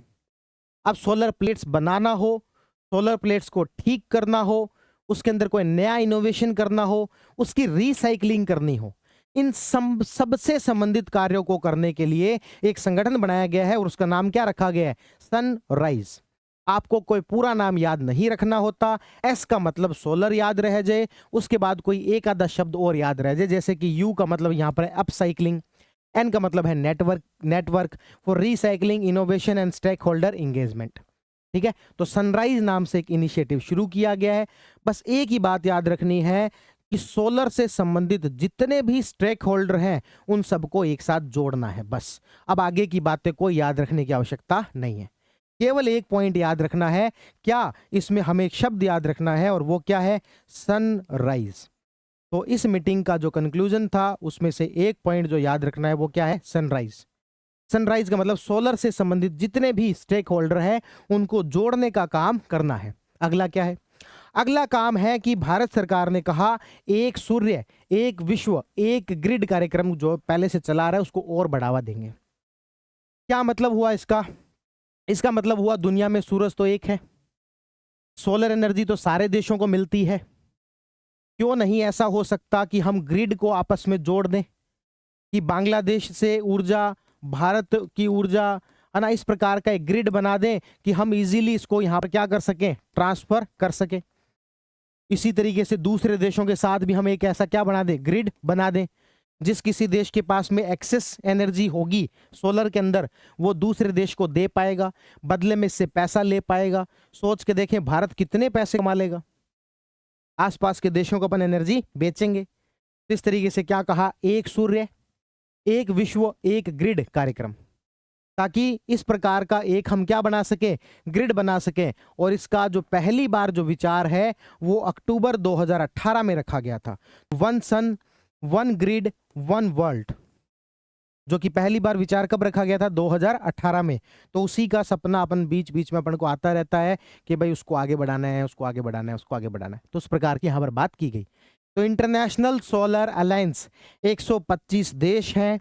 अब सोलर प्लेट्स बनाना हो, सोलर प्लेट्स को ठीक करना हो, उसके अंदर कोई नया इनोवेशन करना हो, उसकी रिसाइकलिंग करनी हो, इन सबसे संबंधित कार्यों को करने के लिए एक संगठन बनाया गया है, और उसका नाम क्या रखा गया है? सनराइज। आपको कोई पूरा नाम याद नहीं रखना होता। एस का मतलब सोलर याद रह जाए, उसके बाद कोई एक आधा शब्द और याद रह जाए, जैसे कि यू का मतलब यहां पर है अपसाइक्लिंग, एन का मतलब है network for recycling innovation and stakeholder engagement. ठीक है, तो सनराइज नाम से एक इनिशिएटिव शुरू किया गया है। बस एक ही बात याद रखनी है कि सोलर से संबंधित जितने भी स्टेक होल्डर हैं उन सबको एक साथ जोड़ना है बस। अब आगे की बातें कोई याद रखने की आवश्यकता नहीं है, केवल एक पॉइंट याद रखना है। क्या? इसमें हमें एक शब्द याद रखना है, और वो क्या है? सनराइज। तो इस मीटिंग का जो कंक्लूजन था उसमें से एक पॉइंट जो याद रखना है वो क्या है? सनराइज। सनराइज का मतलब सोलर से संबंधित जितने भी स्टेक होल्डर हैं उनको जोड़ने का काम करना है। अगला क्या है? अगला काम है कि भारत सरकार ने कहा एक सूर्य एक विश्व एक ग्रिड कार्यक्रम जो पहले से चला रहा है उसको और बढ़ावा देंगे। क्या मतलब हुआ इसका? इसका मतलब हुआ दुनिया में सूरज तो एक है, सोलर एनर्जी तो सारे देशों को मिलती है, क्यों नहीं ऐसा हो सकता कि हम ग्रिड को आपस में जोड़ दें, कि बांग्लादेश से ऊर्जा, भारत की ऊर्जा, है ना, इस प्रकार का एक ग्रिड बना दें कि हम इजीली इसको यहाँ पर क्या कर सकें, ट्रांसफर कर सकें। इसी तरीके से दूसरे देशों के साथ भी हम एक ऐसा क्या बना दें, ग्रिड बना दें। जिस किसी देश के पास में एक्सेस एनर्जी होगी सोलर के अंदर, वो दूसरे देश को दे पाएगा, बदले में इससे पैसा ले पाएगा। सोच के देखें भारत कितने पैसे कमा लेगा, आसपास के देशों को अपन एनर्जी बेचेंगे। तो इस तरीके से क्या कहा, एक सूर्य एक विश्व एक ग्रिड कार्यक्रम, ताकि इस प्रकार का एक हम क्या बना सके, ग्रिड बना सके। और इसका जो पहली बार जो विचार है वो अक्टूबर 2018 में रखा गया था, one sun one grid one world, जो कि पहली बार विचार कब रखा गया था, 2018 में। तो उसी का सपना अपन बीच बीच में अपन को आता रहता है कि भाई उसको आगे बढ़ाना है, उसको आगे बढ़ाना है, उसको आगे बढ़ाना है। तो उस प्रकार की यहाँ पर बात की गई। तो इंटरनेशनल सोलर अलायंस 125 देश हैं,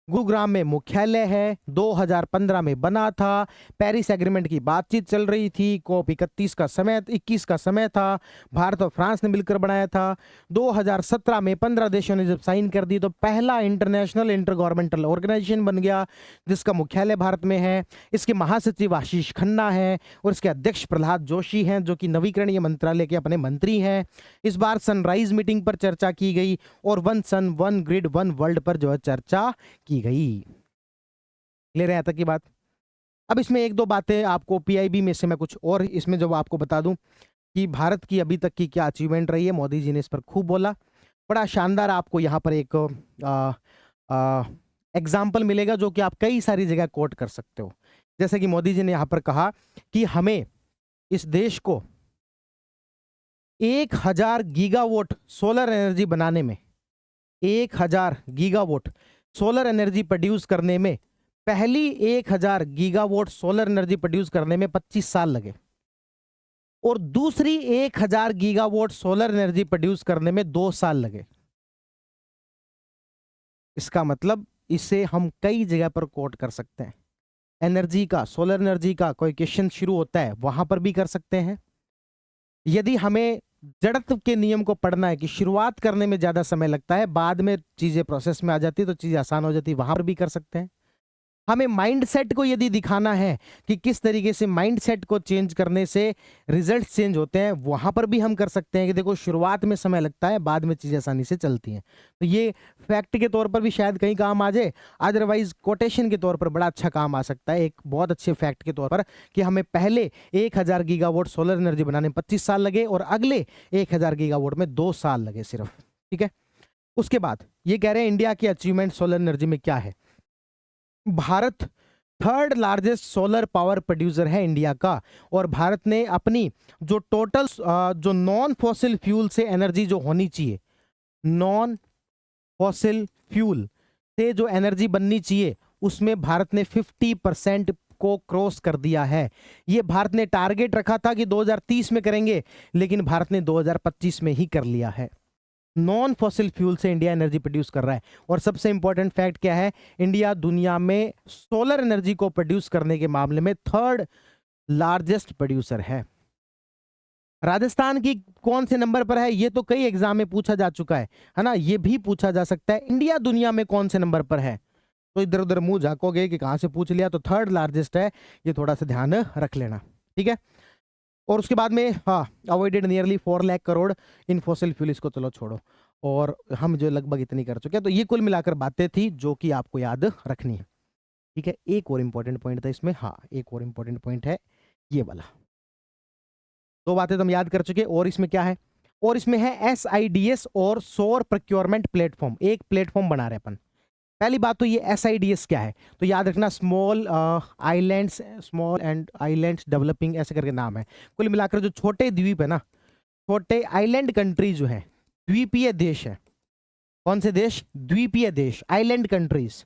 गुरुग्राम में मुख्यालय है, 2015 में बना था, पेरिस एग्रीमेंट की बातचीत चल रही थी, COP 21 का समय था, भारत और फ्रांस ने मिलकर बनाया था। 2017 में 15 देशों ने जब साइन कर दी तो पहला इंटरनेशनल इंटर गवर्नमेंटल ऑर्गेनाइजेशन बन गया, जिसका मुख्यालय भारत में है। इसके महासचिव आशीष खन्ना हैं और इसके अध्यक्ष प्रहलाद जोशी हैं, जो कि नवीकरणीय मंत्रालय के अपने मंत्री हैं। इस बार सनराइज मीटिंग पर चर्चा की गई और one sun one grid one world पर जो है चर्चा की गई। ले रहे हैं तक की बात। अब इसमें एक दो बातें आपको पीआईबी में से मैं कुछ और इसमें जब आपको बता दूं कि भारत की अभी तक की क्या अचीवमेंट रही है, मोदी जी ने इस पर खूब बोला। बड़ा शानदार आपको यहाँ पर एक एग्जाम्पल मिलेगा जो कि आप कई सारी जगह कोट कर सकते हो। जैसे कि मोदी जी ने यहाँ पर कहा कि हमें इस देश को 1000 गीगावाट सोलर एनर्जी बनाने में, 1000 गीगावाट सोलर एनर्जी प्रोड्यूस करने में, पहली 1000 गीगावाट सोलर एनर्जी प्रोड्यूस करने में 25 साल लगे और दूसरी 1000 गीगावाट सोलर एनर्जी प्रोड्यूस करने में 2 साल लगे। इसका मतलब इसे हम कई जगह पर कोट कर सकते हैं। एनर्जी का, सोलर एनर्जी का कोई क्वेश्चन शुरू होता है वहां पर भी कर सकते हैं। यदि हमें जड़त्व के नियम को पढ़ना है कि शुरुआत करने में ज्यादा समय लगता है, बाद में चीजें प्रोसेस में आ जाती है तो चीजें आसान हो जाती है, वहां पर भी कर सकते हैं। हमें माइंडसेट को यदि दिखाना है कि किस तरीके से माइंडसेट को चेंज करने से रिजल्ट चेंज होते हैं, वहां पर भी हम कर सकते हैं कि देखो शुरुआत में समय लगता है, बाद में चीजें आसानी से चलती हैं। तो ये फैक्ट के तौर पर भी शायद कहीं काम आ जाए, अदरवाइज कोटेशन के तौर पर बड़ा अच्छा काम आ सकता है, एक बहुत अच्छे फैक्ट के तौर पर, कि हमें पहले 1000 गीगावाट सोलर एनर्जी बनाने में 25 साल लगे और अगले 1000 गीगावाट में 2 साल लगे सिर्फ। ठीक है। उसके बाद ये कह रहे हैं इंडिया की अचीवमेंट सोलर एनर्जी में क्या है। Bharat third largest solar power producer है इंडिया का, और भारत ने अपनी जो टोटल जो नॉन फॉसिल फ्यूल से एनर्जी जो होनी चाहिए, नॉन फॉसिल फ्यूल से जो एनर्जी बननी चाहिए, उसमें भारत ने 50% को क्रॉस कर दिया है। ये भारत ने टारगेट रखा था कि 2030 में करेंगे, लेकिन भारत ने 2025 में ही कर लिया है। नॉन फॉसिल फ्यूल से इंडिया एनर्जी प्रोड्यूस कर रहा है। और सबसे इंपॉर्टेंट फैक्ट क्या है, इंडिया दुनिया में सोलर एनर्जी को प्रोड्यूस करने के मामले में थर्ड लार्जेस्ट प्रोड्यूसर है। राजस्थान की कौन से नंबर पर है, ये तो कई एग्जाम में पूछा जा चुका है ना, ये भी पूछा जा सकता है इंडिया दुनिया में कौन से नंबर पर है। तो इधर उधर मुंह झाकोगे कि कहां से पूछ लिया, तो थर्ड लार्जेस्ट है, ये थोड़ा सा ध्यान रख लेना। ठीक है। और उसके बाद में अवॉइडेड नियरली 4 लाख करोड़ इन फॉसिल फ्यूल, इसको चलो छोड़ो, और हम जो लगभग इतनी कर चुके हैं। तो ये कुल मिलाकर बातें थी जो कि आपको याद रखनी है। ठीक है। एक और इंपॉर्टेंट पॉइंट था इसमें, एक और इंपॉर्टेंट पॉइंट है ये वाला। 2 बातें तो हम याद कर चुके, और इसमें क्या है, और इसमें है SIDS और सौर प्रोक्योरमेंट प्लेटफॉर्म, एक प्लेटफॉर्म बना रहे अपन। पहली बात तो ये SIDS क्या है, तो याद रखना स्मॉल एंड आइलैंड्स डेवलपिंग, ऐसे करके नाम है। कुल मिलाकर जो छोटे द्वीप है ना, छोटे आइलैंड कंट्री जो है, द्वीपीय देश है। कौन से देश, द्वीपीय देश, आइलैंड कंट्रीज,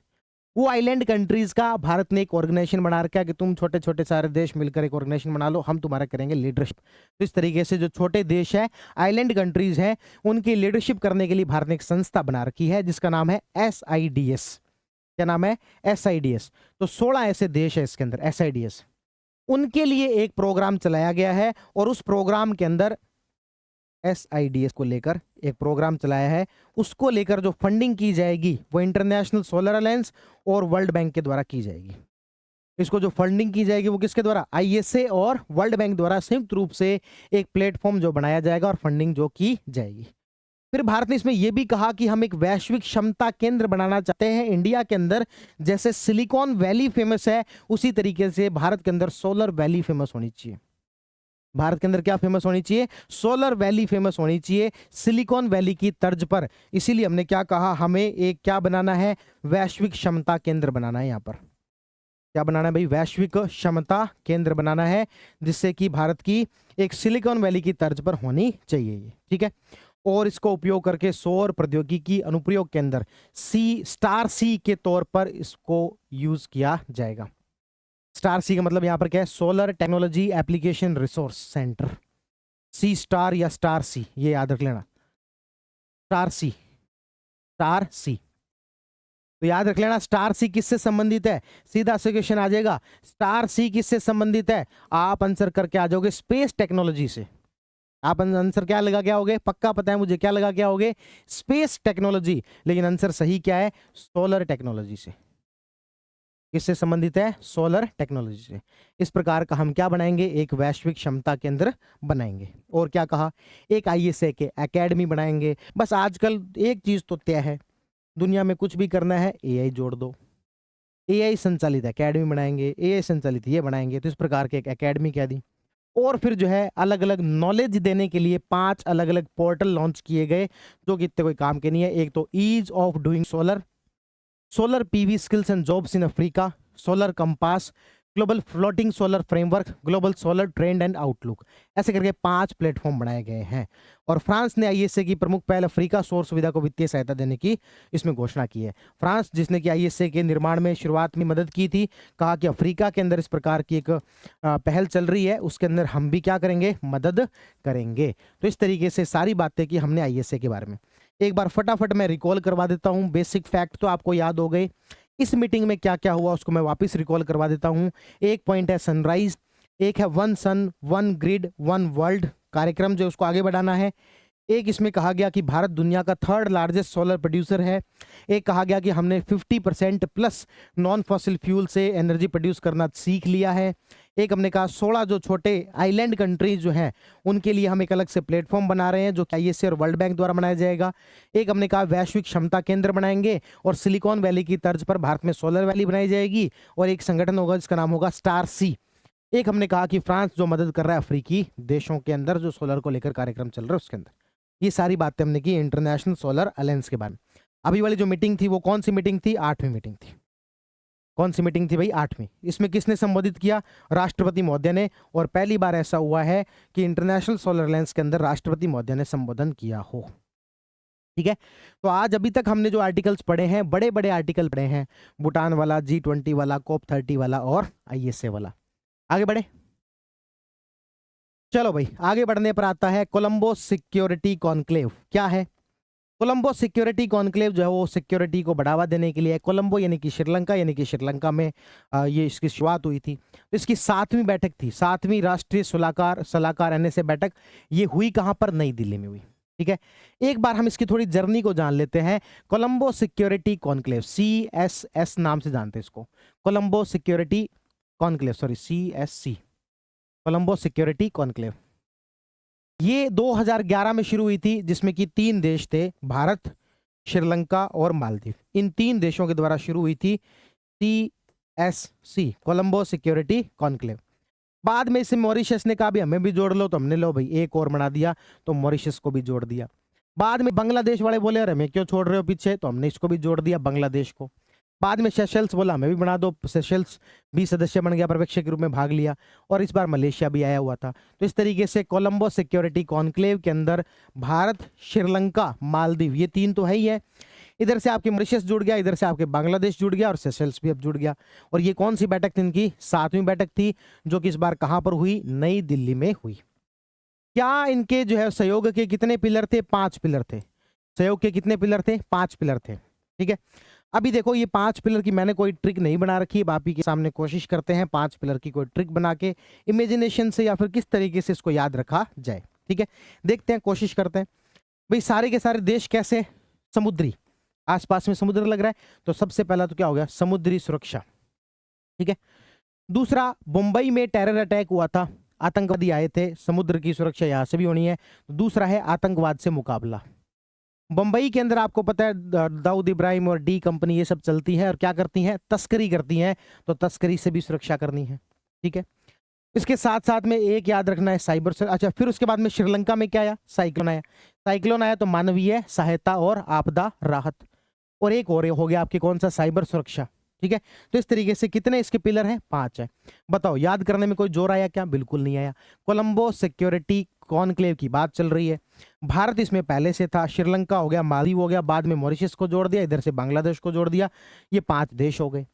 वो आइलैंड कंट्रीज का भारत ने एक ऑर्गेनाइजेशन बना रखा है कि तुम छोटे छोटे सारे देश मिलकर एक ऑर्गेनाइजेशन बना लो, हम तुम्हारा करेंगे लीडरशिप। तो इस तरीके से जो छोटे देश है, आइलैंड कंट्रीज हैं, उनकी लीडरशिप करने के लिए भारत ने एक संस्था बना रखी है जिसका नाम है SIDS। क्या नाम है? SIDS। तो 16 ऐसे देश है इसके अंदर SIDS, उनके लिए एक प्रोग्राम चलाया गया है और उस प्रोग्राम के अंदर SIDS को लेकर एक प्रोग्राम चलाया है। उसको लेकर जो फंडिंग की जाएगी वो इंटरनेशनल सोलर अलायंस और वर्ल्ड बैंक के द्वारा की जाएगी। इसको जो फंडिंग की जाएगी वो किसके द्वारा? ISA और वर्ल्ड बैंक द्वारा संयुक्त रूप से एक प्लेटफॉर्म जो बनाया जाएगा और फंडिंग जो की जाएगी। फिर भारत ने इसमें यह भी कहा कि हम एक वैश्विक क्षमता केंद्र बनाना चाहते हैं इंडिया के अंदर। जैसे सिलिकॉन वैली फेमस है, उसी तरीके से भारत के अंदर सोलर वैली फेमस होनी चाहिए। भारत के अंदर क्या फेमस होनी चाहिए? सोलर वैली फेमस होनी चाहिए, सिलिकॉन वैली की तर्ज पर। इसीलिए हमने क्या कहा, हमें एक क्या बनाना है? वैश्विक क्षमता केंद्र बनाना है। यहां पर क्या बनाना है भाई? वैश्विक क्षमता केंद्र बनाना है, जिससे कि भारत की एक सिलिकॉन वैली की तर्ज पर होनी चाहिए ये, ठीक है। और इसको उपयोग करके सौर प्रौद्योगिकी अनुप्रयोग के अंदर स्टार सी के तौर पर इसको यूज किया जाएगा। स्टार सी का मतलब यहां पर क्या है? Solar technology application resource centre. C star या स्टार सी, ये याद रख लेना। स्टार सी, स्टार सी, तो याद रख लेना स्टार सी किससे संबंधित है? सीधा से क्वेश्चन आ जाएगा, स्टार सी किससे संबंधित है? आप आंसर करके आ जाओगे स्पेस टेक्नोलॉजी से। आप आंसर क्या लगा के आओगे? पक्का पता है मुझे क्या लगा के आओगे? Space technology. लेकिन आंसर सही क्या है? सोलर टेक्नोलॉजी से। किससे संबंधित है? सोलर टेक्नोलॉजी से। इस प्रकार का हम क्या बनाएंगे? एक वैश्विक क्षमता केंद्र बनाएंगे। और क्या कहा? एक ISA के एकेडमी बनाएंगे। बस आजकल एक चीज तो तय है, दुनिया में कुछ भी करना है AI जोड़ दो। AI संचालित एकेडमी बनाएंगे, AI संचालित ये बनाएंगे। तो इस प्रकार के एक एकेडमी कह दी। और फिर जो है अलग अलग नॉलेज देने के लिए 5 अलग अलग पोर्टल लॉन्च किए गए, जो कि इतने कोई काम के नहीं है। एक तो ease of doing solar, solar PV skills and jobs in Africa, solar compass, global floating solar framework, global solar trend and outlook. ऐसे करके 5 प्लेटफॉर्म बनाए गए हैं। और फ्रांस ने ISA की प्रमुख पहल अफ्रीका सौर सुविधा को वित्तीय सहायता देने की इसमें घोषणा की है। फ्रांस जिसने कि ISA के निर्माण में शुरुआत में मदद की थी, कहा कि अफ्रीका के अंदर इस प्रकार की एक पहल चल रही है, उसके अंदर हम भी क्या करेंगे? मदद करेंगे। तो इस तरीके से सारी बातें की हमने ISA के बारे में। एक बार फटाफट मैं रिकॉल करवा देता हूं। बेसिक फैक्ट तो आपको याद हो गए। इस मीटिंग में क्या क्या हुआ उसको मैं वापस रिकॉल करवा देता हूं। एक पॉइंट है सनराइज, एक है one sun one grid one world कार्यक्रम जो उसको आगे बढ़ाना है। एक इसमें कहा गया कि भारत दुनिया का 3rd लार्जेस्ट सोलर प्रोड्यूसर है। एक कहा गया कि हमने 50% प्लस नॉन फॉसिल फ्यूल से एनर्जी प्रोड्यूस करना सीख लिया है। एक हमने कहा 16 जो छोटे आइलैंड कंट्रीज जो हैं उनके लिए हम एक अलग से प्लेटफॉर्म बना रहे हैं जो ISA और वर्ल्ड बैंक द्वारा बनाया जाएगा। एक हमने कहा वैश्विक क्षमता केंद्र बनाएंगे और सिलिकॉन वैली की तर्ज पर भारत में सोलर वैली बनाई जाएगी। और एक संगठन होगा जिसका नाम होगा स्टार सी। एक हमने कहा कि फ्रांस जो मदद कर रहा है अफ्रीकी देशों के अंदर जो सोलर को लेकर कार्यक्रम चल रहा है उसके अंदर। ये सारी बातें हमने की इंटरनेशनल सोलर अलायंस के बारे में। अभी वाली जो मीटिंग थी वो कौन सी मीटिंग थी? 8वीं मीटिंग थी। कौन सी मीटिंग थी भाई? 8वीं। इसमें किसने संबोधित किया? राष्ट्रपति महोदय ने। और पहली बार ऐसा हुआ है कि इंटरनेशनल सोलर अलायंस के अंदर राष्ट्रपति महोदय ने संबोधन किया हो। ठीक है। तो आज अभी तक हमने जो आर्टिकल्स पढ़े हैं, बड़े बड़े आर्टिकल पढ़े हैं, भूटान वाला, G20 वाला, COP30 वाला और ISA वाला। आगे बढ़े। चलो भाई आगे बढ़ने पर आता है कोलंबो सिक्योरिटी कॉन्क्लेव। क्या है कोलंबो सिक्योरिटी कॉन्क्लेव? जो है वो सिक्योरिटी को बढ़ावा देने के लिए, कोलंबो यानी कि श्रीलंका में ये इसकी शुरुआत हुई थी। तो इसकी 7वीं बैठक थी, 7वीं राष्ट्रीय सलाहकार NSA बैठक। ये हुई कहां पर? नई दिल्ली में हुई। ठीक है। एक बार हम इसकी थोड़ी जर्नी को जान लेते हैं। कोलंबो सिक्योरिटी कॉन्क्लेव, CSS नाम से जानते हैं इसको, Colombo security conclave, sorry CSC, Colombo security conclave. ये 2011 में शुरू हुई थी, जिसमें कि 3 देश थे, भारत, श्रीलंका और मालदीव। इन 3 देशों के द्वारा शुरू हुई थी CSC, कोलंबो सिक्योरिटी कॉन्क्लेव। बाद में इसे मॉरिशस ने कहा भी हमें भी जोड़ लो, तो हमने लो भाई एक और बना दिया, तो मॉरिशस को भी जोड़ दिया। बाद में बांग्लादेश वाले बोले अरे हमें क्यों छोड़ रहे हो पीछे, तो हमने इसको भी जोड़ दिया, बांग्लादेश को। बाद में सेशल्स बोला हमें भी बना दो, सेशल्स भी सदस्य बन गया, पर्यवेक्षक के रूप में भाग लिया। और इस बार मलेशिया भी आया हुआ था। तो इस तरीके से कोलंबो सिक्योरिटी कॉन्क्लेव के अंदर भारत, श्रीलंका, मालदीव, ये 3 तो है ही है। इधर से आपके मॉरिशस जुड़ गया, इधर से आपके बांग्लादेश जुड़ गया और सेशल्स भी अब जुड़ गया। और ये कौन सी बैठक थी इनकी? 7वीं बैठक थी, जो कि इस बार कहां पर हुई? नई दिल्ली में हुई। क्या इनके जो है सहयोग के कितने पिलर थे? 5 पिलर थे। सहयोग के कितने पिलर थे? 5 पिलर थे। ठीक है, अभी देखो ये 5 पिलर की मैंने कोई ट्रिक नहीं बना रखी है, आप ही के सामने कोशिश करते हैं 5 पिलर की कोई ट्रिक बना के इमेजिनेशन से या फिर किस तरीके से इसको याद रखा जाए। ठीक है, देखते हैं, कोशिश करते हैं। भाई सारे के सारे देश कैसे? समुद्री, आसपास में समुद्र लग रहा है, तो सबसे पहला तो क्या हो गया? समुद्री सुरक्षा। ठीक है, दूसरा, मुंबई में टेरर अटैक हुआ था, आतंकवादी आए थे, समुद्र की सुरक्षा यहां से भी होनी है। दूसरा है आतंकवाद से मुकाबला। बंबई के अंदर आपको पता है दाऊद इब्राहिम और डी कंपनी ये सब चलती है और क्या करती हैं? तस्करी करती हैं, तो तस्करी से भी सुरक्षा करनी है। ठीक है, इसके साथ साथ में एक याद रखना है साइबर से। अच्छा, फिर उसके बाद में श्रीलंका में क्या आया? साइक्लोन आया। साइक्लोन आया तो मानवीय सहायता और आपदा राहत। और एक और हो गया आपके कौन सा? साइबर सुरक्षा। ठीक है, तो इस तरीके से कितने इसके पिलर हैं? 5 है। बताओ याद करने में कोई जोर आया क्या? बिल्कुल नहीं आया। कोलंबो सिक्योरिटी कॉनक्लेव की बात चल रही है, भारत इसमें पहले से था। श्रीलंका हो गया, मालदीव हो गया, बाद में मॉरिशस को जोड़ दिया, इधर से बांग्लादेश को जोड़ दिया, ये 5 देश हो गए।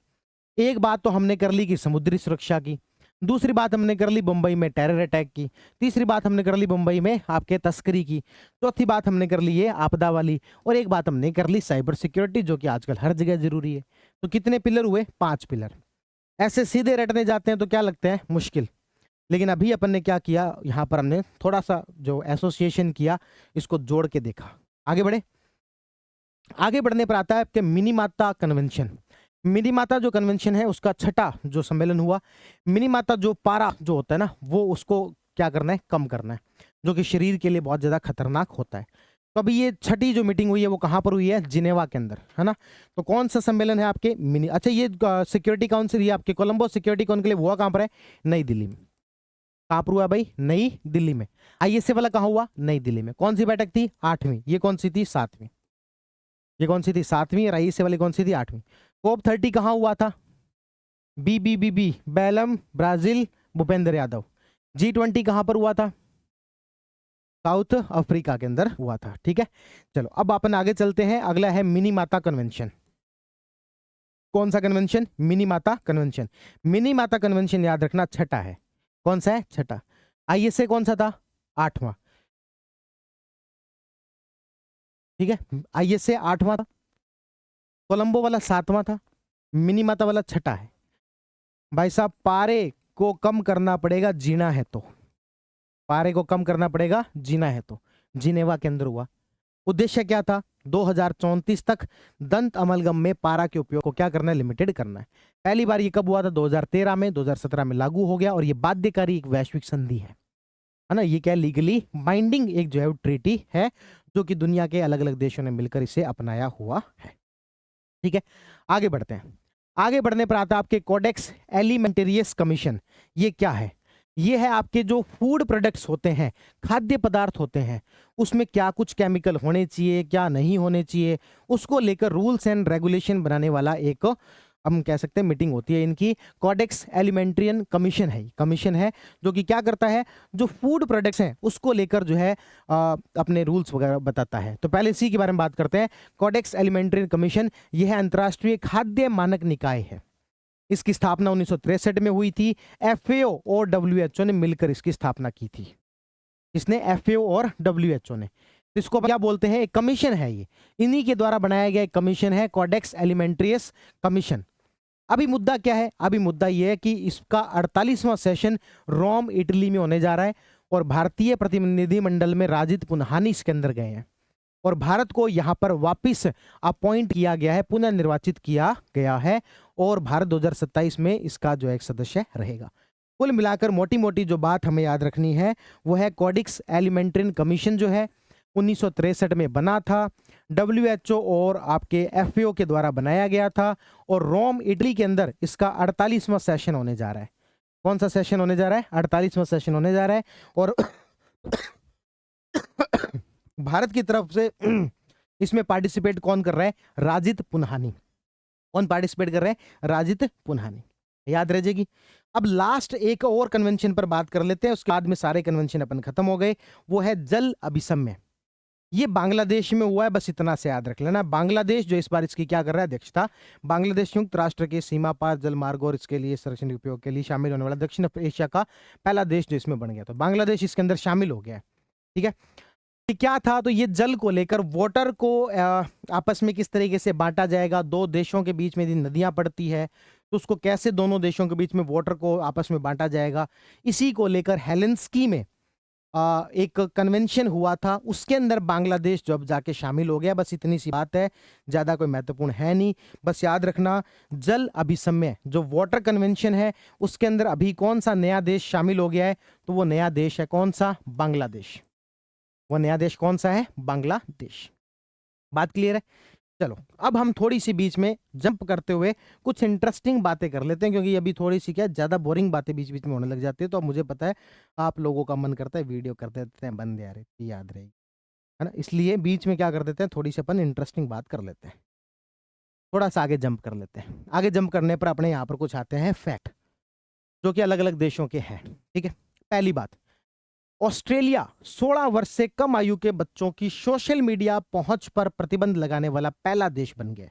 एक बात तो हमने कर ली कि समुद्री सुरक्षा की, दूसरी बात हमने कर ली मुंबई में टेरर अटैक की, तीसरी बात हमने कर ली मुंबई में आपके तस्करी की, चौथी बात हमने कर ली ये आपदा वाली, और एक बात हमने कर ली साइबर सिक्योरिटी, जो कि आजकल हर जगह जरूरी है। तो कितने पिलर हुए? 5 पिलर। ऐसे सीधे रटने जाते हैं तो क्या लगते हैं? मुश्किल। लेकिन अभी अपन ने क्या किया, यहां पर हमने थोड़ा सा जो एसोसिएशन किया, इसको जोड़ के देखा। आगे बढ़े। आगे बढ़ने पर आता है आपके मिनीमाता कन्वेंशन। मिनीमाता जो कन्वेंशन है उसका छठा जो सम्मेलन हुआ। मिनीमाता जो पारा जो होता है ना, वो उसको क्या करना है? कम करना है, जो कि शरीर के लिए बहुत ज्यादा खतरनाक होता है। तो अभी ये छठी जो मीटिंग हुई है वो कहां पर हुई है? जिनेवा के अंदर, है ना। तो कौन सा सम्मेलन है आपके? मिनी। अच्छा, ये सिक्योरिटी काउंसिल, ये आपके कोलंबो सिक्योरिटी कॉन्क्लेव हुआ कहां पर है? नई दिल्ली में। कहां पर हुआ भाई? नई दिल्ली में। आईएसए वाला कहां हुआ? नई दिल्ली में। कौन सी बैठक थी? 8वीं। ये कौन सी थी? 7वीं। ये कौन सी थी? 7वीं। और आईएसए वाली कौन सी थी? 8वीं। कोप 30 कहां हुआ था? बीबीबीबी, बेलम, ब्राजील, भूपेंद्र यादव। G20 कहां पर हुआ था? साउथ अफ्रीका के अंदर हुआ था। ठीक है, चलो अब अपन आगे चलते हैं। अगला है मिनी माता कन्वेंशन। कौन सा कन्वेंशन? मिनी माता कन्वेंशन। मिनी माता कन्वेंशन याद रखना छठा है। कौन सा है? छठा। आईएसए कौन सा था? 8वां। ठीक है, आईएसए 8वां था, कोलंबो वाला 7वां था, मिनी माता वाला छठा है। भाई साहब, पारे को कम करना पड़ेगा, जीना है तो। पारे को कम करना पड़ेगा, जीना है तो। जिनेवा के अंदर हुआ। उद्देश्य क्या था? 2034 तक दंत अमलगम में पारा के उपयोग को क्या करना है? लिमिटेड करना है। पहली बार ये कब हुआ था? 2013 में। 2017 में लागू हो गया और ये बाध्यकारी एक वैश्विक संधि है ना। ये क्या? लीगली बाइंडिंग एक जो है ट्रीटी है, जो कि दुनिया के अलग अलग देशों ने मिलकर इसे अपनाया हुआ है। ठीक है, आगे बढ़ते हैं। आगे बढ़ने पर आता है आपके कोडेक्स एलिमेंटेरियस कमीशन। ये क्या है? ये है आपके जो फूड प्रोडक्ट्स होते हैं, खाद्य पदार्थ होते हैं, उसमें क्या कुछ केमिकल होने चाहिए, क्या नहीं होने चाहिए, उसको लेकर रूल्स एंड रेगुलेशन बनाने वाला एक, हम कह सकते हैं, मीटिंग होती है इनकी। कोडेक्स एलिमेंट्रियन कमीशन है, कमीशन है जो कि क्या करता है? जो फूड प्रोडक्ट्स हैं उसको लेकर जो है अपने रूल्स वगैरह बताता है। तो पहले इसी के बारे में बात करते हैं। कोडेक्स एलिमेंट्रियन कमीशन यह है अंतर्राष्ट्रीय खाद्य मानक निकाय है। इसकी स्थापना 1963 में हुई थी। एफएओ और डब्ल्यूएचओ ने मिलकर इसकी स्थापना की थी। इसने एफएओ और डब्ल्यूएचओ ने। तो इसको क्या बोलते हैं? एक कमीशन है ये, इन्हीं के द्वारा बनाया गया एक कमीशन है, कोडेक्स एलिमेंट्रियस कमीशन। अभी मुद्दा क्या है? अभी मुद्दा यह है कि इसका 48वां सेशन रोम इटली में होने जा रहा है और भारतीय प्रतिनिधिमंडल में राजित पुन्हानी इसके अंदर गए हैं और भारत को यहां पर वापस अपॉइंट किया गया है, पुनर्निर्वाचित किया गया है और भारत 2027 में इसका जो एक सदस्य रहेगा। कुल मिलाकर मोटी मोटी जो बात हमें याद रखनी है वो है कोडेक्स एलिमेंट्रियन कमीशन जो है 1963 में बना था, डब्ल्यूएचओ और आपके एफएओ के द्वारा बनाया गया था और रोम इटली के अंदर इसका 48वां सेशन होने जा रहा है। कौन सा सेशन होने जा रहा है? 48वां सेशन होने जा रहा है। और भारत की तरफ से इसमें पार्टिसिपेट कौन कर रहा है? राजित पुन्हानी। कौन पार्टिसिपेट कर रहे हैं? राजित पुन्हानी। याद रह जाएगी। अब लास्ट एक और कन्वेंशन पर बात कर लेते हैं, उसके बाद में सारे कन्वेंशन अपन खत्म हो गए। वो है जल अभिसम्य। ये बांग्लादेश में हुआ है, बस इतना से याद रख लेना। बांग्लादेश जो इस बार इसकी क्या कर रहा है अध्यक्षता, बांग्लादेश संयुक्त राष्ट्र के सीमा पार जल मार्ग और इसके लिए संरक्षण के उपयोग के लिए शामिल होने वाला दक्षिण एशिया का पहला देश जो इसमें बन गया। तो बांग्लादेश इसके अंदर शामिल हो गया है। ठीक है, कि क्या था, तो ये जल को लेकर वाटर को आपस में किस तरीके से बांटा जाएगा, दो देशों के बीच में यदि नदियां पड़ती है तो उसको कैसे दोनों देशों के बीच में वाटर को आपस में बांटा जाएगा, इसी को लेकर हेलेंस्की में एक कन्वेंशन हुआ था, उसके अंदर बांग्लादेश जो अब जाके शामिल हो गया। बस इतनी सी बात है, ज्यादा कोई महत्वपूर्ण है नहीं। बस याद रखना, जल अभिसमय जो वाटर कन्वेंशन है उसके अंदर अभी कौन सा नया देश शामिल हो गया है, तो वो नया देश है कौन सा, बांग्लादेश। वो नया देश कौन सा है, बांग्लादेश। बात क्लियर है? चलो अब हम थोड़ी सी बीच में जंप करते हुए कुछ इंटरेस्टिंग बातें कर लेते हैं, क्योंकि अभी थोड़ी सी क्या ज्यादा बोरिंग बातें बीच बीच में होने लग जाती है। तो अब मुझे पता है आप लोगों का मन करता है वीडियो कर देते हैं बंद, यार याद रहेगी, है ना, इसलिए बीच में क्या कर देते हैं, थोड़ी सी अपन इंटरेस्टिंग बात कर लेते हैं, थोड़ा सा आगे जंप कर लेते हैं। आगे जंप करने पर अपने यहाँ पर कुछ आते हैं फैक्ट जो कि अलग अलग देशों के हैं। ठीक है, पहली बात, ऑस्ट्रेलिया 16 वर्ष से कम आयु के बच्चों की सोशल मीडिया पहुंच पर प्रतिबंध लगाने वाला पहला देश बन गया।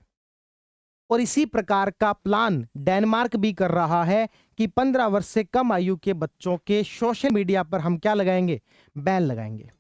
और इसी प्रकार का प्लान डेनमार्क भी कर रहा है कि 15 वर्ष से कम आयु के बच्चों के सोशल मीडिया पर हम क्या लगाएंगे, बैन लगाएंगे।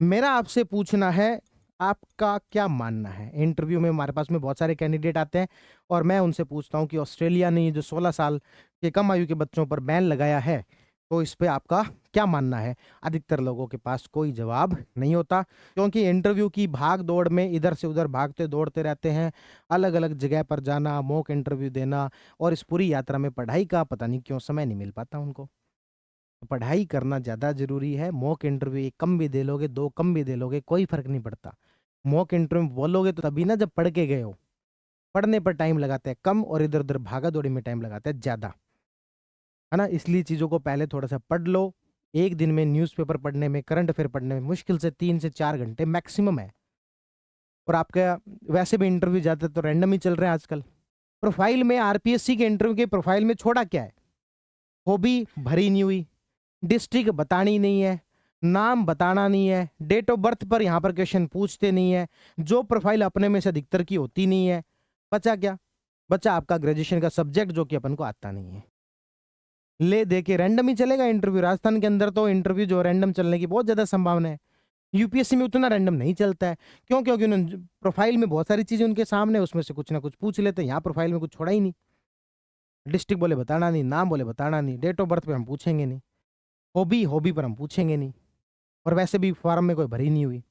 मेरा आपसे पूछना है, आपका क्या मानना है? इंटरव्यू में हमारे पास में बहुत सारे कैंडिडेट आते हैं और मैं उनसे पूछता हूं कि ऑस्ट्रेलिया ने जो 16 साल के कम आयु के बच्चों पर बैन लगाया है, तो इस पे आपका क्या मानना है? अधिकतर लोगों के पास कोई जवाब नहीं होता, क्योंकि इंटरव्यू की भाग दौड़ में इधर से उधर भागते दौड़ते रहते हैं, अलग अलग जगह पर जाना, मॉक इंटरव्यू देना, और इस पूरी यात्रा में पढ़ाई का पता नहीं क्यों समय नहीं मिल पाता उनको। तो पढ़ाई करना ज़्यादा जरूरी है। मॉक इंटरव्यू एक कम भी दे लोगे, दो कम भी दे लोगे, कोई फर्क नहीं पड़ता। मॉक इंटरव्यू बोलोगे तो तभी ना जब पढ़ के गए हो। पढ़ने पर टाइम लगाते हैं कम और इधर उधर भागा दौड़ी में टाइम लगाते हैं ज़्यादा, है ना। इसलिए चीज़ों को पहले थोड़ा सा पढ़ लो। एक दिन में न्यूज़पेपर पढ़ने में, करंट अफेयर पढ़ने में मुश्किल से 3 से 4 घंटे मैक्सिमम है। और आपका वैसे भी इंटरव्यू जाते तो रैंडम ही चल रहे हैं आजकल। प्रोफाइल में आरपीएससी के इंटरव्यू के प्रोफाइल में छोड़ा क्या है, हॉबी भरी नहीं हुई, डिस्ट्रिक्ट बतानी नहीं है, नाम बताना नहीं है, डेट ऑफ बर्थ पर यहाँ पर क्वेश्चन पूछते नहीं है, जो प्रोफाइल अपने में से अधिकतर की होती नहीं है। बचा क्या? बचा आपका ग्रेजुएशन का सब्जेक्ट जो कि अपन को आता नहीं है। ले दे के रैंडम ही चलेगा इंटरव्यू। राजस्थान के अंदर तो इंटरव्यू जो रैंडम चलने की बहुत ज्यादा संभावना है। यूपीएससी में उतना रैंडम नहीं चलता है। क्यों? क्योंकि उन्होंने प्रोफाइल में बहुत सारी चीजें उनके सामने, उसमें से कुछ ना कुछ पूछ लेते हैं। यहाँ प्रोफाइल में कुछ छोड़ा ही नहीं। डिस्ट्रिक्ट बोले बताना नहीं, नाम बोले बताना नहीं, डेट ऑफ बर्थ पे हम पूछेंगे नहीं, हॉबी हॉबी पर हम पूछेंगे नहीं, और वैसे भी फॉर्म में कोई भरी नहीं हुई।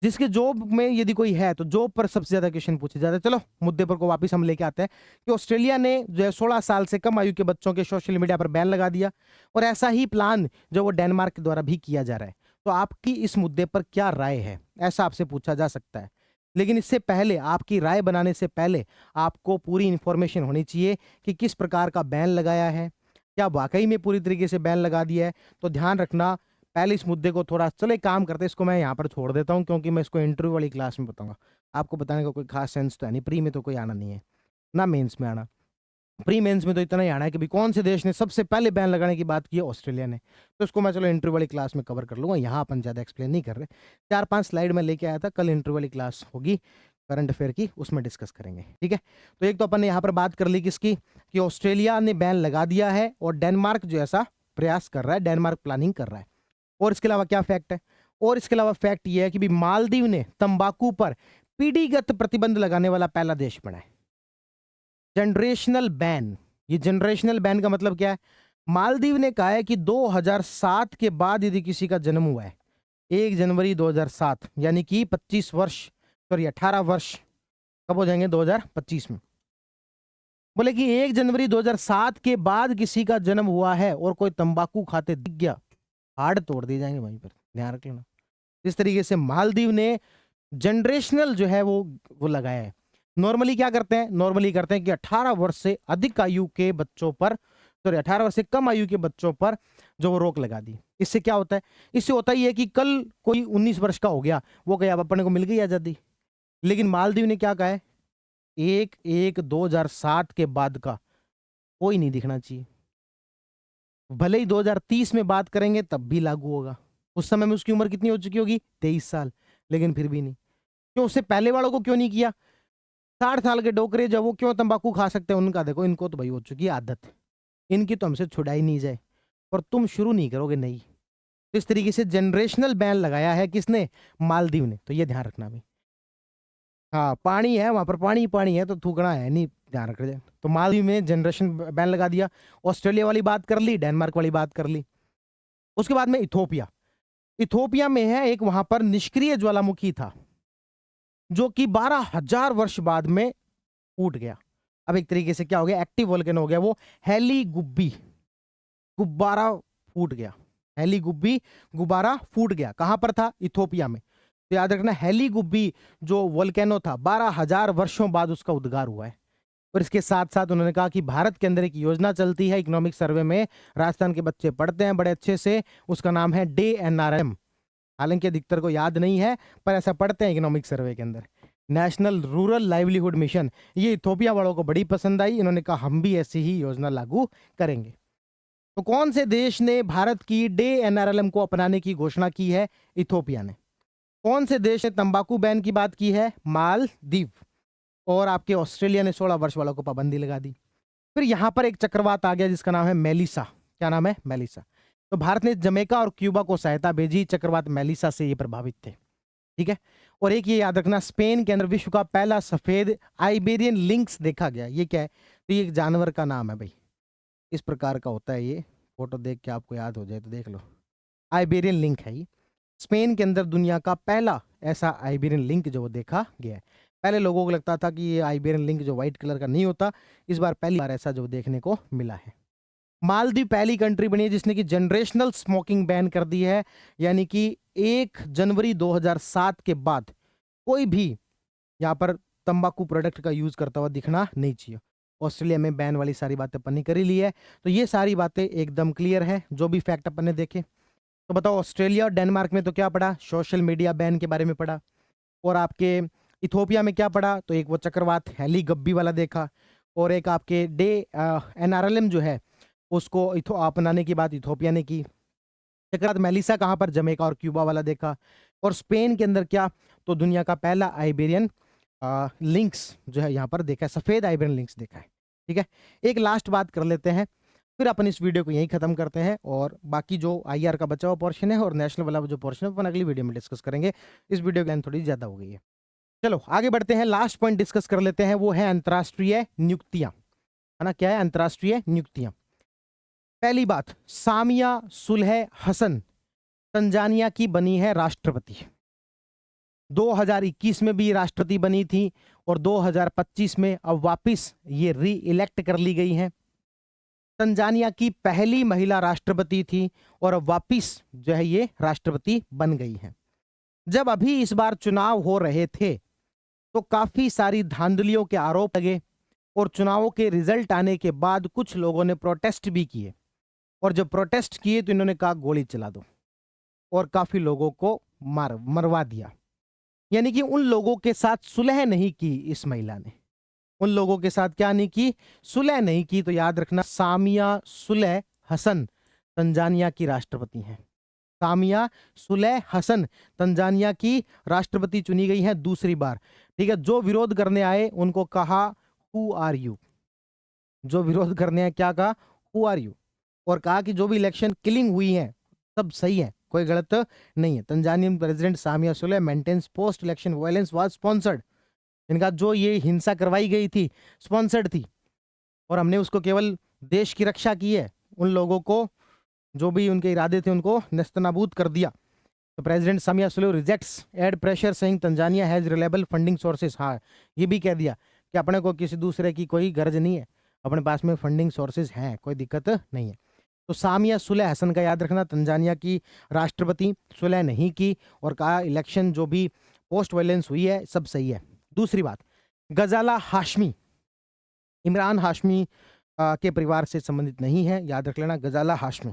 जिसके जॉब में यदि कोई है तो जॉब पर सबसे ज्यादा क्वेश्चन पूछे जाते हैं। चलो मुद्दे पर को वापस हम लेके आते हैं कि ऑस्ट्रेलिया ने जो है 16 साल से कम आयु के बच्चों के सोशल मीडिया पर बैन लगा दिया, और ऐसा ही प्लान जो वो डेनमार्क के द्वारा भी किया जा रहा है। तो आपकी इस मुद्दे पर क्या राय है, ऐसा आपसे पूछा जा सकता है। लेकिन इससे पहले, आपकी राय बनाने से पहले आपको पूरी इंफॉर्मेशन होनी चाहिए कि किस प्रकार का बैन लगाया है, क्या वाकई में पूरी तरीके से बैन लगा दिया है। तो ध्यान रखना, पहले इस मुद्दे को थोड़ा, चलो एक काम करते हैं, इसको मैं यहाँ पर छोड़ देता हूँ, क्योंकि मैं इसको इंटरव्यू वाली क्लास में बताऊंगा। आपको बताने का कोई खास सेंस तो है नहीं, प्री में तो कोई आना नहीं है ना, मेंस में आना। प्री मेंस में तो इतना ही आना है कि भी कौन से देश ने सबसे पहले बैन लगाने की बात की है, ऑस्ट्रेलिया ने। तो इसको मैं चलो इंटरव्यू वाली क्लास में कवर कर लूंगा, यहाँ अपन ज़्यादा एक्सप्लेन नहीं कर रहे। 4-5 स्लाइड में लेके आया था, कल इंटरव्यू वाली क्लास होगी करंट अफेयर की, उसमें डिस्कस करेंगे। ठीक है, तो एक तो अपन ने यहाँ पर बात कर ली किसकी, कि ऑस्ट्रेलिया ने बैन लगा दिया है और डेनमार्क जो ऐसा प्रयास कर रहा है, डेनमार्क प्लानिंग कर रहा है। और इसके अलावा क्या फैक्ट है? और इसके अलावा फैक्ट यह है कि भी मालदीव ने तंबाकू पर पीढ़ीगत प्रतिबंध लगाने वाला पहला देश बना है। Generational ban. ये जनरेशनल बैन का मतलब क्या है? मालदीव ने कहा है कि 2007 के बाद यदि किसी का जन्म हुआ है, 1 जनवरी 2007, यानी कि 25 वर्ष, सॉरी 18 वर्ष कब हो जाएंगे, 2025 में। बोले कि 1 जनवरी 2007 के बाद किसी का जन्म हुआ है और कोई तंबाकू खाते दिख गया, हार्ड तोड़ दिए जाएंगे वहीं पर, ध्यान रख लेना। इस तरीके से मालदीव ने जनरेशनल जो है वो लगाया है। नॉर्मली क्या करते हैं? नॉर्मली करते हैं कि 18 वर्ष से अधिक आयु के बच्चों पर, सॉरी 18 वर्ष से कम आयु के बच्चों पर जो वो रोक लगा दी। इससे क्या होता है? इससे होता ही है कि कल कोई 19 वर्ष का हो गया, वो कहे अब अपने को मिल गई आजादी। लेकिन मालदीव ने क्या कहा है? 1/1/2007 के बाद का कोई नहीं दिखना चाहिए। भले ही 2030 में बात करेंगे तब भी लागू होगा। उस समय में उसकी उम्र कितनी हो चुकी होगी? 23 साल। लेकिन फिर भी नहीं। क्यों? उससे पहले वालों को क्यों नहीं किया? 60 साल के डोकरे जब वो क्यों तंबाकू खा सकते हैं? उनका देखो, इनको तो भाई हो चुकी है आदत, इनकी तो हमसे छुड़ाई नहीं जाए, और तुम शुरू नहीं करोगे नई। तो इस तरीके से जनरेशनल बैन लगाया है किसने? मालदीव ने। तो ये ध्यान रखना भाई। हाँ, पानी है वहां पर, पानी पानी है, तो थूकना है नहीं, ध्यान रख जाए। तो मालदीव में जनरेशन बैन लगा दिया। ऑस्ट्रेलिया वाली बात कर ली, डेनमार्क वाली बात कर ली। उसके बाद में इथोपिया। इथोपिया में है एक, वहां पर निष्क्रिय ज्वालामुखी था जो कि 12,000 वर्ष बाद में फूट गया। अब एक तरीके से क्या हो गया? एक्टिव वोल्केनो हो गया वो। हेली गुब्बी गुब्बारा फूट गया। हेली गुब्बी गुब्बारा फूट गया। कहां पर था? इथोपिया में। तो याद रखना, हेली गुब्बी जो वोल्केनो था, 12,000 वर्षों बाद उसका उद्गार हुआ है। और इसके साथ साथ उन्होंने कहा कि भारत के अंदर एक योजना चलती है इकोनॉमिक सर्वे में, राजस्थान के बच्चे पढ़ते हैं बड़े अच्छे से, उसका नाम है DNRM। हालांकि अधिकतर को याद नहीं है, पर ऐसा पढ़ते हैं इकोनॉमिक सर्वे के अंदर, नेशनल रूरल लाइवलीहुड मिशन। ये इथोपिया वालों को बड़ी पसंद आई, इन्होंने कहा हम भी ऐसी ही योजना लागू करेंगे। तो कौन से देश ने भारत की DNRLM को अपनाने की घोषणा की है? इथोपिया ने। कौन से देश ने तंबाकू बैन की बात की है? मालदीव। और आपके ऑस्ट्रेलिया ने 16 वर्ष वालों को पाबंदी लगा दी। फिर यहां पर एक चक्रवात आ गया जिसका नाम है मेलिसा। क्या नाम है? मेलिसा। तो भारत ने जमैका और क्यूबा को सहायता भेजी, चक्रवात मेलिसा से ये प्रभावित थे। ठीक है। और एक ये याद रखना, स्पेन के अंदर विश्व का पहला सफेद आइबेरियन लिंक्स देखा गया। ये क्या है? तो ये एक जानवर का नाम है भाई, इस प्रकार का होता है ये। फोटो देख के आपको याद हो जाए तो देख लो, आइबेरियन लिंक है ये। स्पेन के अंदर दुनिया का पहला ऐसा आइबेरियन लिंक जो वो देखा गया है। पहले लोगों को लगता था कि ये आइबेरियन लिंक जो व्हाइट कलर का नहीं होता, इस बार पहली बार ऐसा जो देखने को मिला है। मालदीव पहली कंट्री बनी है जिसने कि जनरेशनल स्मोकिंग बैन कर दी है, यानी कि 1 जनवरी 2007 के बाद कोई भी यहाँ पर तंबाकू प्रोडक्ट का यूज करता हुआ दिखना नहीं चाहिए। ऑस्ट्रेलिया में बैन वाली सारी बातें अपन ने करी ली है, तो ये सारी बातें एकदम क्लियर है जो भी फैक्ट अपन ने देखे। तो बताओ, ऑस्ट्रेलिया और डेनमार्क में तो क्या पढ़ा? सोशल मीडिया बैन के बारे में पढ़ा। और आपके इथोपिया में क्या पढ़ा? तो एक वो चक्रवात हेली गब्बी वाला देखा, और एक आपके NRLM जो है उसको अपनाने की बात इथोपिया ने की। चक्रवात मेलिसा कहाँ पर? जमैका और क्यूबा वाला देखा। और स्पेन के अंदर क्या? तो दुनिया का पहला आइबेरियन लिंक्स जो है यहाँ पर देखा है, सफेद आइबेरियन लिंक्स देखा है। ठीक है। एक लास्ट बात कर लेते हैं, फिर अपन इस वीडियो को यहीं खत्म करते हैं, और बाकी जो IR का बचा हुआ पोर्शन है और नेशनल वाला जो पोर्शन है अपन अगली वीडियो में डिस्कस करेंगे। इस वीडियो की लेंथ थोड़ी ज्यादा हो गई है। चलो आगे बढ़ते हैं, लास्ट पॉइंट डिस्कस कर लेते हैं, वो है अंतर्राष्ट्रीय नियुक्तियां। है ना? क्या है? अंतर्राष्ट्रीय नियुक्तियां। पहली बात, सामिया सुलह हसन तंजानिया की बनी है राष्ट्रपति। 2021 में भी राष्ट्रपति बनी थी, और 2025 में अब वापस ये री इलेक्ट कर ली गई हैं। तंजानिया की पहली महिला राष्ट्रपति थी, और अब वापस जो है ये राष्ट्रपति बन गई हैं। जब अभी इस बार चुनाव हो रहे थे तो काफी सारी धांधलियों के आरोप लगे, और चुनावों के रिजल्ट आने के बाद कुछ लोगों ने प्रोटेस्ट भी किए, और जब प्रोटेस्ट किए तो इन्होंने कहा गोली चला दो, और काफी लोगों को मरवा दिया। यानी कि उन लोगों के साथ सुलह नहीं की इस महिला ने। उन लोगों के साथ क्या नहीं की? सुलह नहीं की। तो याद रखना, सामिया सुलह हसन तंजानिया की राष्ट्रपति हैं। सामिया सुलह हसन तंजानिया की राष्ट्रपति चुनी गई हैं दूसरी बार। ठीक है। जो विरोध करने आए उनको कहा हु आर यू। जो विरोध करने आए क्या कहा? Who are you. और कहा कि जो भी इलेक्शन किलिंग हुई है सब सही है, कोई गलत नहीं है। Tanzanian president Samia Suluhu maintains post election violence was sponsored. इनका जो ये हिंसा करवाई गई थी स्पॉन्सर्ड थी, और हमने उसको केवल देश की रक्षा की है, उन लोगों को जो भी उनके इरादे थे उनको नेस्तनाबूद कर दिया। तो president Samia Suluhu rejects aid pressure saying Tanzania has reliable funding sources. हाँ, ये भी कह दिया कि अपने को किसी दूसरे की कोई गर्ज नहीं है, अपने पास में फंडिंग सोर्सेज हैं, कोई दिक्कत नहीं है। तो सामिया सुलह हसन का याद रखना, तंजानिया की राष्ट्रपति, सुलह नहीं की, और कहा इलेक्शन जो भी पोस्ट वायलेंस हुई है सब सही है। दूसरी बात, गजाला हाशमी इमरान हाशमी के परिवार से संबंधित नहीं है, याद रख लेना। गजाला हाशमी,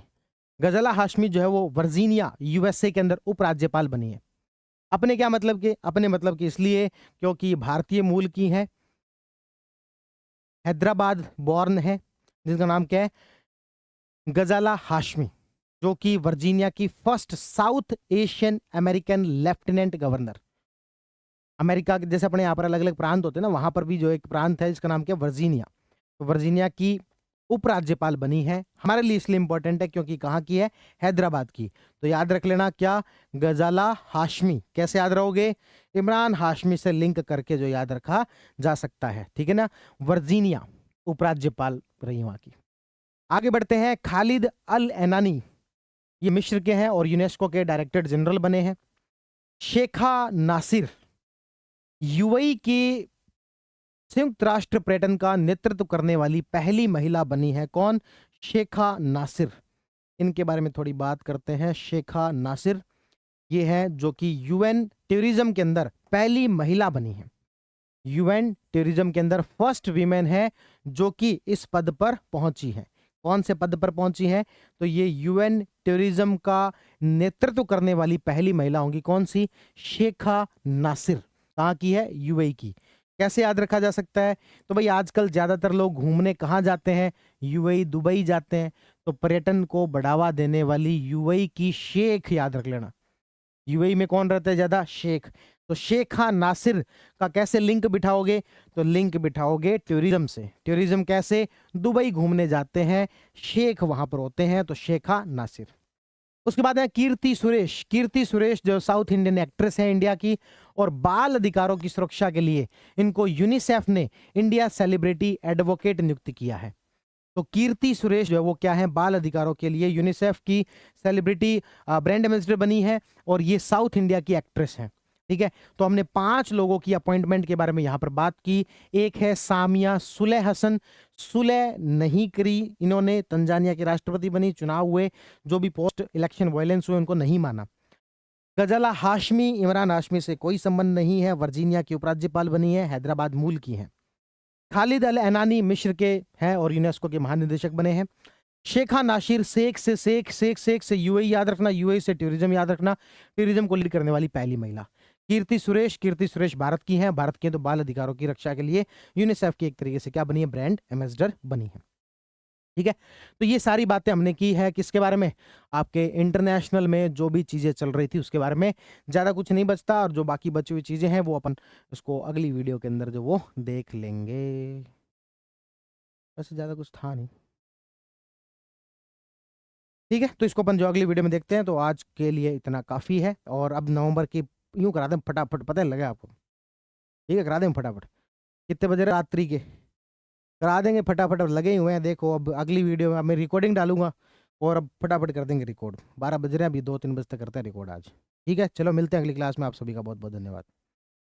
गजाला हाशमी जो है वो वर्जीनिया USA के अंदर उपराज्यपाल बनी है। अपने क्या मतलब के? अपने मतलब के इसलिए क्योंकि भारतीय मूल की है, हैदराबाद बॉर्न है, जिसका नाम क्या है? गजाला हाशमी। जो कि वर्जीनिया की first south Asian American lieutenant governor. America के जैसे अपने यहाँ पर अलग अलग प्रांत होते हैं ना, वहां पर भी जो एक प्रांत है जिसका नाम क्या है, वर्जीनिया। तो वर्जीनिया की उपराज्यपाल बनी है। हमारे लिए इसलिए इंपॉर्टेंट है क्योंकि कहाँ की है, हैदराबाद की। तो याद रख लेना क्या, गजाला हाशमी। कैसे याद रहोगे, इमरान हाशमी से लिंक करके जो याद रखा जा सकता है, ठीक है ना। वर्जीनिया उपराज्यपाल रही वहां की। आगे बढ़ते हैं, खालिद अल एनानी, ये मिस्र के हैं और यूनेस्को के डायरेक्टर जनरल बने हैं। शेखा नासिर, यूएई की संयुक्त राष्ट्र पर्यटन का नेतृत्व करने वाली पहली महिला बनी है। कौन, शेखा नासिर। इनके बारे में थोड़ी बात करते हैं। शेखा नासिर ये है जो कि यूएन टूरिज्म के अंदर पहली महिला बनी है। यूएन टूरिज्म के अंदर फर्स्ट वीमेन है जो कि इस पद पर पहुंची है। कौन से पद पर पहुंची है, तो ये यूएन टूरिज्म का नेतृत्व करने वाली पहली महिला होंगी। कौन सी, शेखा नासिर। कहाँ की है, यूएई की। कैसे याद रखा जा सकता है, तो भाई आजकल ज्यादातर लोग घूमने कहाँ जाते हैं, यूएई, दुबई जाते हैं। तो पर्यटन को बढ़ावा देने वाली यूएई की शेख याद रख लेना। यूएई में कौन रहता है ज्यादा, शेख। तो शेखा नासिर का कैसे लिंक बिठाओगे, तो लिंक बिठाओगे टूरिज्म से। टूरिज्म कैसे, दुबई घूमने जाते हैं, शेख वहां पर होते हैं, तो शेखा नासिर। उसके बाद है कीर्ति सुरेश। कीर्ति सुरेश जो साउथ इंडियन एक्ट्रेस है इंडिया की, और बाल अधिकारों की सुरक्षा के लिए इनको यूनिसेफ ने इंडिया सेलिब्रिटी एडवोकेट नियुक्त किया है। तो कीर्ति सुरेश जो है वो क्या है, बाल अधिकारों के लिए यूनिसेफ की सेलिब्रिटी ब्रांड एम्बेसडर बनी है, और ये साउथ इंडिया की एक्ट्रेस है, ठीक है। तो हमने 5 लोगों की अपॉइंटमेंट के बारे में यहां पर बात की। एक है सामिया सुलेह हसन। सुलेह नहीं करी इन्होंने, तंजानिया के राष्ट्रपति बनी, चुनाव हुए, जो भी पोस्ट इलेक्शन वायलेंस हुए उनको नहीं माना। गजाला हाशमी, इमरान हाशमी से कोई संबंध नहीं है, वर्जीनिया की उपराज्यपाल बनी है, हैदराबाद मूल की है। खालिद अल एनानी मिस्र के हैं और यूनेस्को के महानिदेशक बने हैं। शेखा नासिर, शेख से यूएई याद रखना, यूएई से टूरिज्म याद रखना, टूरिज्म को लीड करने वाली पहली महिला। कीर्ति सुरेश भारत की हैं, भारत की हैं तो बाल अधिकारों की रक्षा के लिए यूनिसेफ की एक तरीके से क्या बनी है, ब्रांड एम्बेसडर बनी है, ठीक है। तो ये सारी बातें हमने की है किसके बारे में, आपके इंटरनेशनल में जो भी चीजें चल रही थी उसके बारे में। ज्यादा कुछ नहीं बचता, और जो बाकी बची हुई चीजें हैं वो अपन उसको अगली वीडियो के अंदर जो वो देख लेंगे। वैसे ज्यादा कुछ था नहीं, ठीक है। तो इसको अपन जो अगली वीडियो में देखते हैं। तो आज के लिए इतना काफी है, और अब नवंबर की यूं करा दें फटाफट, पता लगे आपको, ठीक है, करा दें फटाफट। कितने बजे रात्रि के करा देंगे फटाफट, अब लगे ही हुए हैं। देखो अब अगली वीडियो में अब मैं रिकॉर्डिंग डालूंगा, और अब फटाफट कर देंगे रिकॉर्ड। 12 बज रहे हैं, अभी 2-3 बजे तक करते हैं रिकॉर्ड आज, ठीक है। चलो मिलते हैं अगली क्लास में, आप सभी का बहुत बहुत धन्यवाद।